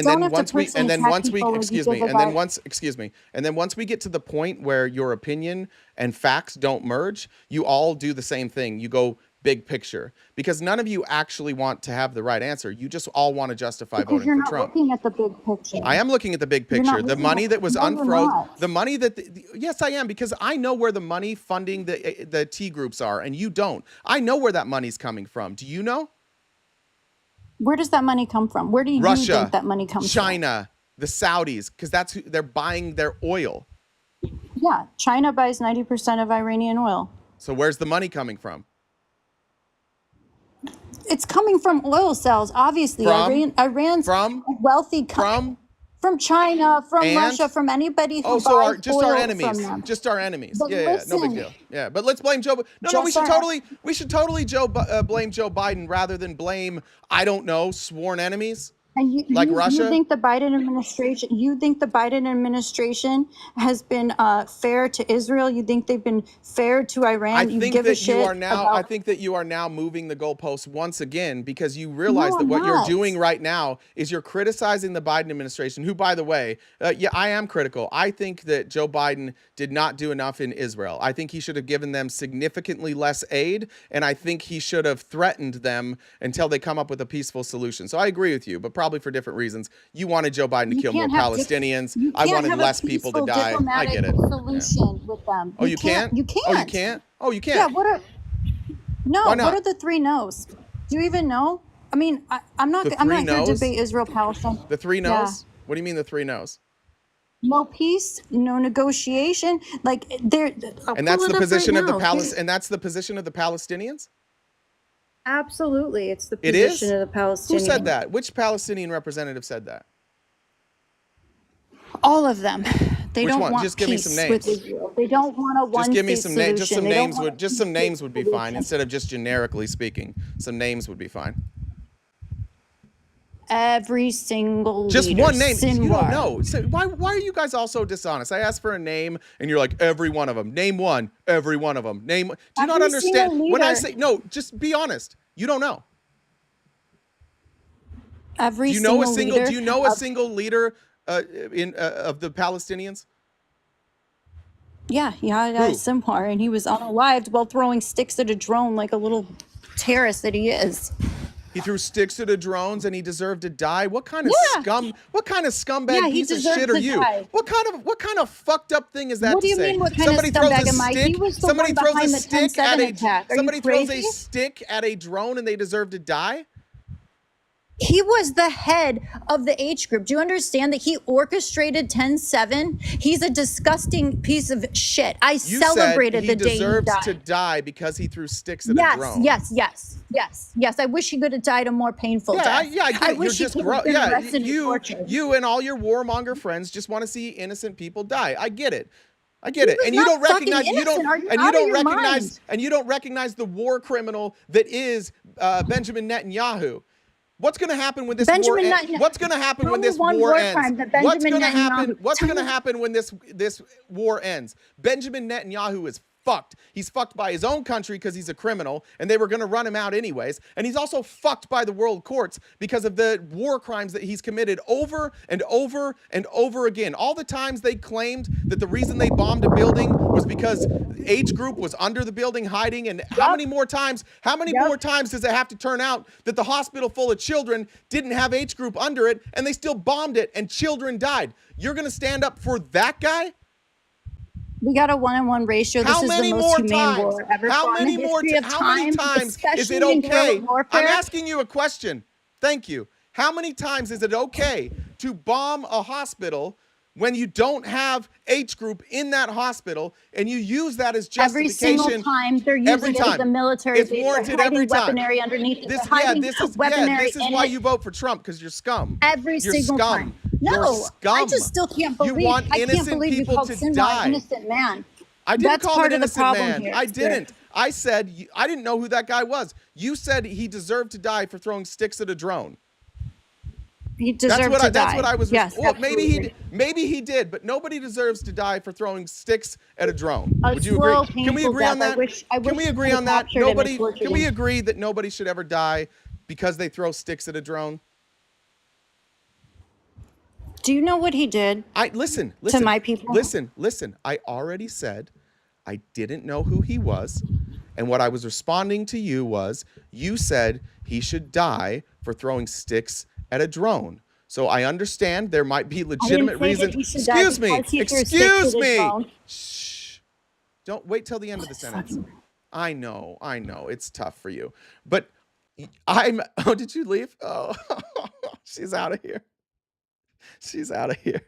get to the point where your opinion and facts don't merge, you all do the same thing. You go big picture because none of you actually want to have the right answer. You just all want to justify voting for Trump.
You're not looking at the big picture.
I am looking at the big picture. The money that was unfrozen, the money that, yes, I am, because I know where the money funding the T groups are, and you don't. I know where that money's coming from. Do you know?
Where does that money come from? Where do you think that money comes from?
China, the Saudis, because that's who they're buying their oil.
Yeah, China buys 90% of Iranian oil.
So where's the money coming from?
It's coming from oil sales, obviously. Iran's wealthy from from China, from
And
Russia, from anybody who
oh, so
buys
just our
oil
enemies,
from them.
just our enemies.
But
Yeah, no big
listen,
deal. Yeah, but let's blame Joe. No, we
just
should
our
totally blame Joe Biden rather than blame, I don't know, sworn enemies
and
like
you
Russia.
think the Biden administration has been fair to Israel? You think they've been fair to
I
Iran? You
think
give a
that you
shit
are now. I
about?
think that you are now moving the goalposts once again because you
No,
realize that
I'm
what you're
not.
doing right now is you're criticizing the Biden administration. Who, by the way, yeah, I am critical. I think that Joe Biden did not do enough in Israel. I think he should have given them significantly less aid, and I think he should have threatened them until they come up with a peaceful solution. So I agree with you, but probably for different reasons. You wanted Joe Biden to
You
kill more
can't have
Palestinians.
you
I
can't
wanted
have a
less people to
peaceful
die. I
diplomatic
get it. Yeah.
solution with them.
Oh, you can't?
You
Oh, you
can't.
can't? Oh, you
Yeah.
can't?
What are
Why
what
not?
are the three no's? Do you even know? I mean, I'm
The
not
three
here to
no's?
debate Israel Palestine.
The three
Yeah.
no's? What do you mean the three no's?
No peace, no negotiation. Like
And that's the position of the
Palestinians.
that's the position of the Palestinians?
Absolutely, it's the
It
position
is?
of the Palestinians.
Who said that? Which Palestinian representative said that?
All of them. They
Which
don't
one?
want
Just give me some
peace with
names.
Israel. They don't want a
Just
one
give me
state
some
solution.
names. Just some
They don't
names
want a
would just some
two-state
names would be fine
solution.
instead of just generically speaking. Some names would be fine.
Every single
Just
leader.
one name. You don't
Sinwar.
know. So why are you guys all so dishonest? I asked for a name and you're like every one of them. Name one. Every one of them. Name. Do you not
Every single
understand when I
leader.
say no? Just be honest. You don't know.
Every
Do you know a
single
single?
leader
Do you know a
of-
single leader of the Palestinians?
Yeah,
Who?
Simhar, and he was unalived while throwing sticks at a drone like a little terrorist that he is.
He threw sticks at the drones and he deserved to die. What kind of
Yeah.
scum? What kind of scumbag
Yeah, he
piece of
deserved
shit are
to
you?
die.
What kind of fucked up thing is that
What
to
do you
say?
mean, what kind
Somebody
of
throws
scumbag
a
am I?
stick.
He was the
Somebody
one
throws a
behind the
stick at
10/7
a
attack. Are you
somebody throws a
crazy?
stick at a drone and they deserve to die.
He was the head of the H group. Do you understand that he orchestrated 10/7? He's a disgusting piece of shit. I
You
celebrated
said he
the day he
deserves to
died.
die because he threw sticks at a
Yes,
drone.
yes. I wish he could have died a more painful
Yeah,
death.
I get it. You're
wish he
just
could have been
yeah.
arrested and tortured.
You and all your warmonger friends just want to see innocent people die. I get it. I get it.
was
And you
not
don't
fucking
recognize
innocent. Are you out of your mind?
and you don't recognize the war criminal that is Benjamin Netanyahu. What's going to happen when this war
Benjamin
ends?
Netanyahu-
What's going to happen
Tell
when
me
this
one
war
war
ends?
crime that
What's
Benjamin
going to happen?
Netanyahu-
What's
tell
going to
me-
happen when this war ends? Benjamin Netanyahu is fucked. He's fucked by his own country because he's a criminal and they were going to run him out anyways. And he's also fucked by the world courts because of the war crimes that he's committed over and over and over again. All the times they claimed that the reason they bombed a building was because H group was under the building hiding. And how many more times does it have to turn out that the hospital full of children didn't have H group under it and they still bombed it and children died? You're going to stand up for that guy?
We got a 1-on-1 ratio.
How
This is
many
the
more
most humane
times?
war ever
How
fought in
many
the
more
history of
how many
time,
times is
especially
it
in guerrilla
okay?
warfare.
I'm asking you a question. Thank you. How many times is it okay to bomb a hospital when you don't have H group in that hospital and you use that as
Every
justification?
single time they're using
Every
it as
time.
a military
It's
base.
warranted
They're
every
hiding
time.
weaponry underneath it.
This
They're hiding
is
weaponry
this is
in
why
it.
you vote for Trump, because you're scum.
Every
You're
single
scum.
time.
You're
No,
scum.
I just still can't believe.
You want
I can't
innocent
believe you
people
called
to
Sinwar
die.
an innocent man.
I didn't
That's
call him
part
an
of the
innocent
problem
man.
here,
I
sir.
didn't. I said I didn't know who that guy was. You said he deserved to die for throwing sticks at a drone.
He deserved to die.
That's what I was.
Yes,
well,
absolutely.
maybe he did, but nobody deserves to die for throwing sticks at a drone.
A
Would you
slow,
agree? Can we
painful
agree on
death.
that?
I
Can
wish
we
you
agree
could've
on that?
captured him and
Nobody.
tortured
Can we
him.
agree that nobody should ever die because they throw sticks at a drone?
Do you know what he did?
Listen.
my people?
Listen. I already said I didn't know who he was. And what I was responding to you was, you said he should die for throwing sticks at a drone. So I understand there might be legitimate
say that
reasons.
he should die
Excuse me.
because he threw sticks
Excuse
at a
me.
drone.
Shh. Don't wait till the end of the sentence. I know. It's tough for you. But oh, did you leave? Oh, she's out of here. She's out of here.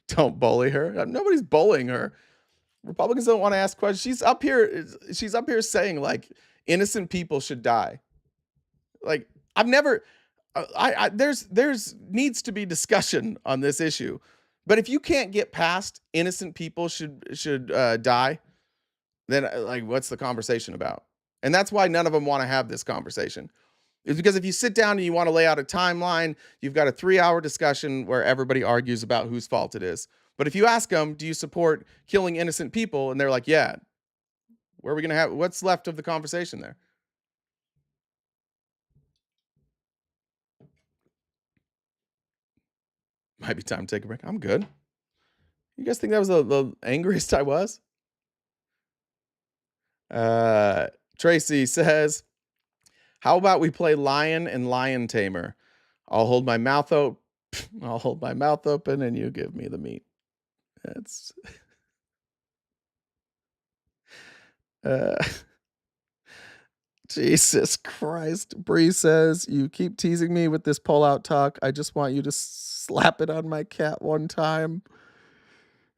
Don't bully her. Nobody's bullying her. Republicans don't want to ask questions. She's up here saying like innocent people should die. Like I've never there's needs to be discussion on this issue, but if you can't get past innocent people should die, then like what's the conversation about? And that's why none of them want to have this conversation. It's because if you sit down and you want to lay out a timeline, you've got a 3-hour discussion where everybody argues about whose fault it is. But if you ask them, do you support killing innocent people? And they're like, yeah. Where are we going to have, what's left of the conversation there? Might be time to take a break. I'm good. You guys think that was the angriest I was? Tracy says, how about we play lion and lion tamer? I'll hold my mouth open. I'll hold my mouth open and you give me the meat. That's Jesus Christ. Bree says, you keep teasing me with this pull-out talk. I just want you to slap it on my cat one time.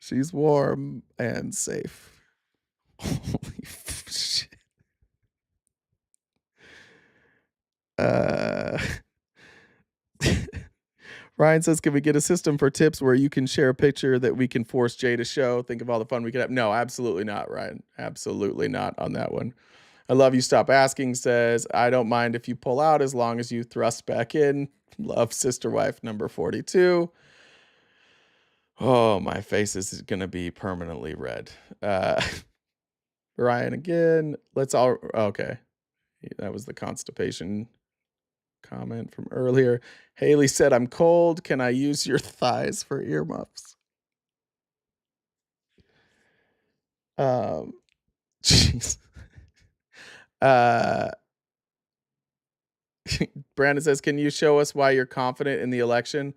She's warm and safe. Holy shit. Ryan says, can we get a system for tips where you can share a picture that we can force Jay to show? Think of all the fun we could have. No, absolutely not, Ryan. Absolutely not on that one. I love you. Stop asking says, I don't mind if you pull out as long as you thrust back in. Love sister wife number 42. Oh, my face is going to be permanently red. Ryan again. Let's all. Okay. That was the constipation comment from earlier. Haley said, I'm cold. Can I use your thighs for earmuffs? Jeez. Brandon says, can you show us why you're confident in the election?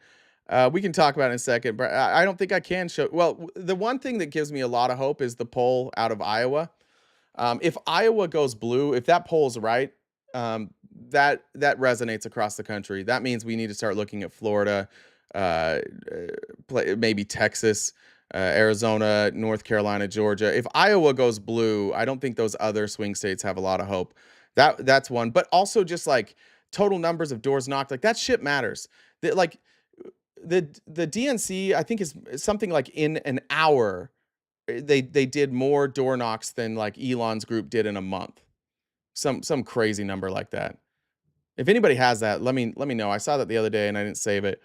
We can talk about it in a second, but I don't think I can show. Well, the one thing that gives me a lot of hope is the poll out of Iowa. If Iowa goes blue, if that poll's right, that resonates across the country. That means we need to start looking at Florida, maybe Texas, Arizona, North Carolina, Georgia. If Iowa goes blue, I don't think those other swing states have a lot of hope. That's one. But also just like total numbers of doors knocked, like that shit matters. Like the DNC, I think is something like in an hour, they did more door knocks than like Elon's group did in a month. Some crazy number like that. If anybody has that, let me know. I saw that the other day and I didn't save it.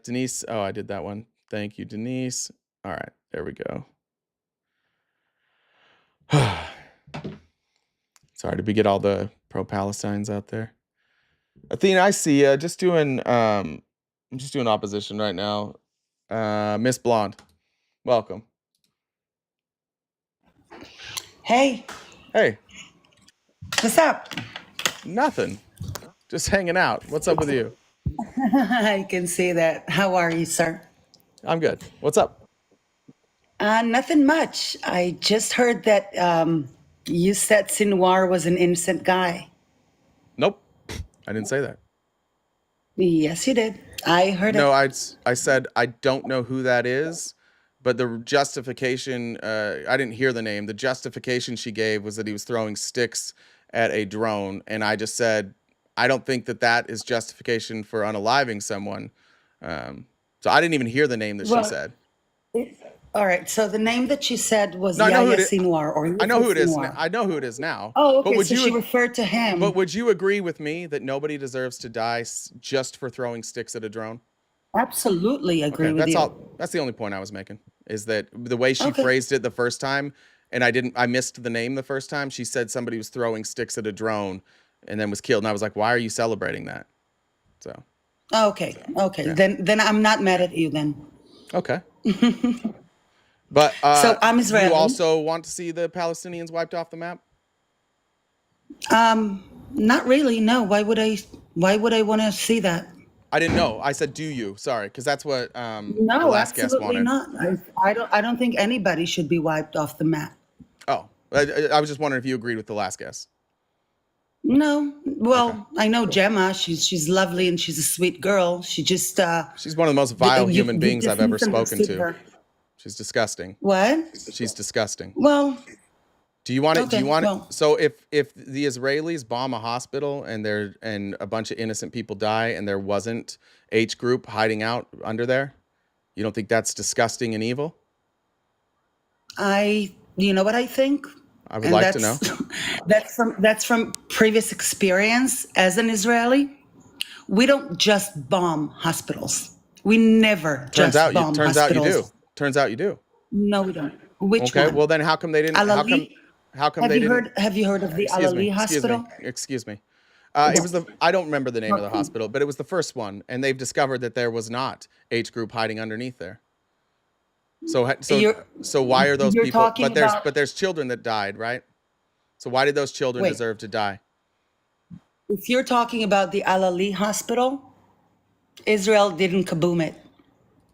Denise, oh, I did that one. Thank you, Denise. All right, there we go. Sorry, did we get all the pro-Palestines out there? Athena, I see you. I'm just doing opposition right now. Miss Blonde, welcome.
Hey,
Hey,
what's up?
nothing. Just hanging out. What's up with you?
I can see that. How are you, sir?
I'm good. What's up?
Nothing much. I just heard that you said Sinwar was an innocent guy.
Nope. I didn't say that.
Yes, you did. I heard
No,
it.
I said I don't know who that is, but the justification, I didn't hear the name. The justification she gave was that he was throwing sticks at a drone, and I just said I don't think that is justification for unaliving someone. So I didn't even hear the name that she said.
All right. So the name that she said was
No, I know who
Yahya
it is.
Sinwar, or
I know who it is.
Sinwar.
I know who it is now.
Oh, okay.
But would
So
you
she referred to him.
But would you agree with me that nobody deserves to die just for throwing sticks at a drone?
Absolutely agree
Okay,
with
that's
you.
all. That's the only point I was making. Is that the way she
Okay.
phrased it the first time, and I missed the name the first time. She said somebody was throwing sticks at a drone and then was killed, and I was like, why are you celebrating that? So
Okay. Okay.
Yeah.
Then I'm not mad at you then.
okay. But
So I'm Israeli.
you also want to see the Palestinians wiped off the map?
Not really. No. Why would I want to see that?
I didn't know. I said, do you? Sorry, because that's what the
No,
last guest
absolutely
wanted.
not. I don't think anybody should be wiped off the map.
Oh, I was just wondering if you agreed with the last guest.
No. Well,
Okay,
I know
cool.
Gemma. She's lovely and she's a sweet girl. She just
She's one of the most vile human beings
just
I've ever
need to
spoken
understood
to.
her.
She's disgusting.
What?
She's disgusting.
Well,
Do you want it? Do
Okay,
you want it?
well,
So if the Israelis bomb a hospital and a bunch of innocent people die and there wasn't H group hiding out under there, you don't think that's disgusting and evil?
you know what I think?
I would
And
like to know.
that's from previous experience as an Israeli. We don't just bomb hospitals. We never just bomb
Turns out you
hospitals.
do. Turns out you do.
No, we don't. Which
Okay.
one?
Well, then how come they didn't?
Al-Ali?
How come they didn't?
Have you heard of the
Excuse
Al-Ali
me.
hospital?
Excuse me. It was I don't remember the name of the hospital, but it was the first one, and they've discovered that there was not H group hiding underneath there. So why are those
You're
people?
talking about-
But there's children that died, right? So why did those children
Wait.
deserve to die?
If you're talking about the Al-Ali hospital, Israel didn't kaboom it.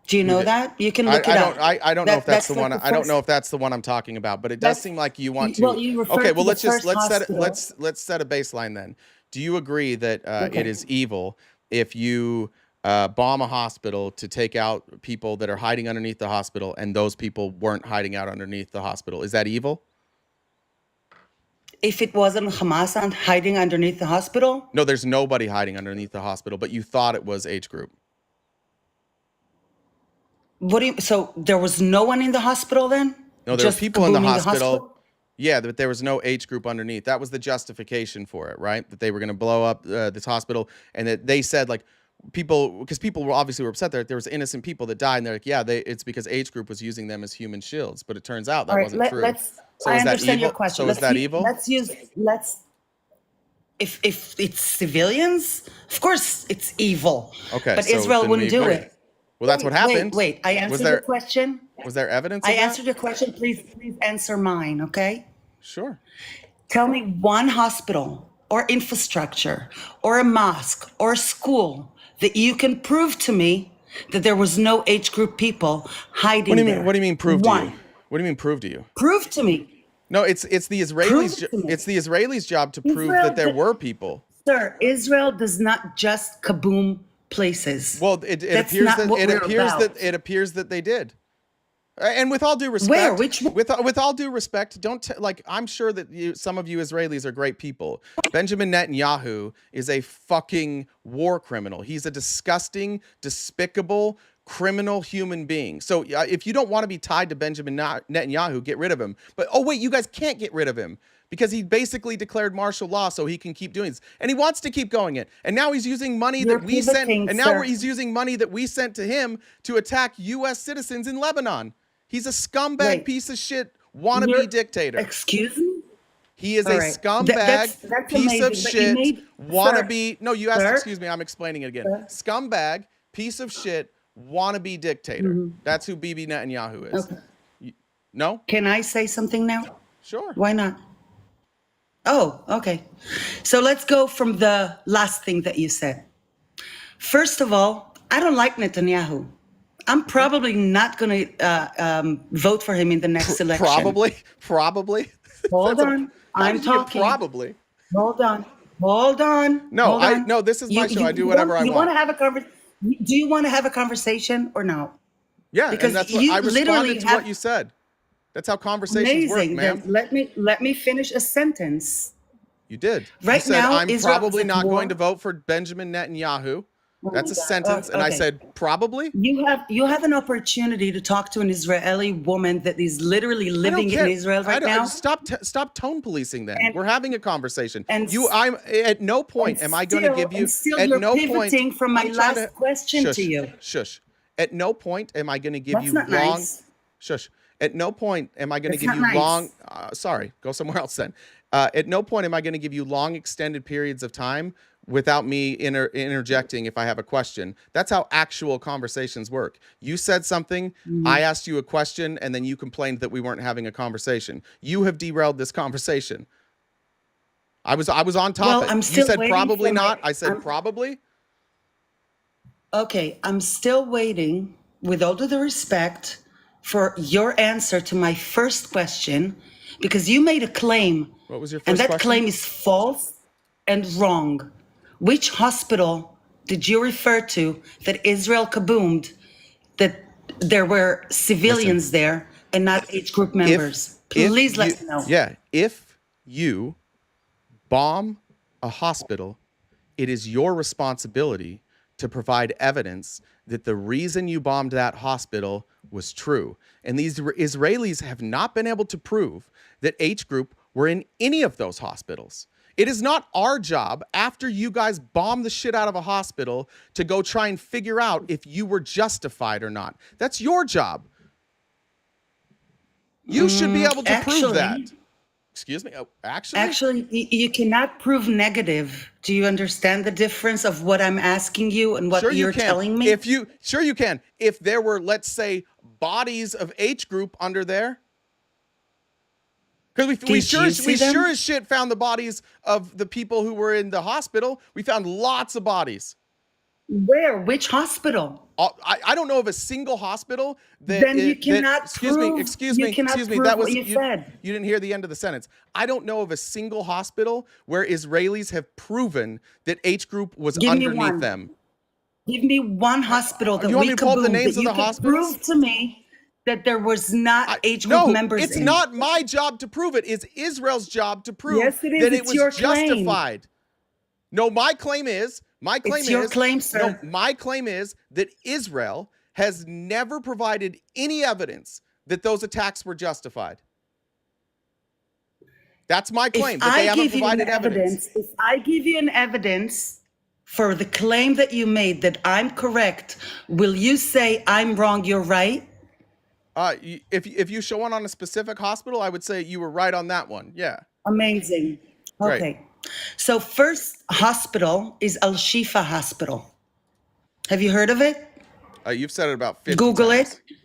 Do you know that? You can look it up.
I don't know if that's the
like
one. I don't know if that's the one I'm talking about, but it does seem like you want to.
Well, you referred
Okay,
to
well
the
let's just
first hospital.
let's set a baseline then. Do you agree that it is evil if you bomb a hospital to take out people that are hiding underneath the hospital and those people weren't hiding out underneath the hospital? Is that evil?
If it wasn't Hamas hiding underneath the hospital,
No, there's nobody hiding underneath the hospital, but you thought it was H group.
so there was no one in the hospital then?
No, there were
Just
people in the
kabooming
hospital. Yeah, but there was no H group underneath. That was the justification for it, right? That they were going to blow up this hospital, and that they said like because people were obviously upset that there was innocent people that died, and they're like, yeah, it's because H group was using them as human shields. But it turns out that wasn't true.
I understand your question.
So is that evil?
If it's civilians, of course it's evil.
Okay,
but
so
Israel
then
wouldn't
we
do
agree.
it.
Well, that's what happened.
Wait, I answered your question.
Was there evidence?
I
of that?
answered your question. Please answer mine, okay?
Sure.
Tell me one hospital or infrastructure or a mosque or a school that you can prove to me that there was no H group people hiding there.
What do you mean prove to
One.
you? What do you mean prove to you?
Prove to me.
No, it's the Israelis. It's the Israelis' job to prove that there were people.
Sir, Israel does not just kaboom places.
Well, it
That's
appears
not
that
what we're about.
it appears that they did. And with all due respect,
Where? Which one?
with all due respect, I'm sure that some of you Israelis are great people. Benjamin Netanyahu is a fucking war criminal. He's a disgusting, despicable, criminal human being. So if you don't want to be tied to Benjamin Netanyahu, get rid of him. But oh wait, you guys can't get rid of him because he basically declared martial law so he can keep doing this. And he wants to keep going it. And now he's using money that we sent. And now he's using money that we sent to him to attack US citizens in Lebanon. He's a scumbag piece of shit wannabe dictator.
Excuse me?
He is a scumbag
that's
piece
amazing,
of
but
shit wannabe. No, you asked,
Sir?
excuse me, I'm explaining it again. Scumbag piece of shit wannabe dictator. That's who Bibi Netanyahu is.
Okay.
No?
Can I say something now?
Sure.
Why not? Oh, okay. So let's go from the last thing that you said. First of all, I don't like Netanyahu. I'm probably not going to vote for him in the next election.
Probably.
Hold on. I'm talking.
Probably.
Hold on.
No, no. This is my show. I do whatever I want.
You want to have a conversation? Do you want to have a conversation or no?
Yeah,
Because
and that's what
you
I
literally
responded to
have-
what you said. That's how conversations
Amazing.
work, ma'am.
Then let me finish a sentence.
You did.
Right
you said,
now,
I'm
Israel
probably
is at
not
war.
going to vote for Benjamin Netanyahu. That's a
my God.
sentence. And I
Okay.
said, probably?
You have an opportunity to talk to an Israeli woman that is literally
I don't
living
care.
in Israel right now.
Stop tone policing then.
And-
We're having a conversation.
and
I'm at no point am I going to give you
And still
at
you're
no
pivoting
point
from my
I'm trying
last question
shush,
to you.
Shush. At no point am I going to give
That's
you
not
long
nice.
Shush. At no point am I going to
That's
give
not
you
nice.
long sorry, go somewhere else then. At no point am I going to give you long extended periods of time without me interjecting if I have a question. That's how actual conversations work. You said something,
Mm-hmm.
I asked you a question, and then you complained that we weren't having a conversation. You have derailed this conversation. I was on topic.
Well, I'm
You
still
said
waiting
probably
for my-
not. I said
I'm-
probably.
Okay, I'm still waiting, with all due respect, for your answer to my first question, because you made a claim.
What was your
And
first
that
question?
claim is false and wrong. Which hospital did you refer to that Israel kaboomed, that there were civilians there and not H group members? Please let me know.
Yeah, if you bomb a hospital, it is your responsibility to provide evidence that the reason you bombed that hospital was true. And these Israelis have not been able to prove that H Group were in any of those hospitals. It is not our job, after you guys bomb the shit out of a hospital, to go try and figure out if you were justified or not. That's your job. You should be able to prove that. Excuse me? Oh,
Actually, you cannot prove negative. Do you understand the difference of what I'm asking you and what you're telling me?
Sure you can. If there were, let's say, bodies of H Group under there, because we sure as shit found the bodies of the people who were in the hospital. We found lots of bodies.
Where? Which hospital?
I don't know of a single hospital that.
Then you cannot prove.
Excuse me.
That was you said.
You didn't hear the end of the sentence. I don't know of a single hospital where Israelis have proven that H Group was underneath them.
Give me one hospital that
you want
we
me to
could
pull up
prove
the names
that
of
you
the
could
hospitals?
prove to me that there was not H Group members.
It's not my job to prove it. It's Israel's job to prove
yes, it is.
that
It's
it was
your
justified.
Claim.
No, my claim is
your claim, sir.
No, my claim is that Israel has never provided any evidence that those attacks were justified. That's my claim, that they haven't provided evidence.
If I give you an evidence for the claim that you made that I'm correct, will you say I'm wrong, you're right?
If you show one on a specific hospital, I would say you were right on that one. Yeah.
Amazing. Okay.
Right.
So first hospital is Al-Shifa Hospital. Have you heard of it?
You've said it about 50
Google
times.
it.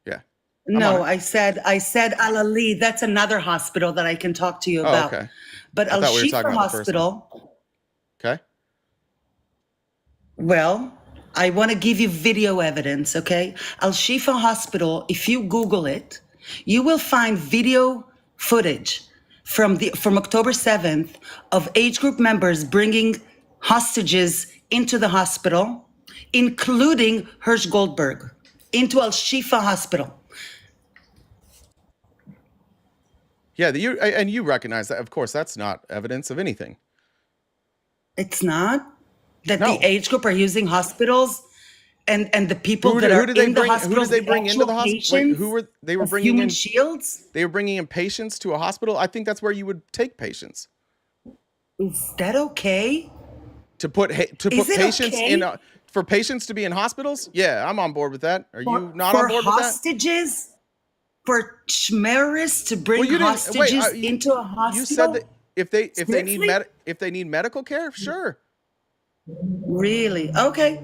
Yeah.
No, I said Al-Ali. That's another hospital that I can talk to you about.
Okay.
But Al-Shifa Hospital.
Okay.
Well, I want to give you video evidence, okay? Al-Shifa Hospital, if you Google it, you will find video footage from October 7th of H Group members bringing hostages into the hospital, including Hirsch Goldberg, into Al-Shifa Hospital.
Yeah, you recognize that. Of course, that's not evidence of anything.
It's not? That the H Group are using hospitals and the people that are in the hospitals,
who did they bring into the hospital? They were bringing
human
in
shields?
They were bringing in patients to a hospital. I think that's where you would take patients.
Is that okay?
To put patients
okay?
in for patients to be in hospitals? Yeah, I'm on board with that. Are you not on board with that?
For hostages? For schmerris to bring hostages into a hospital?
You said that if they need medical care, sure.
Really? Okay.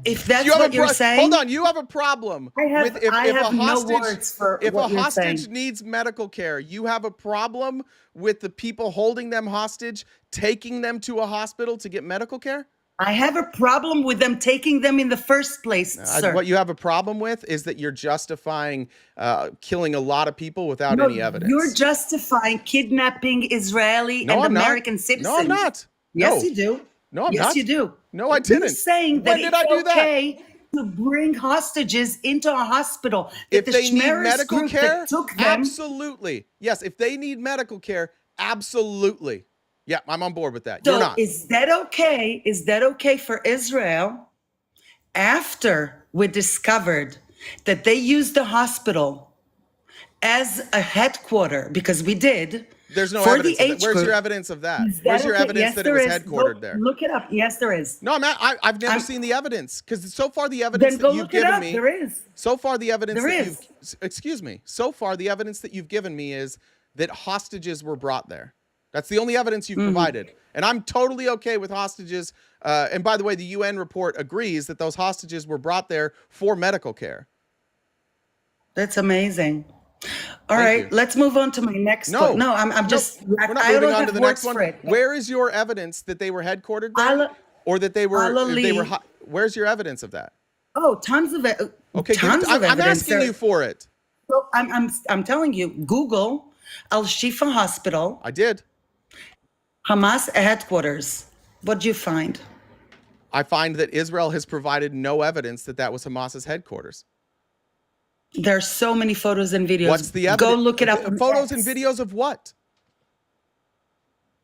If that's what you're saying.
Hold on, you have a problem with if a hostage needs medical care, you have a problem with the people holding them hostage taking them to a hospital to get medical care?
I have a problem with them taking them in the first place, sir.
What you have a problem with is that you're justifying killing a lot of people without any evidence.
You're justifying kidnapping Israeli and American citizens.
No, I'm not.
Yes, you do.
No, I'm not.
Yes, you do.
No, I didn't.
You're saying that it's okay to bring hostages into a hospital.
If they need medical care,
took them,
absolutely. Yes, if they need medical care, absolutely. Yeah, I'm on board with that.
So
you're not.
Is that okay? Is that okay for Israel after we discovered that they used the hospital as a headquarter, because we did.
There's no evidence. Where's your evidence of that? Where's your evidence that it was headquartered there?
Look it up. Yes, there is.
No, I've never seen the evidence, because so far the evidence that you've given me.
There is.
So far the evidence
there
that
is.
Excuse me. So far the evidence that you've given me is that hostages were brought there. That's the only evidence you've provided. And I'm totally okay with hostages. And by the way, the UN report agrees that those hostages were brought there for medical care.
That's amazing. All right, let's move on to my next one. No, I'm just.
We're not moving on to the next one. Where is your evidence that they were headquartered there, or that they were? Where's your evidence of that?
Oh, tons of it.
Okay, I'm asking you for it.
So I'm telling you. Google Al-Shifa Hospital.
I did.
Hamas headquarters. What do you find?
I find that Israel has provided no evidence that that was Hamas's headquarters.
There are so many photos and videos.
What's the evidence?
Go look it up. On
Photos
X
and videos of what?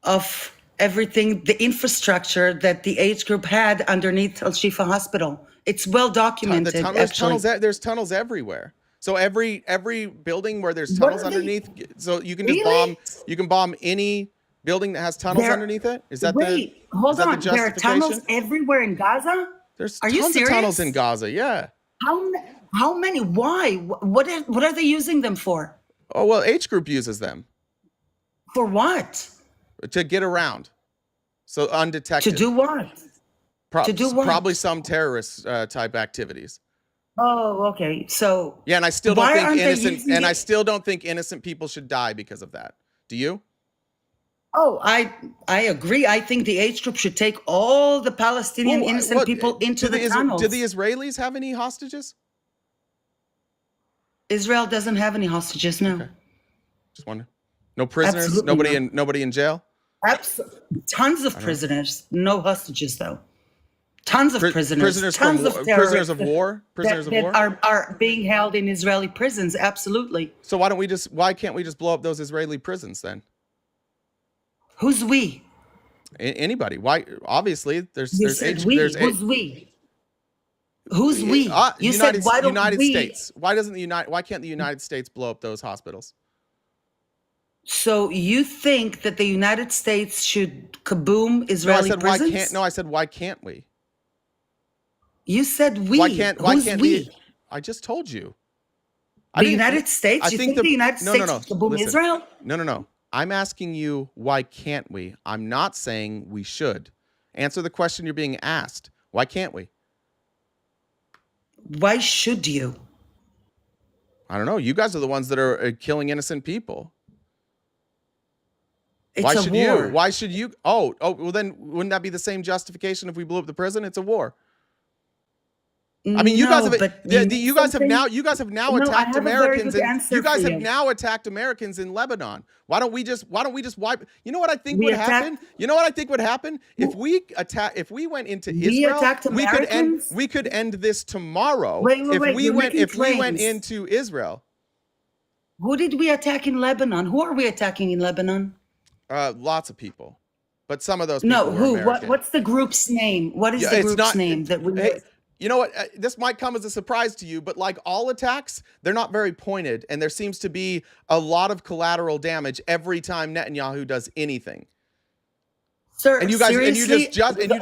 of everything, the infrastructure that the age group had underneath Al Shifa Hospital. It's well
The
documented, actually.
there's tunnels everywhere. So every building where there's
What
tunnels
are they?
underneath, so you can just
Really?
bomb any building that has tunnels
There.
underneath it. Is that
Wait, hold
the
on. There are tunnels
justification?
everywhere in Gaza?
There's
Are you
tons of tunnels
serious?
in Gaza. Yeah.
How many? Why? What are they using them for?
Oh well, H group uses them
For what?
to get around, so
To
undetected.
do what? To do what?
Probably some terrorist type activities.
Oh, okay. So
Yeah, and I still don't
why
think
aren't they
innocent,
using
and I
it?
still don't think innocent people should die because of that. Do you?
Oh, I agree. I think the age group should take all the Palestinian innocent people into the
do
tunnels.
the Israelis have any hostages?
Israel doesn't have any hostages, no.
Okay. Just wonder. No prisoners.
Absolutely
Nobody in jail.
Tons of prisoners, no hostages though. Tons of prisoners.
Prisoners
Tons of
prisoners of
terrorists
war. Prisoners of
that
war.
are being held in Israeli prisons. Absolutely.
So why can't we just blow up those Israeli prisons then?
Who's we?
Anybody? Why? Obviously, there's
You said we. Who's we? Who's we? You said why don't
United
we?
States. Why can't the United States blow up those hospitals?
So you think that the United States should kaboom Israeli prisons?
I said why can't we?
You said we.
Why can't
we?
I just told you.
The United States? You think the United States should kaboom
Listen.
Israel?
No. I'm asking you, why can't we? I'm not saying we should. Answer the question you're being asked. Why can't we?
Why should you?
I don't know. You guys are the ones that are killing innocent people.
It's
Why
a
should
war.
you? Why should you? Oh, well then wouldn't that be the same justification if we blew up the prison? It's a war. I mean, you guys have now attacked Americans, and you guys have now attacked Americans in Lebanon. Why don't we just wipe? You know what I think would happen? You know what I think would happen if we went into Israel? We could end this tomorrow. If we went into Israel.
Who did we attack in Lebanon? Who are we attacking in Lebanon?
Lots of people, but some of those people
No,
were
who?
American.
What's the group's name? What is the group's name that we?
Hey, you know what? This might come as a surprise to you, but like all attacks, they're not very pointed, and there seems to be a lot of collateral damage every time Netanyahu does anything.
Sir,
And you guys,
seriously,
and you just justify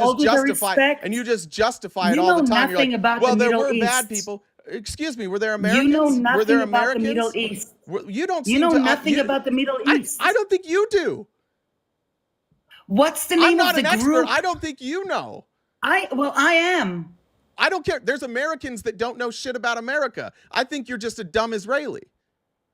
it all the time. You're like, well, there were bad people. Excuse me, were there Americans?
You know nothing
were there
about
Americans?
the Middle East.
You don't.
You know nothing about the Middle East.
I don't think you do.
What's the name of the group?
I don't think you know.
I am.
I don't care. There's Americans that don't know shit about America. I think you're just a dumb Israeli.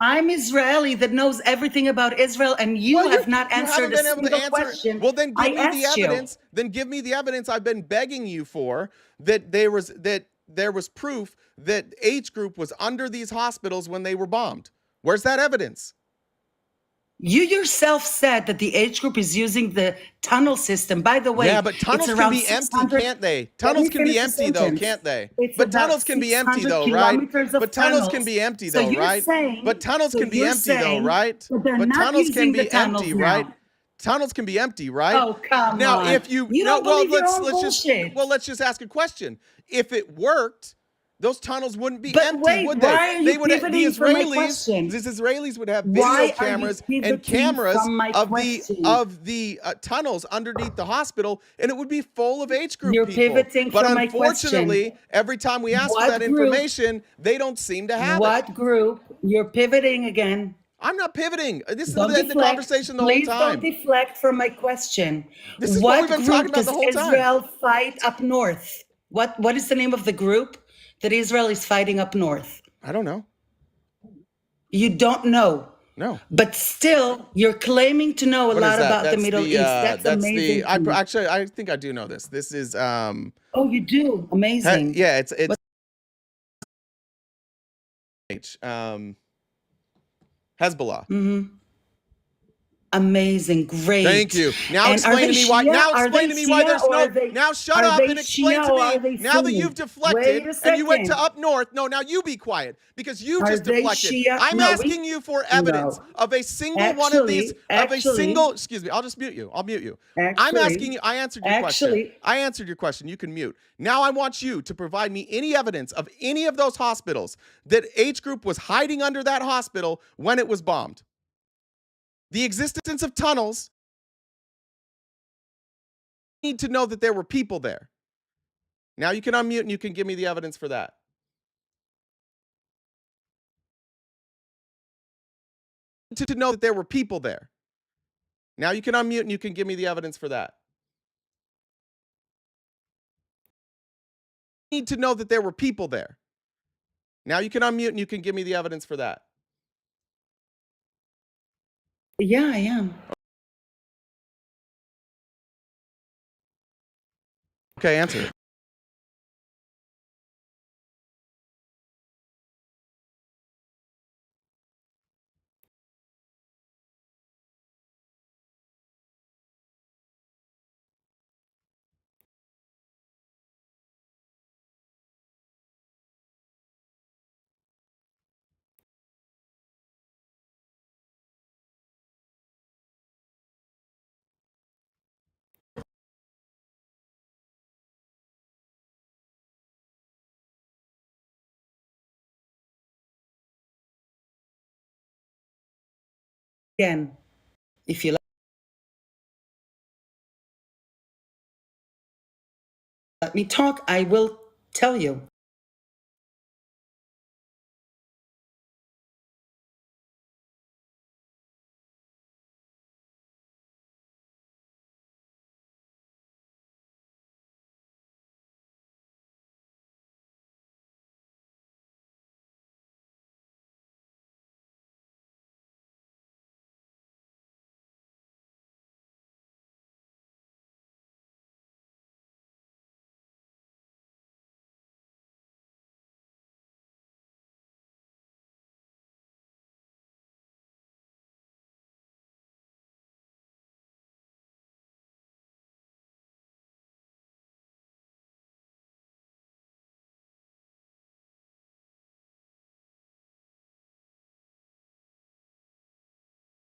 I'm Israeli that knows everything about Israel, and you have not answered a single question.
Well, then give me the evidence. Then give me the evidence I've been begging you for, that there was proof that H group was under these hospitals when they were bombed. Where's that evidence?
You yourself said that the H group is using the tunnel system. By the way,
yeah, but tunnels can be empty, can't they? Tunnels can be empty, though, can't they? But tunnels can be empty, though, right? But tunnels can be empty, though, right? But tunnels can be empty, though, right? But tunnels can be empty, right? Tunnels can be empty, right?
Oh, come on.
Now, if you
don't believe your own bullshit.
let's just ask a question. If it worked, those tunnels wouldn't be empty,
wait,
would they?
Why are you pivoting from my question?
These Israelis would have video cameras and cameras of the tunnels underneath the hospital, and it would be full of H group
You're
people.
pivoting
But
from my question.
unfortunately, every time we ask for that information, they don't seem to have it.
What group? You're pivoting again.
I'm not pivoting. This
Don't
is the conversation the whole time.
Please don't deflect from my question.
This is what we've been talking
group
about the whole
does
time.
Israel fight up north? What is the name of the group that Israel is fighting up north?
I don't know.
You don't know.
No.
But still, you're claiming to know a lot about the Middle East. That's amazing.
I think I do know this. This is
Oh, you do? Amazing.
yeah, it's Hezbollah.
Mm-hmm. Amazing, great.
Thank you. Now
And
explain to me why. Now explain to me why there's no. Now shut up and explain to me. Now that you've deflected and you went to up north. No, now you be quiet because you just deflected. I'm asking you for evidence of a single one of these. Of a single. Excuse me. I'll just mute you. I'll mute you. I'm asking you. I answered your question. I answered your question. You can mute. Now I want you to provide me any evidence of any of those hospitals that H group was hiding under that hospital when it was bombed. The existence of tunnels. Need to know that there were people there. Now you can unmute and you can give me the evidence for that. To know that there were people there. Now you can unmute and you can give me the evidence for that. Need to know that there were people there. Now you can unmute and you can give me the evidence for that.
Yeah, I am.
Okay, answer it.
Again, if you let me talk, I will tell you.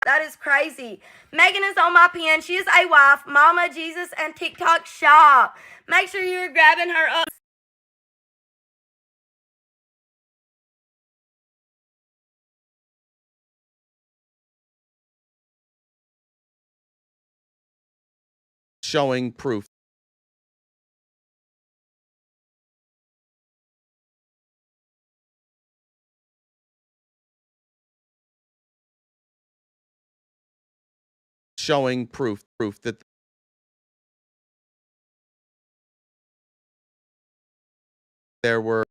That is crazy. Megan is on my pin. She is a wife, Mama Jesus, and TikTok shop. Make sure you're grabbing her up.
Showing proof. Showing proof that there were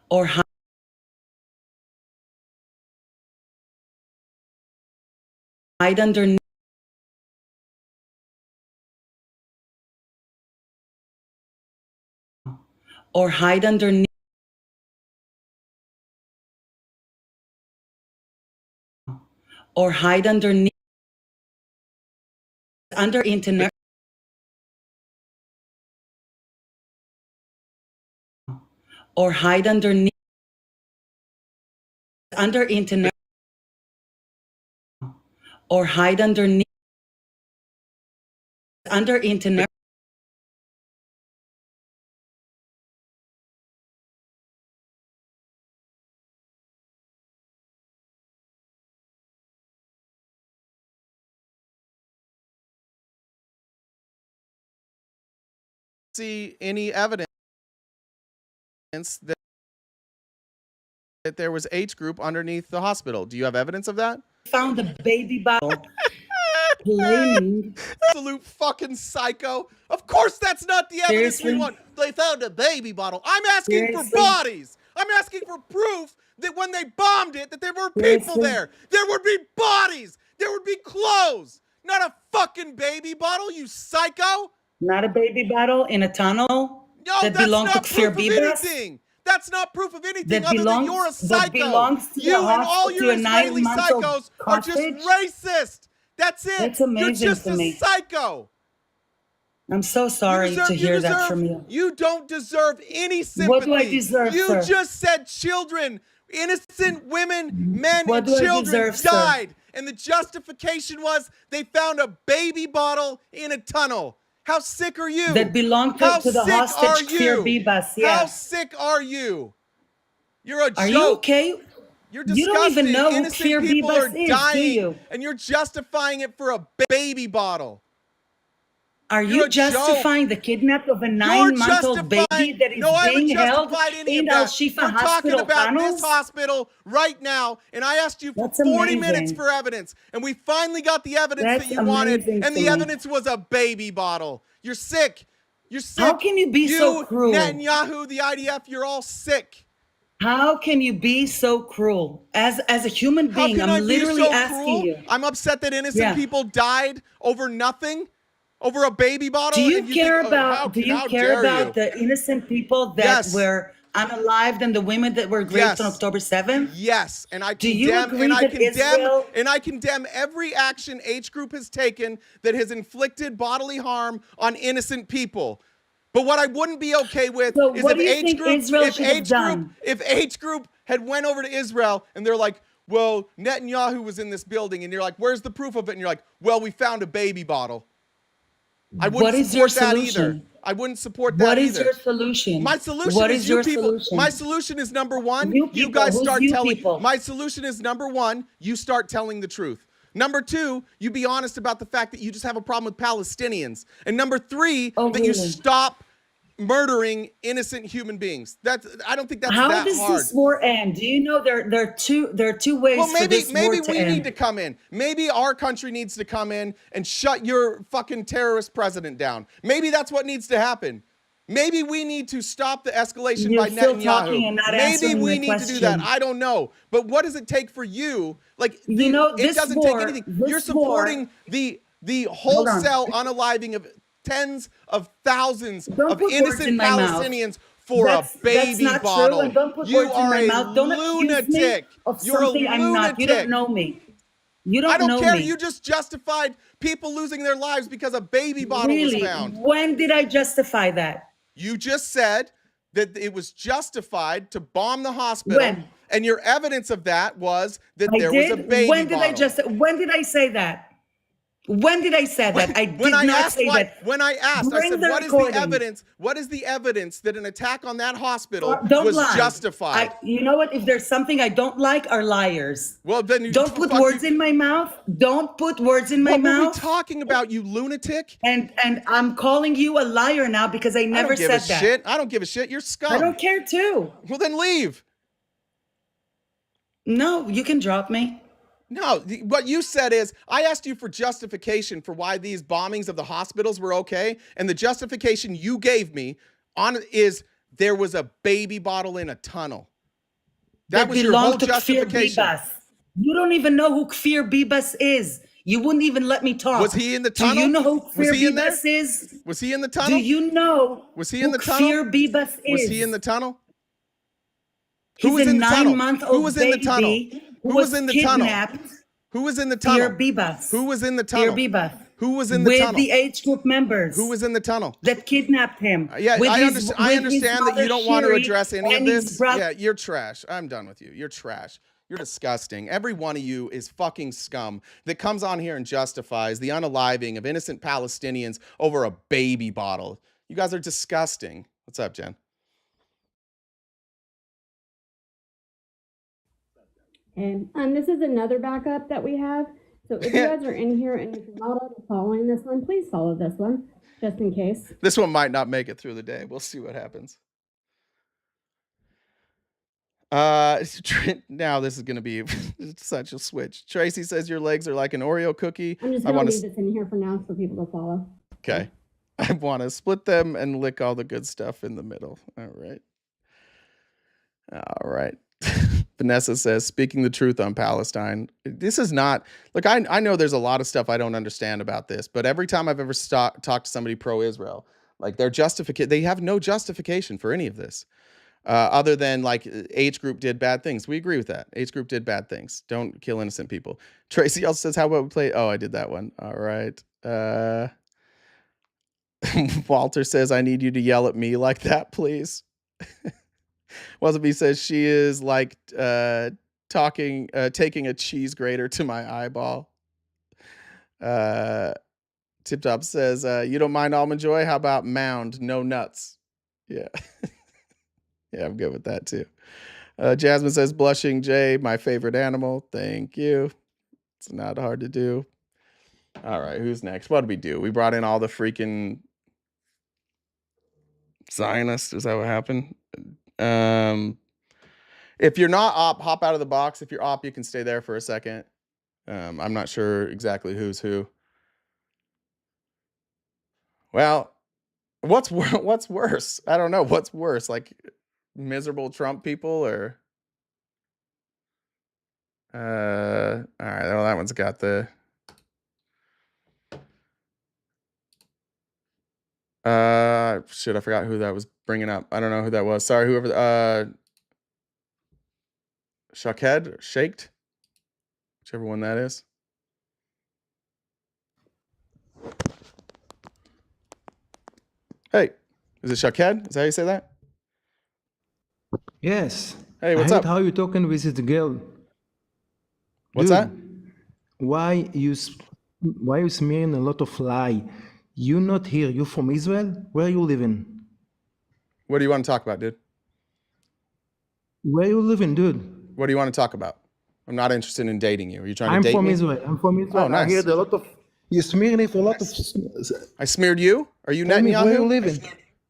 Or hide underneath. Or hide underneath. Or hide underneath. Under internet. Or hide underneath. Under internet. Or hide underneath. Under internet.
see any evidence that that there was H group underneath the hospital. Do you have evidence of that?
Found a baby bottle claiming.
Absolute fucking psycho. Of course that's not the evidence
Seriously?
we want. They found a baby bottle. I'm asking for
Seriously?
bodies. I'm asking for proof that when they bombed it, that there were people
Seriously?
there. There would be bodies. There would be clothes. Not a fucking baby bottle, you psycho.
Not a baby bottle in a tunnel
No,
that
that's
belonged to
not
Kfir
proof of
Bibas?
anything. That's not proof of anything
That
other than
belongs-
you're a
that
psycho.
belongs to
You
the
and all
hostage-
your
to a
Israeli
9-month-old
psychos are just
hostage?
racist. That's it.
That's amazing
You're just
to
a
me.
psycho.
I'm so sorry to hear that from you.
You don't deserve any sympathy.
What do I deserve,
You
sir?
just said children, innocent women, men,
What
and
do I
children
deserve, sir?
died. And the justification was they found a baby bottle in a tunnel. How sick are you?
That belonged
How
to the
sick
hostage
are
Kfir
you?
Bibas,
How
yeah.
sick are you? You're a
Are
joke.
you okay?
You're
You
disgusting.
don't even know who
Innocent
Kfir
people
Bibas
are
is, do
dying,
you?
and you're justifying it for a baby bottle.
Are
You're
you
a joke.
justifying the kidnap of a
You're
9-month-old baby
justifying.
that is
No, I
being
haven't
held
justified any
in
of
Al
that.
Shifa
We're talking
hospital
about
tunnels?
this hospital right now, and I asked you for
That's
40
amazing.
minutes for evidence, and we finally got the evidence
That's
that you wanted,
amazing
and
to
the
me.
evidence was a baby bottle. You're sick. You're sick.
How can you be so cruel?
Netanyahu, the IDF, you're all sick.
How can you be so cruel? As a human
How
being,
can I
I'm
be
literally
so
asking
cruel?
you.
I'm upset that innocent
Yeah.
people died over nothing, over a baby bottle.
Do you
and
care
think, oh,
about
how dare you?
the innocent people that
Yes.
were unalived and the women that were raped
Yes.
on October 7th?
Yes, and I
Do you
condemn
agree
and I
that
condemn
Israel-
and I condemn every action H group has taken that has inflicted bodily harm on innocent people. But what I wouldn't be okay with
So
is
what
if
do you
H
think
group
Israel should have done?
if H group had went over to Israel and they're like, well, Netanyahu was in this building, and you're like, where's the proof of it? And you're like, well, we found a baby bottle. I wouldn't
What is your
support that either.
solution?
I wouldn't support that
What is
either.
your solution?
My solution
What
is
is
you
your
people.
solution?
My solution is number one.
You
You
people.
guys
Who's
start
you
telling.
people?
My solution is number one. You start telling the truth. Number two, you be honest about the fact that you just have a problem with Palestinians. And number three,
Oh,
that you
really?
stop murdering innocent human beings. I don't think that's
How
that
does
hard.
this war end? Do you know there are two ways
Well,
for
maybe
this war to
we
end?
need to come in. Maybe our country needs to come in and shut your fucking terrorist president down. Maybe that's what needs to happen. Maybe we need to stop the escalation
You're
by
still
Netanyahu.
talking and not
Maybe
answering
we
the
need to do that.
question.
I don't know. But what does it take for you? Like,
You know,
it
this
doesn't
war-
take anything.
this
You're
war-
supporting the
Hold on.
wholesale unaliving of tens of thousands
Don't
of
put words in
innocent
my mouth.
Palestinians for
That's
a baby
not
bottle.
true, and don't put
You
words in
are
my
a
mouth. Don't accuse me
lunatic.
of
You're a
something I'm not. You don't
lunatic.
know me. You don't
I don't
know
care.
me.
You just justified people losing their lives because a baby bottle
Really?
was found.
When did I justify that?
You just said that it was justified to bomb the hospital.
When?
And your evidence of that was that
I
there
did.
was a baby
when did
bottle.
I just? When did I say that? When did I say that? I did
when I
not
asked
say
why,
that.
when I asked, I
Bring
said,
the
what is the
recording.
evidence? What is the evidence that an attack on that hospital
Don't
was
lie.
justified?
You know what? If there's something I don't like, are liars.
Well, then you
Don't put words in my mouth. Don't put words in my
What were we
mouth.
talking about, you lunatic?
And I'm calling you a liar now because I never
I don't give
said
a
that.
shit. I don't give a shit. You're scum.
I don't care too.
Well, then leave.
No, you can drop me.
No, what you said is, I asked you for justification for why these bombings of the hospitals were okay, and the justification you gave me is there was a baby bottle in a tunnel. That was your whole
belonged to Kfir
justification.
Bibas. You don't even know who Kfir Bibas is. You wouldn't even let me talk.
Was he in the tunnel?
Do you know who
Was
Kfir
he in there?
Bibas is?
Was he in the tunnel?
Do you know
Was he in
who
the tunnel?
Kfir Bibas is?
Was he in the tunnel?
He's
Who was
a
in the tunnel?
9-month-old
Who was in the tunnel?
baby
Who was in the tunnel?
kidnapped.
Who was in the tunnel?
Kfir Bibas.
Who was in the tunnel?
Kfir Bibas.
Who was in the
with
tunnel?
the H group members.
Who was in the tunnel?
that kidnapped him?
Yeah,
with
I
his-
understand. I
with his
understand that you
mother,
don't want to
Shiri,
address any of
and his
this.
brother-
Yeah, you're trash. I'm done with you. You're trash. You're disgusting. Every one of you is fucking scum that comes on here and justifies the unaliving of innocent Palestinians over a baby bottle. You guys are disgusting. What's up, Jen?
And this is another backup that we have. So if you guys are in here and if you're not already following this one, please follow this one, just in case.
This one might not make it through the day. We'll see what happens. Now this is going to be such a switch. Tracy says your legs are like an Oreo cookie.
I'm just
I
gonna
want
leave
to.
this in here for now for people to follow.
Okay. I want to split them and lick all the good stuff in the middle. All right. All right. Vanessa says, speaking the truth on Palestine. This is not, look, I know there's a lot of stuff I don't understand about this, but every time I've ever talked to somebody pro-Israel, like their justification, they have no justification for any of this. Other than like H group did bad things. We agree with that. H group did bad things. Don't kill innocent people. Tracy also says, how about we play? Oh, I did that one. All right. Walter says, I need you to yell at me like that, please. Wasabi says she is like taking a cheese grater to my eyeball. Tip Top says, you don't mind almond joy? How about mound? No nuts. Yeah. Yeah, I'm good with that too. Jasmine says, blushing Jay, my favorite animal. Thank you. It's not hard to do. All right, who's next? What did we do? We brought in all the freaking Zionists. Is that what happened? If you're not op, hop out of the box. If you're op, you can stay there for a second. I'm not sure exactly who's who. Well, what's worse? I don't know. What's worse? Like miserable Trump people or all right, well, that one's got the shit, I forgot who that was bringing up. I don't know who that was. Sorry, whoever Shaked or Shaked, whichever one that is. Hey, is it Shaked? Is that how you say that?
Yes.
Hey, what's
I heard
up?
how you talking with this girl.
What's
Dude,
that?
Why you smearing a lot of lie? You not here. You from Israel? Where you living?
What do you want to talk about, dude?
Where you living, dude?
What do you want to talk about? I'm not interested in dating you. Are you trying
I'm
to date
from
me?
Israel. I'm from Israel.
Oh, nice.
I heard a lot of you smearing it a lot of.
I smeared you? Are you
Tell me where you
Netanyahu?
living?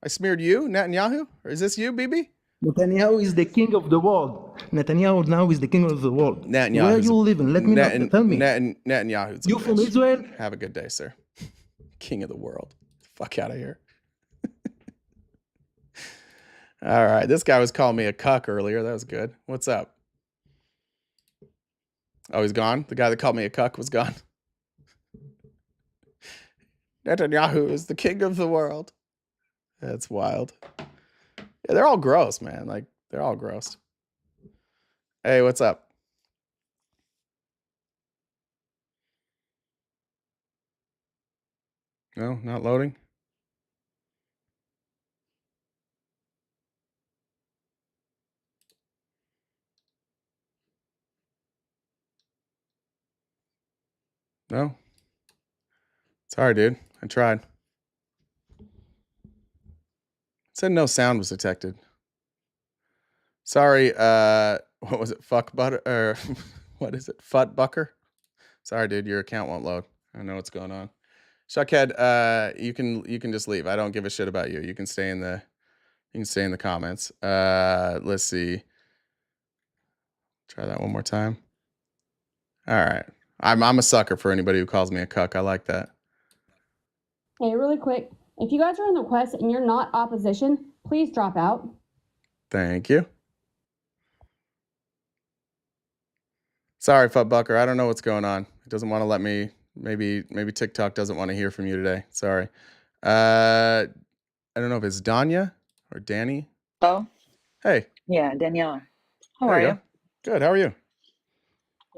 I smeared you, Netanyahu? Or is this you, BB?
Netanyahu is the king of the world. Netanyahu now is the king of the world.
Netanyahu's
Where you living? Let me know. Tell me.
Netanyahu's a
You from
bitch.
Israel?
Have a good day, sir. King of the world. Fuck out of here. All right. This guy was calling me a cuck earlier. That was good. What's up? Oh, he's gone? The guy that called me a cuck was gone. Netanyahu is the king of the world. That's wild. Yeah, they're all gross, man. Like, they're all gross. Hey, what's up? No, not loading. No. Sorry, dude. I tried. It said no sound was detected. Sorry, what was it? Fuck butter or what is it? Fut bucker? Sorry, dude, your account won't load. I know what's going on. Shuckhead, you can just leave. I don't give a shit about you. You can stay in the comments. Let's see. Try that one more time. All right. I'm a sucker for anybody who calls me a cuck. I like that.
Hey, really quick, if you guys are in the quest and you're not opposition, please drop out.
Thank you. Sorry, Futbucker. I don't know what's going on. It doesn't want to let me. Maybe TikTok doesn't want to hear from you today. Sorry. I don't know if it's Danya or Danny.
Oh,
Hey.
yeah, Daniela. How
There
are
you
you?
go. Good. How are you?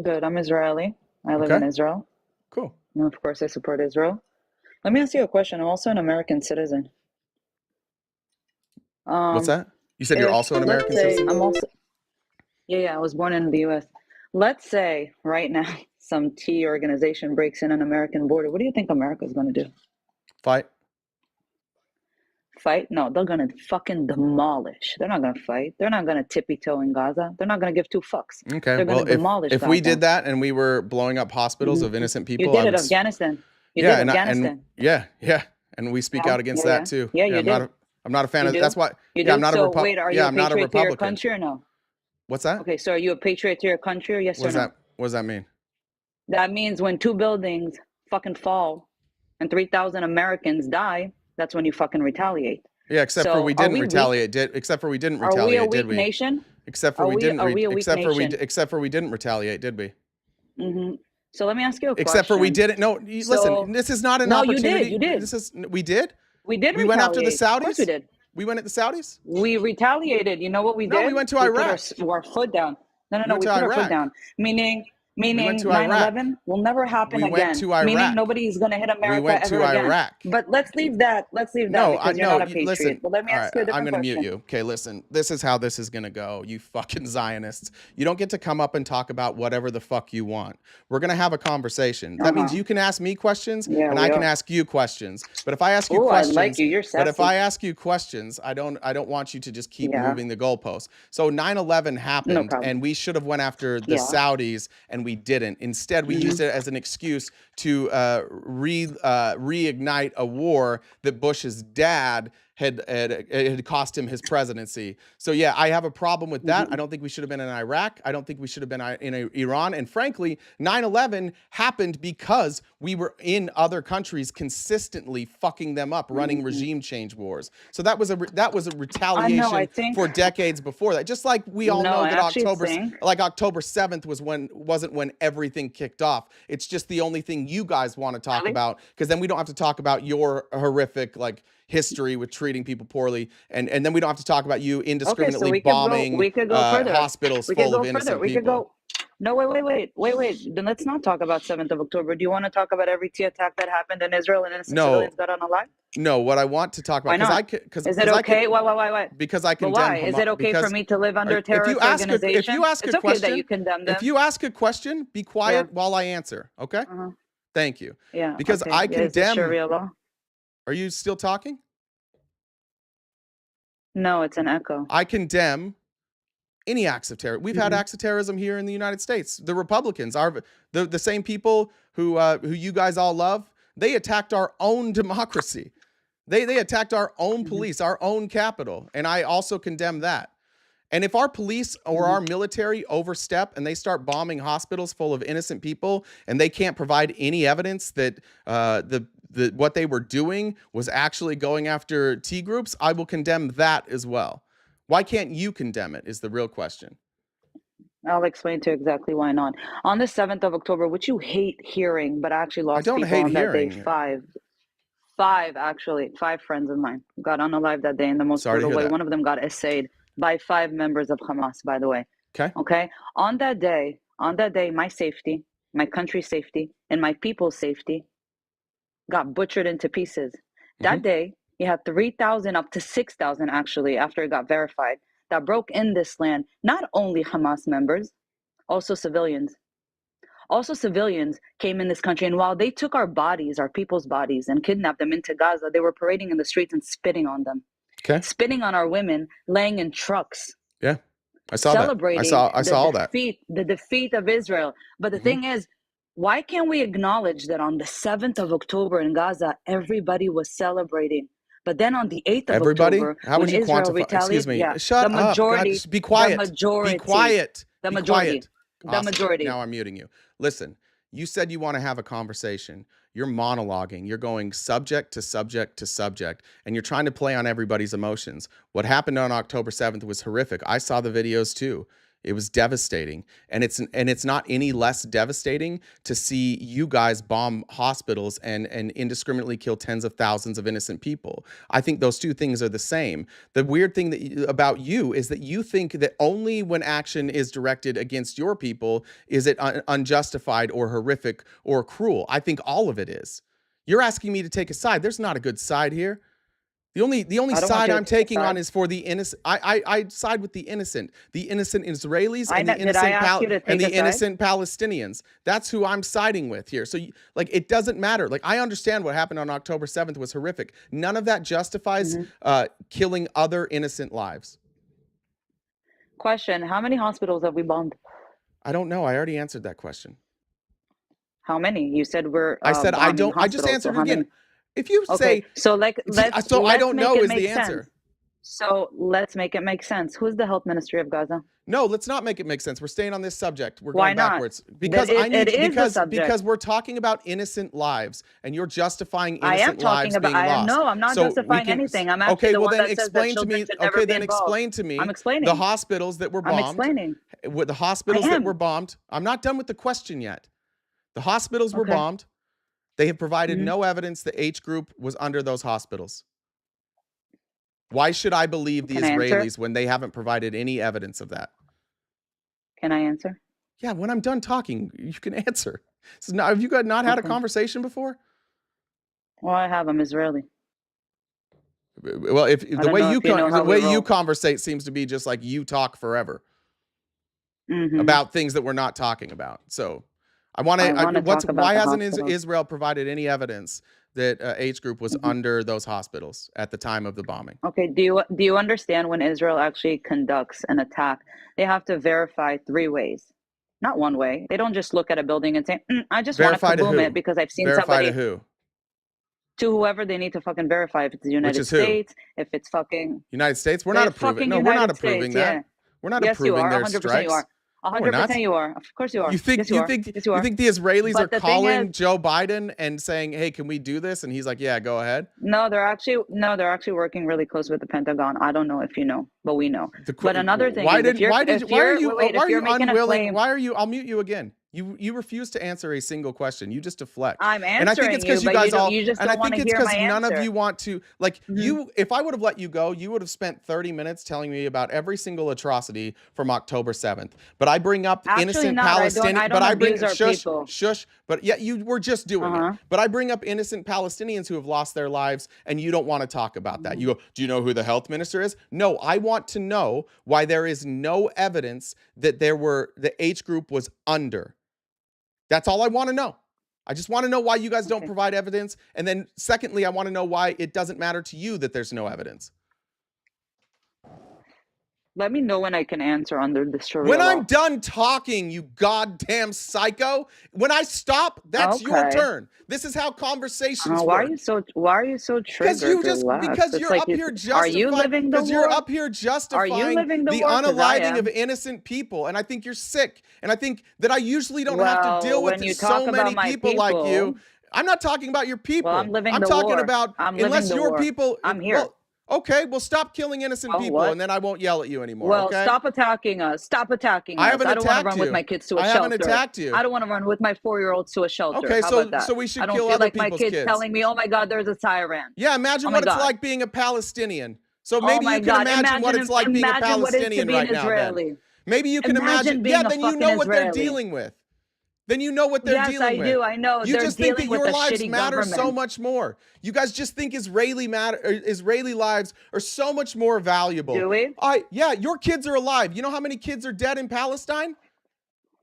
Good. I'm Israeli. I live
Okay.
in Israel.
Cool.
And of course, I support Israel. Let me ask you a question. I'm also an American citizen.
What's that? You said you're
If,
also an
let's
American
say,
citizen?
I'm also, yeah, I was born in the US. Let's say right now some T organization breaks in an American border. What do you think America's going to do?
Fight.
Fight? No, they're going to fucking demolish. They're not going to fight. They're not going to tippy-toe in Gaza. They're not going to give two fucks.
Okay.
They're
Well,
going to demolish
if we
Gaza.
did that and we were blowing up hospitals of innocent people,
You did
I
it,
would.
Afghanistan. You
Yeah,
did Afghanistan.
yeah, and we speak
Yeah,
out against
yeah,
that too.
yeah. Yeah, you
I'm not a fan
You
of.
do?
That's why.
You
Yeah,
do?
I'm not
So
a
wait, are you
Yeah,
a
I'm not a
patriot to your
Republican.
country or no?
What's that?
Okay, so are you a patriot to your country, or yes or no?
What does that mean?
That means when 2 buildings fucking fall and 3,000 Americans die, that's when you fucking retaliate.
Yeah, except for
So
we
are
didn't
we
retaliate.
weak?
Except for we didn't
Are we a
retaliate, did
weak
we?
nation?
Except for
Are
we
we
didn't.
are we a weak nation?
Except for we didn't retaliate, did we?
Mm-hmm. So let me ask you a
Except for we
question.
didn't. No, listen.
So
This is not an
no, you
opportunity.
did. You did.
This is we did.
We did
We went after the
retaliate. Of course we
Saudis.
did.
We went at the Saudis.
We retaliated. You know what we
No,
did?
we went to
We
Iraq.
put our foot down. No,
We went
we
to
put our foot
Iraq.
down. Meaning
We went to
9/11 will never happen
We
again.
went to Iraq.
Meaning nobody's going to hit America
went
ever
to
again.
Iraq.
But let's leave that. Let's leave that
No,
because you're
no.
not a patriot.
Listen.
But let me
All
ask
right,
you a different
I'm going to
question.
mute you. Okay, listen. This is how this is going to go. You fucking Zionists. You don't get to come up and talk about whatever the fuck you want. We're going to have a conversation. That means you can ask me questions
Yeah,
and
we
I can
are.
ask you questions. But if I ask you
Ooh, I
questions,
like you. You're
but if
sassy.
I ask you questions, I don't want you to just keep
Yeah.
moving the goalposts. So 9/11 happened
problem.
and we should have went after the
Yeah.
Saudis and we didn't. Instead, we used it as an excuse to reignite a war that Bush's dad had cost him his presidency. So yeah, I have a problem with that. I don't think we should have been in Iraq. I don't think we should have been in Iran. And frankly, 9/11 happened because we were in other countries consistently fucking them up, running regime change wars. So that was a retaliation
think-
for decades before that. Just like we all
No,
know
I
that
actually think-
October 7th wasn't when everything kicked off. It's just the only thing you guys want to talk about, because then we don't have to talk about your horrific history with treating people poorly, and then we don't have to talk about you indiscriminately
we
bombing
could go further.
hospitals
We could
full
go
of innocent
further. We could
people.
go. No, wait. Then let's not talk about 7th of October. Do you want to talk about every T attack that happened in Israel and innocent
No.
civilians got unalive?
No, what I want to talk about,
Why not? Is it okay? Why?
Because I
But
condemn
why? Is it okay for me to live under terrorist organization?
If you ask
it's
a
okay
question,
that you condemn them.
if you ask a question, be quiet while I answer. Okay?
Uh-huh.
Thank you.
Yeah.
Because
okay.
I
Is it
condemn.
Sharia law?
Are you still talking?
No, it's an echo.
I condemn any acts of terror. We've had acts of terrorism here in the United States. The Republicans are the same people who you guys all love. They attacked our own democracy. They attacked our own police, our own capital, and I also condemn that. And if our police or our military overstep and they start bombing hospitals full of innocent people and they can't provide any evidence that what they were doing was actually going after T groups, I will condemn that as well. Why can't you condemn it is the real question.
I'll explain to you exactly why not. On the 7th of October, which you hate hearing, but I actually lost
don't
people
hate
on that day.
hearing.
Five friends of mine got unalive that day in the most
Sorry to
brutal
hear
way.
that.
One of them got essayed by 5 members of Hamas, by the way.
Okay.
On that day, my safety, my country's safety, and my people's safety got butchered into pieces. That day, you had 3,000 up to 6,000 actually, after it got verified, that broke in this land. Not only Hamas members, also civilians. Also civilians came in this country, and while they took our bodies, our people's bodies, and kidnapped them into Gaza, they were parading in the streets and spitting on them.
Okay.
Spitting on our women, laying in trucks.
Yeah. I saw
celebrating
that. I saw all that.
The defeat of Israel. But the thing is, why can't we acknowledge that on the 7th of October in Gaza, everybody was celebrating? But then on the 8th of October,
how would you
Israel
quantify?
retaliated,
Excuse me. Shut
the
up.
majority,
God, just be quiet.
The majority.
Be quiet.
The
Be
majority.
quiet.
The
Awesome.
majority.
Now I'm muting you. Listen, you said you want to have a conversation. You're monologuing. You're going subject to subject to subject, and you're trying to play on everybody's emotions. What happened on October 7th was horrific. I saw the videos too. It was devastating, and it's not any less devastating to see you guys bomb hospitals and indiscriminately kill tens of thousands of innocent people. I think those two things are the same. The weird thing about you is that you think that only when action is directed against your people is it unjustified or horrific or cruel. I think all of it is. You're asking me to take a side. There's not a good side here. The only side I'm taking on is for the innocent. I side with the innocent Israelis and the innocent Palestinians. That's who I'm siding with here. So it doesn't matter. I understand what happened on October 7th was horrific. None of that justifies killing other innocent lives.
Question: how many hospitals have we bombed?
I don't know. I already answered that question.
How many? You said we're.
I said I don't. I just answered it again. If you say
so, I don't know
is the answer.
So let's make it make sense. Who's the health ministry of Gaza?
No, let's not make it make sense. We're staying on this subject. We're
Why
going
not?
backwards because
It-
I need
it is the subject.
because we're talking about innocent lives, and you're justifying
I am
innocent lives
talking about.
being
I am
lost.
no. I'm not
So we
justifying
can-
anything. I'm actually
okay.
the
Well,
one
then
that says that
explain to
children
me.
should never
Okay,
be
then
involved.
explain to me
I'm explaining.
the hospitals that were
I'm
bombed.
explaining.
With the hospitals
I
that
am.
were bombed. I'm not done with the question yet. The hospitals were
Okay.
bombed. They have provided
Mhm.
no evidence the H group was under those hospitals. Why should I believe the
Can I answer?
Israelis when they haven't provided any evidence of that?
Can I answer?
Yeah, when I'm done talking, you can answer. So now, have you not had a
Okay.
conversation before?
Well, I have. I'm Israeli.
Well, if the
don't
way
know
you
if you know how we roll.
conversate seems to be just like you talk forever
Mhm.
about things that we're not talking about. So I want
I wanna
to.
talk about
Why
the
hasn't
hospitals.
Israel provided any evidence that H group was under those hospitals at the time of the bombing?
Okay. Do you understand when Israel actually conducts an attack, they have to verify 3 ways, not one way. They don't just look at a building and say, "I just want to
Verify to
kaboom
who?
it because I've seen
Verify
somebody."
to who?
To whoever they need to fucking verify. If it's the United
is who?
States, if it's fucking
United States? We're
the
not approving.
fucking
No, we're not
United
approving
States,
that.
yeah.
We're not
Yes, you
approving
are.
their
100% you are.
strikes. No, we're
100%
not.
you are. Of course you are.
You think
Yes, you are. Yes, you are.
the Israelis
But
are
the thing
calling
is-
Joe Biden and saying, "Hey, can we do this?" And he's like, "Yeah, go ahead."
No, they're actually working really close with the Pentagon. I don't know if you know, but we know. But another thing is, if you're making a
unwilling?
claim,
Why are you? I'll mute you again. You refuse to answer a single question. You just deflect.
I'm
And I think it's
answering
because
you,
you
but
guys all.
you just
And I
don't
think
wanna
it's
hear
because
my
none of
answer.
you want to like you. If I would have let you go, you would have spent 30 minutes telling me about every single atrocity from October 7th. But I bring up
Actually
innocent
not. I don't
Palestinians. But I bring
abuse our
shush,
people.
shush. But yeah, you were just doing
Uh-huh.
it. But I bring up innocent Palestinians who have lost their lives, and you don't want to talk about that. You go, do you know who the health minister is? No, I want to know why there is no evidence that the H group was under. That's all I want to know. I just want to know why you guys don't provide evidence. And then secondly, I want to know why it doesn't matter to you that there's no evidence.
Let me know when I can answer under the Sharia
When
law.
I'm done talking, you goddamn psycho, when I stop, that's your
Okay.
turn. This is how conversations
Why are
work.
you so triggered?
Because
Relax.
you're
It's
up
like
here
are you
justifying
living the
because you're
war?
up here
Are you
justifying
living the
the
war? 'Cause I
unaliving
am.
of innocent people. And I think you're sick. And I think that I usually don't have to
Well,
deal with
when you
so
talk about
many
my
people like you.
people-
I'm not talking about your people.
Well, I'm living the
talking
war.
about
I'm living
unless
the
your
war.
people
I'm here.
Well, okay, well stop killing innocent
Oh,
people
what?
and then I won't yell at you anymore.
Well,
okay?
stop attacking us. Stop attacking us.
I haven't
I don't want to
attacked
run with
you.
my kids to a
I
shelter.
haven't attacked you.
I don't want to run with my 4-year-olds to a shelter.
Okay,
How
so-
about that?
so we should
I don't
kill
feel
other
like my
people's
kids
kids.
telling me, "Oh my God, there's a siren."
Yeah, imagine
Oh my
what it's
God.
like being a Palestinian. So
Oh
maybe
my
you can
God,
imagine what it's like being a
imagine what it is to
Palestinian
be an
right now.
Israeli.
Then. Maybe you can
Imagine
imagine.
being
Yeah,
a
then you know
fucking
what they're
Israeli.
dealing with. Then you know what they're
Yes,
dealing
I
with.
do. I know.
You
They're
just think that
dealing with
your
a
lives
shitty
matter so
government.
much more. You guys just think Israeli lives are so much more valuable.
Do we?
Yeah, your kids are alive. You know how many kids are dead in Palestine?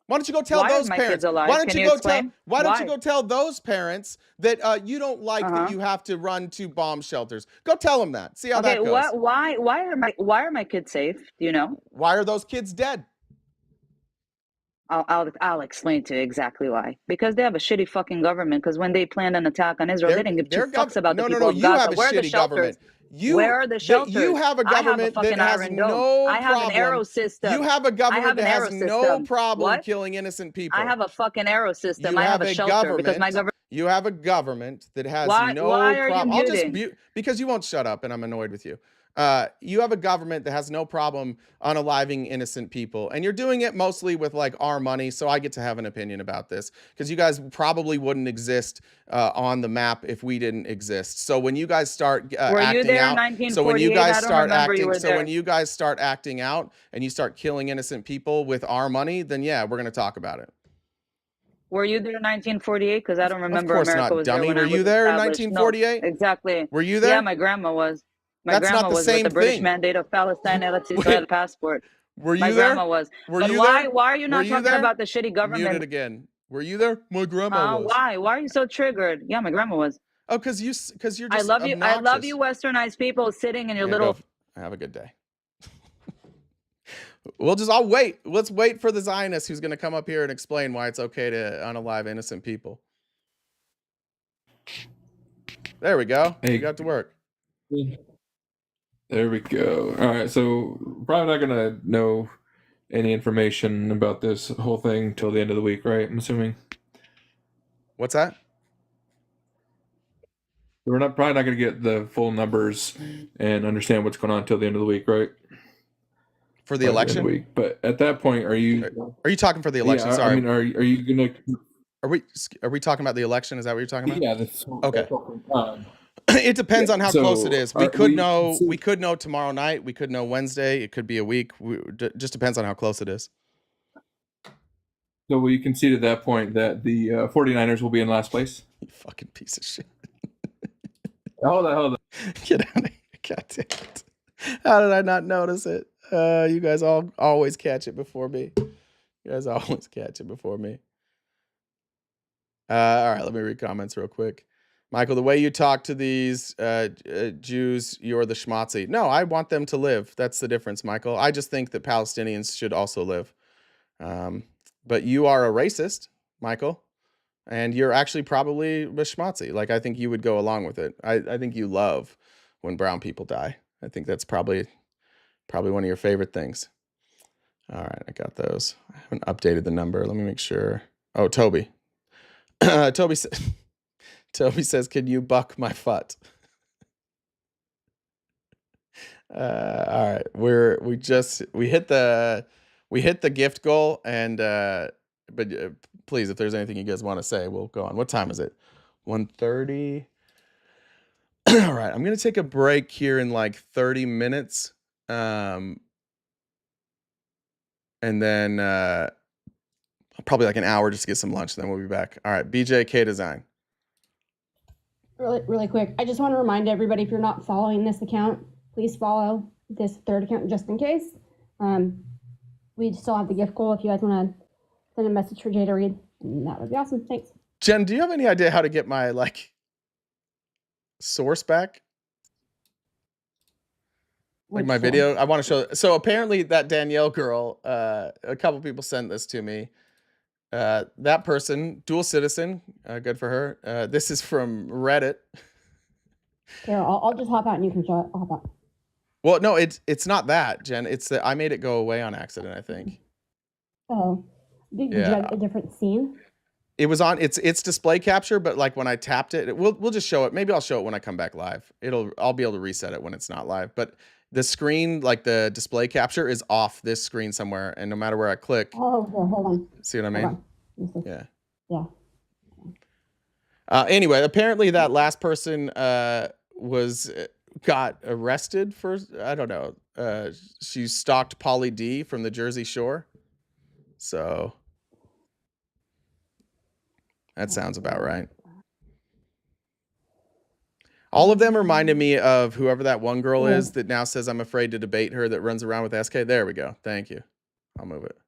Why don't you go tell
Why are
those
my
parents?
kids alive?
Why don't
Can
you
you
go
explain?
Why don't you
Why?
go tell those parents that you don't like that you have to run to bomb shelters? Go tell them that. See how
Okay,
that goes.
why are my kids safe? Do you know?
Why are those kids dead?
I'll explain to you exactly why. Because they have a shitty fucking government. Because when they planned an attack on Israel, they didn't give two fucks about the people of
you
Gaza.
have a
Where are the
shitty
shelters?
government.
Where are the shelters?
You have a government
I have a
that
fucking
has
Iron Dome.
no
I have
problem.
an arrow system.
You have a government
an
that has
arrow
no
system.
problem
What?
killing innocent people.
I have a fucking arrow system.
You
I have a
a
shelter because my government.
You have a government that has
Why
no
are you
problem. I'll just
muting?
because you won't shut up and I'm annoyed with you. You have a government that has no problem unaliving innocent people, and you're doing it mostly with like our money. So I get to have an opinion about this because you guys probably wouldn't exist on the map if we didn't exist. So when you guys start
Were
acting
you there
out,
in 1948?
so when you guys
I don't
start
remember you
acting,
were
so
there.
when you guys start acting out and you start killing innocent people with our money, then yeah, we're gonna talk about it.
Were you there in 1948? Because I don't remember
course
America
not,
was
dummy.
there when
Were
I
you
was
there in
established.
1948?
No, exactly.
Were you there?
Yeah, my grandma was. My
That's
grandma
not the
was
same
with the British
thing.
Mandate of Palestine, Eretz
Wait.
Israel passport.
Were you
My
there?
grandma was.
Were
But
you
why?
there?
Why are you
Were
not
you
talking
there?
about the shitty government?
Muted again. Were you there? My grandma was.
Why? Why are you so triggered? Yeah, my grandma was.
Oh, because you're just
I love you. I love
obnoxious.
you, westernized people sitting in your
Yeah,
little.
have a good day. I'll wait. Let's wait for the Zionist who's going to come up here and explain why it's okay to unalive innocent people. There we go.
Hey.
You got to work.
There we go. All right, so probably not gonna know any information about this whole thing till the end of the week, right? I'm assuming
What's that?
we're probably not gonna get the full numbers and understand what's going on till the end of the week, right?
For the
By the end of the
election?
week. But at that point, are you?
Are you talking for the election?
Yeah, I
Sorry.
mean, are you gonna?
Are we talking about the election? Is that what you're talking about?
Yeah, that's
Okay.
that's
It depends on how close it is. We could know.
we
We could know tomorrow night. We could know Wednesday. It could be a week. Just depends on how close it is.
So we concede at that point that the 49ers will be in last place?
You fucking piece of shit.
Hold on.
Get out of here. God damn it. How did I not notice it? You guys always catch it before me. You guys always catch it before me. All right, let me read comments real quick. Michael, the way you talk to these Jews, you're the schmatzi. No, I want them to live. That's the difference, Michael. I just think that Palestinians should also live. But you are a racist, Michael, and you're actually probably a schmatzi. Like, I think you would go along with it. I think you love when brown people die. I think that's probably one of your favorite things. All right, I got those. I haven't updated the number. Let me make sure. Oh, Toby. Toby says, "Can you buck my foot?" All right, we hit the gift goal, and but please, if there's anything you guys want to say, we'll go on. What time is it? 1:30. All right, I'm gonna take a break here in like 30 minutes, and then probably like an hour just to get some lunch. Then we'll be back. All right, BJK Design.
Really quick, I just want to remind everybody, if you're not following this account, please follow this third account just in case. We still have the gift goal if you guys want to send a message for Jay to read, and that would be awesome. Thanks.
Jen, do you have any idea how to get my source back? Like my video? I want to show. So apparently that Danielle girl, a couple people sent this to me. That person, dual citizen, good for her. This is from Reddit.
Here, I'll just hop out and you can show it. I'll hop out.
Well, no, it's not that, Jen. It's that I made it go away on accident, I think.
Oh, did you have a different scene?
It was on it's display capture, but like when I tapped it, we'll just show it. Maybe I'll show it when I come back live. I'll be able to reset it when it's not live. But the screen, like the display capture, is off this screen somewhere, and no matter where I click.
Oh, here, hold on.
See what I mean? Yeah.
Yeah.
Anyway, apparently that last person got arrested for, I don't know. She stalked Pauly D from the Jersey Shore. So that sounds about right. All of them reminded me of whoever that one girl is that now says I'm afraid to debate her, that runs around with SK. There we go. Thank you. I'll move it.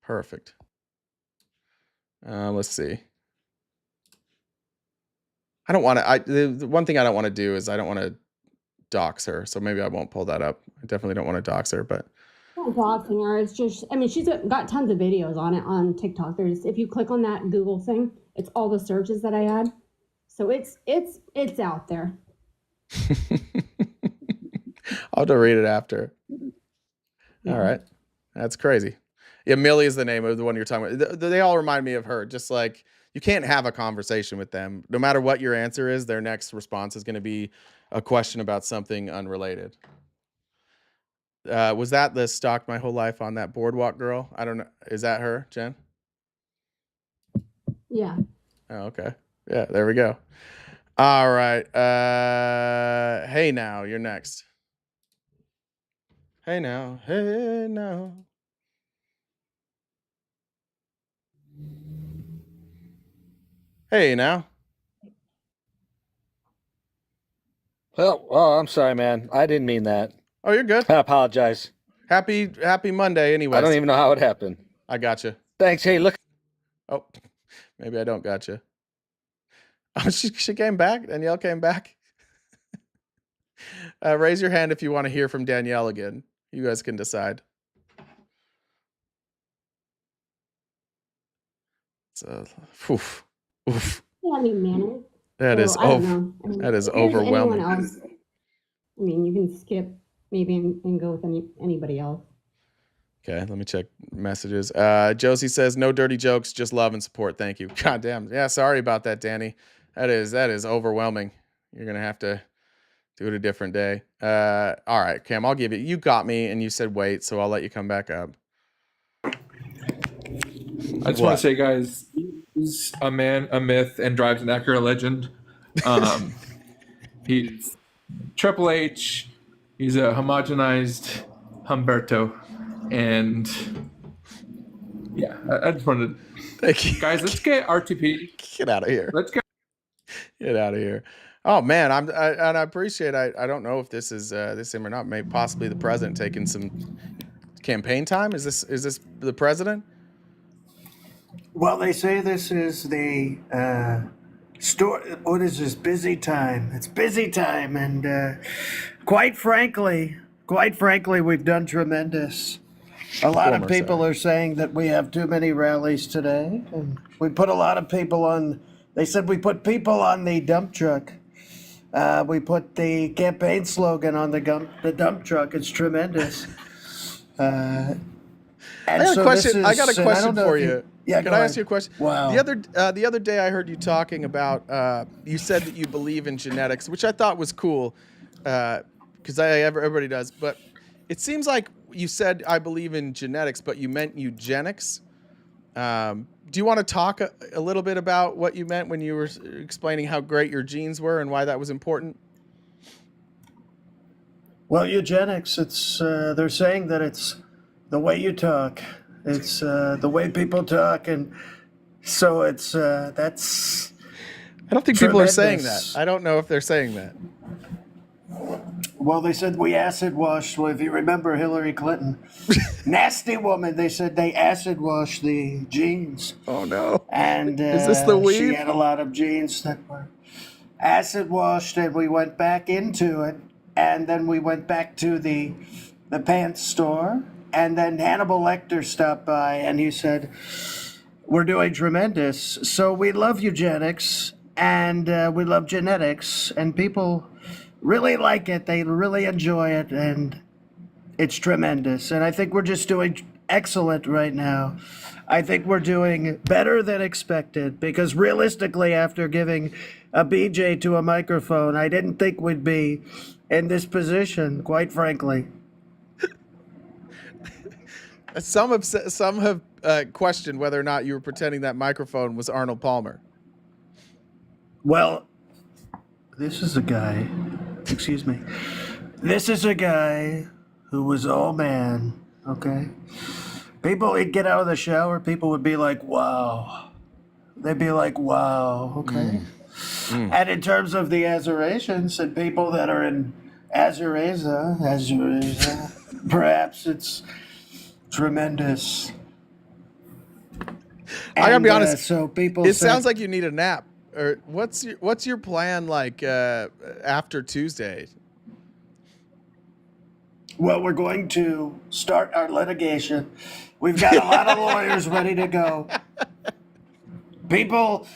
Perfect. Let's see. I don't want to. The one thing I don't want to do is I don't want to dox her. So maybe I won't pull that up. I definitely don't want to dox her, but.
Not doxing her. It's just, I mean, she's got tons of videos on it on TikTok. If you click on that Google thing, it's all the searches that I had. So it's out there.
I'll have to read it after. Yeah. All right. That's crazy. Yeah, Millie is the name of the one you're talking about. They all remind me of her. Just like you can't have a conversation with them. No matter what your answer is, their next response is going to be a question about something unrelated. Was that the stalked my whole life on that boardwalk girl? I don't know. Is that her, Jen?
Yeah.
Oh, okay. Yeah, there we go. All right. Hey now, you're next. Hey now. Hey now. Hey now.
Oh, I'm sorry, man. I didn't mean that.
Oh, you're good.
I apologize.
Happy Monday anyway.
I don't even know how it happened.
I gotcha.
Thanks. Hey, look.
Oh, maybe I don't gotcha. Oh, she came back. Danielle came back. Raise your hand if you want to hear from Danielle again. You guys can decide. Oof.
Yeah, I mean, Manny.
That is overwhelming.
I mean, you can skip maybe and go with anybody else.
Okay, let me check messages. Josie says, no dirty jokes, just love and support. Thank you. God damn. Yeah, sorry about that, Danny. That is overwhelming. You're going to have to do it a different day. All right, Cam, I'll give it. You got me, and you said wait, so I'll let you come back up.
I just want to say, guys, he's a man, a myth, and drives an accurate legend. He's Triple H. He's a homogenized Humberto. And yeah, I just wanted to.
Thank you.
Guys, let's get RTP.
Get out of here.
Let's
get out of here. Oh man, I appreciate. I don't know if this is him or not. Maybe possibly the president taking some campaign time. Is this the president?
Well, they say this is the what is this? Busy time. It's busy time, and quite frankly, we've done tremendous. A lot of people are saying that we have too many rallies today, and we put a lot of people on. They said we put people on the dump truck. We put the campaign slogan on the dump truck. It's tremendous.
I got a question. I got a question for you.
Yeah,
can I ask you a question?
Wow.
The other day I heard you talking about. You said that you believe in genetics, which I thought was cool, because everybody does. But it seems like you said I believe in genetics, but you meant eugenics. Do you want to talk a little bit about what you meant when you were explaining how great your genes were and why that was important?
Well, eugenics, it's they're saying that it's the way you talk. It's the way people talk, and so it's that's.
I don't think people are saying that. I don't know if they're saying that.
Well, they said we acid washed. Well, if you remember Hillary Clinton, nasty woman. They said they acid washed the genes.
Oh no!
And
is this the weed?
She had a lot of genes that were acid washed, and we went back into it, and then we went back to the pants store, and then Hannibal Lecter stopped by, and he said, "We're doing tremendous. So we love eugenics, and we love genetics, and people really like it. They really enjoy it, and it's tremendous. And I think we're just doing excellent right now. I think we're doing better than expected, because realistically, after giving a BJ to a microphone, I didn't think we'd be in this position, quite frankly."
Some have questioned whether or not you were pretending that microphone was Arnold Palmer.
Well, this is a guy, excuse me, this is a guy who was all man, okay? People would get out of the shower, people would be like, wow. They'd be like, wow, okay? And in terms of the Azerasians and people that are in Azeresa, perhaps it's tremendous.
I gotta be honest.
So people
it sounds like you need a nap. Or what's your plan like after Tuesday?
Well, we're going to start our litigation. We've got a lot of lawyers ready to go. People,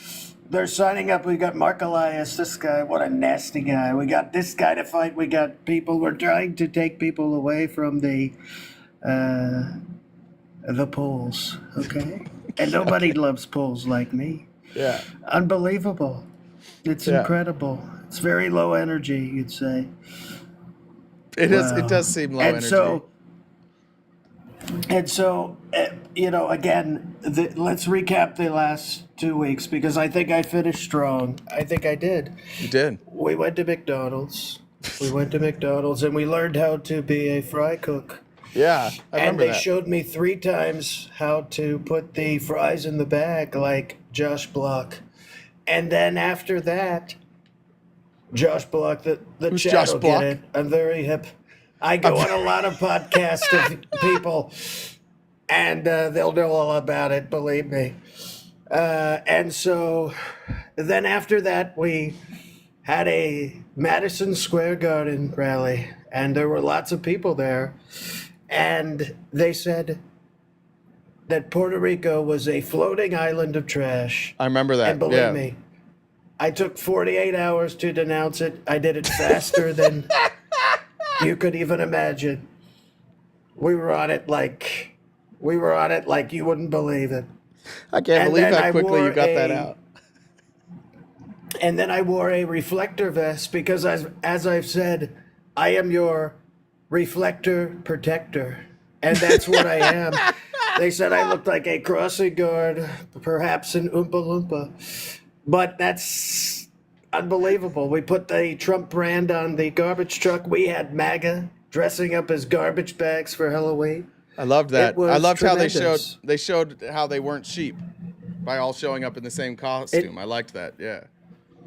they're signing up. We got Mark Elias, this guy, what a nasty guy. We got this guy to fight. We got people. We're trying to take people away from the polls, okay? And nobody loves polls like me.
Yeah.
Unbelievable. It's incredible. It's very low energy, you'd say.
It is. It does seem low energy.
So, you know, again, let's recap the last 2 weeks, because I think I finished strong. I think I did.
You did.
We went to McDonald's. And we learned how to be a fry cook.
Yeah, I remember that.
And they showed me 3 times how to put the fries in the bag, like Josh Block. And then after that, Josh Block, the chat will get it. I'm very hip. I go on a lot of podcasts of people, and they'll know all about it, believe me. And so then after that, we had a Madison Square Garden rally, and there were lots of people there. And they said that Puerto Rico was a floating island of trash.
I remember that.
And believe me, I took 48 hours to denounce it. I did it faster than you could even imagine. We were on it like you wouldn't believe it.
I can't
And
believe
then
how
I
quickly you
wore
got that
a-
out.
And then I wore a reflector vest because, as I've said, I am your reflector protector. And that's what I am. They said I looked like a crossing guard, perhaps an Oompa Loompa. But that's unbelievable. We put the Trump brand on the garbage truck. We had MAGA dressing up as garbage bags for Halloween.
I loved that.
It was
I loved how
tremendous.
they showed how they weren't sheep by all showing up in the same costume. I liked that. Yeah.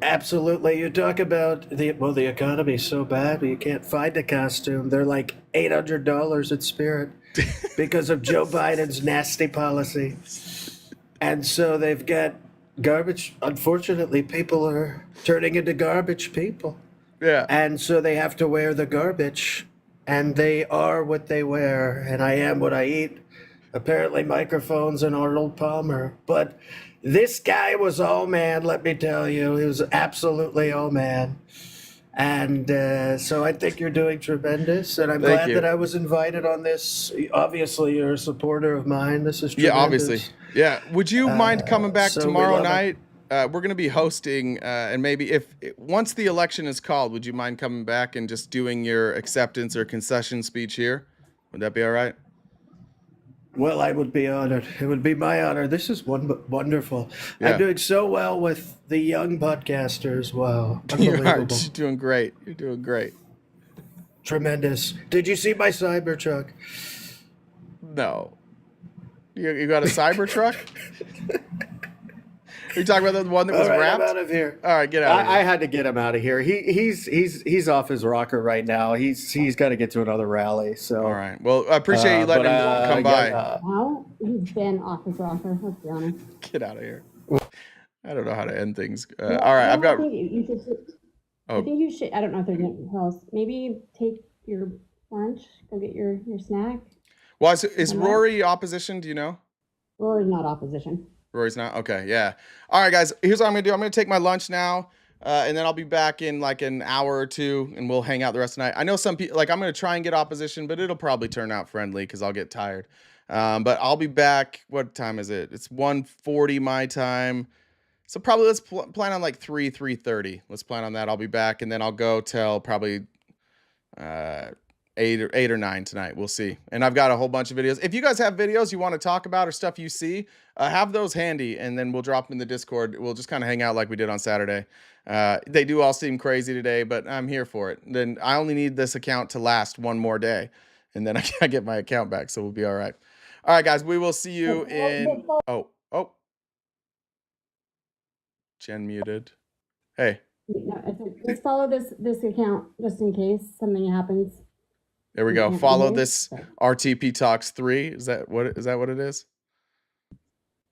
Absolutely. You talk about the economy's so bad you can't find a costume. They're like $800 at Spirit because of Joe Biden's nasty policy. And so they've got garbage. Unfortunately, people are turning into garbage people.
Yeah.
And so they have to wear the garbage, and they are what they wear, and I am what I eat. Apparently, microphones and Arnold Palmer. But this guy was all man, let me tell you. He was absolutely all man. And so I think you're doing tremendous, and I'm
Thank
glad
you.
that I was invited on this. Obviously, you're a supporter of mine. This is tremendous.
Yeah, obviously. Yeah. Would you mind coming back
so we
tomorrow
love it.
night? We're going to be hosting, and maybe once the election is called, would you mind coming back and just doing your acceptance or concession speech here? Would that be all right?
Well, I would be honored. It would be my honor. This is wonderful.
Yeah.
I'm doing so well with the young podcasters. Wow.
You are
Unbelievable.
doing great. You're doing great.
Tremendous. Did you see my Cybertruck?
No. You got a Cybertruck? Are you talking about the one that was
All right,
wrapped?
I'm out of here.
All right, get out of here.
I had to get him out of here. He's off his rocker right now. He's got to get to another rally. So
All right. Well, I appreciate you letting him come by.
Well, he's been off his rocker, let's be honest.
Get out of here. I don't know how to end things. All right, I've got.
I think you should.
Oh.
I think you should. I don't know if there's anything else. Maybe take your lunch. Go get your snack.
Well, is Rory opposition? Do you know?
Rory's not opposition.
Rory's not? Okay, yeah. All right, guys, here's what I'm going to do. I'm going to take my lunch now, and then I'll be back in like an hour or two, and we'll hang out the rest of the night. I know some people, like I'm going to try and get opposition, but it'll probably turn out friendly because I'll get tired. But I'll be back. What time is it? It's 1:40 my time. So probably let's plan on like 3:30. Let's plan on that. I'll be back, and then I'll go till probably 8 or 9 tonight. We'll see. And I've got a whole bunch of videos. If you guys have videos you want to talk about or stuff you see, have those handy, and then we'll drop them in the Discord. We'll just kind of hang out like we did on Saturday. They do all seem crazy today, but I'm here for it. Then I only need this account to last one more day, and then I get my account back, so we'll be all right. All right, guys, we will see you in... Oh. Jen muted. Hey.
No, let's follow this account just in case something happens.
There we go. Follow this RTP Talks 3. Is that what it is?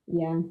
Yeah.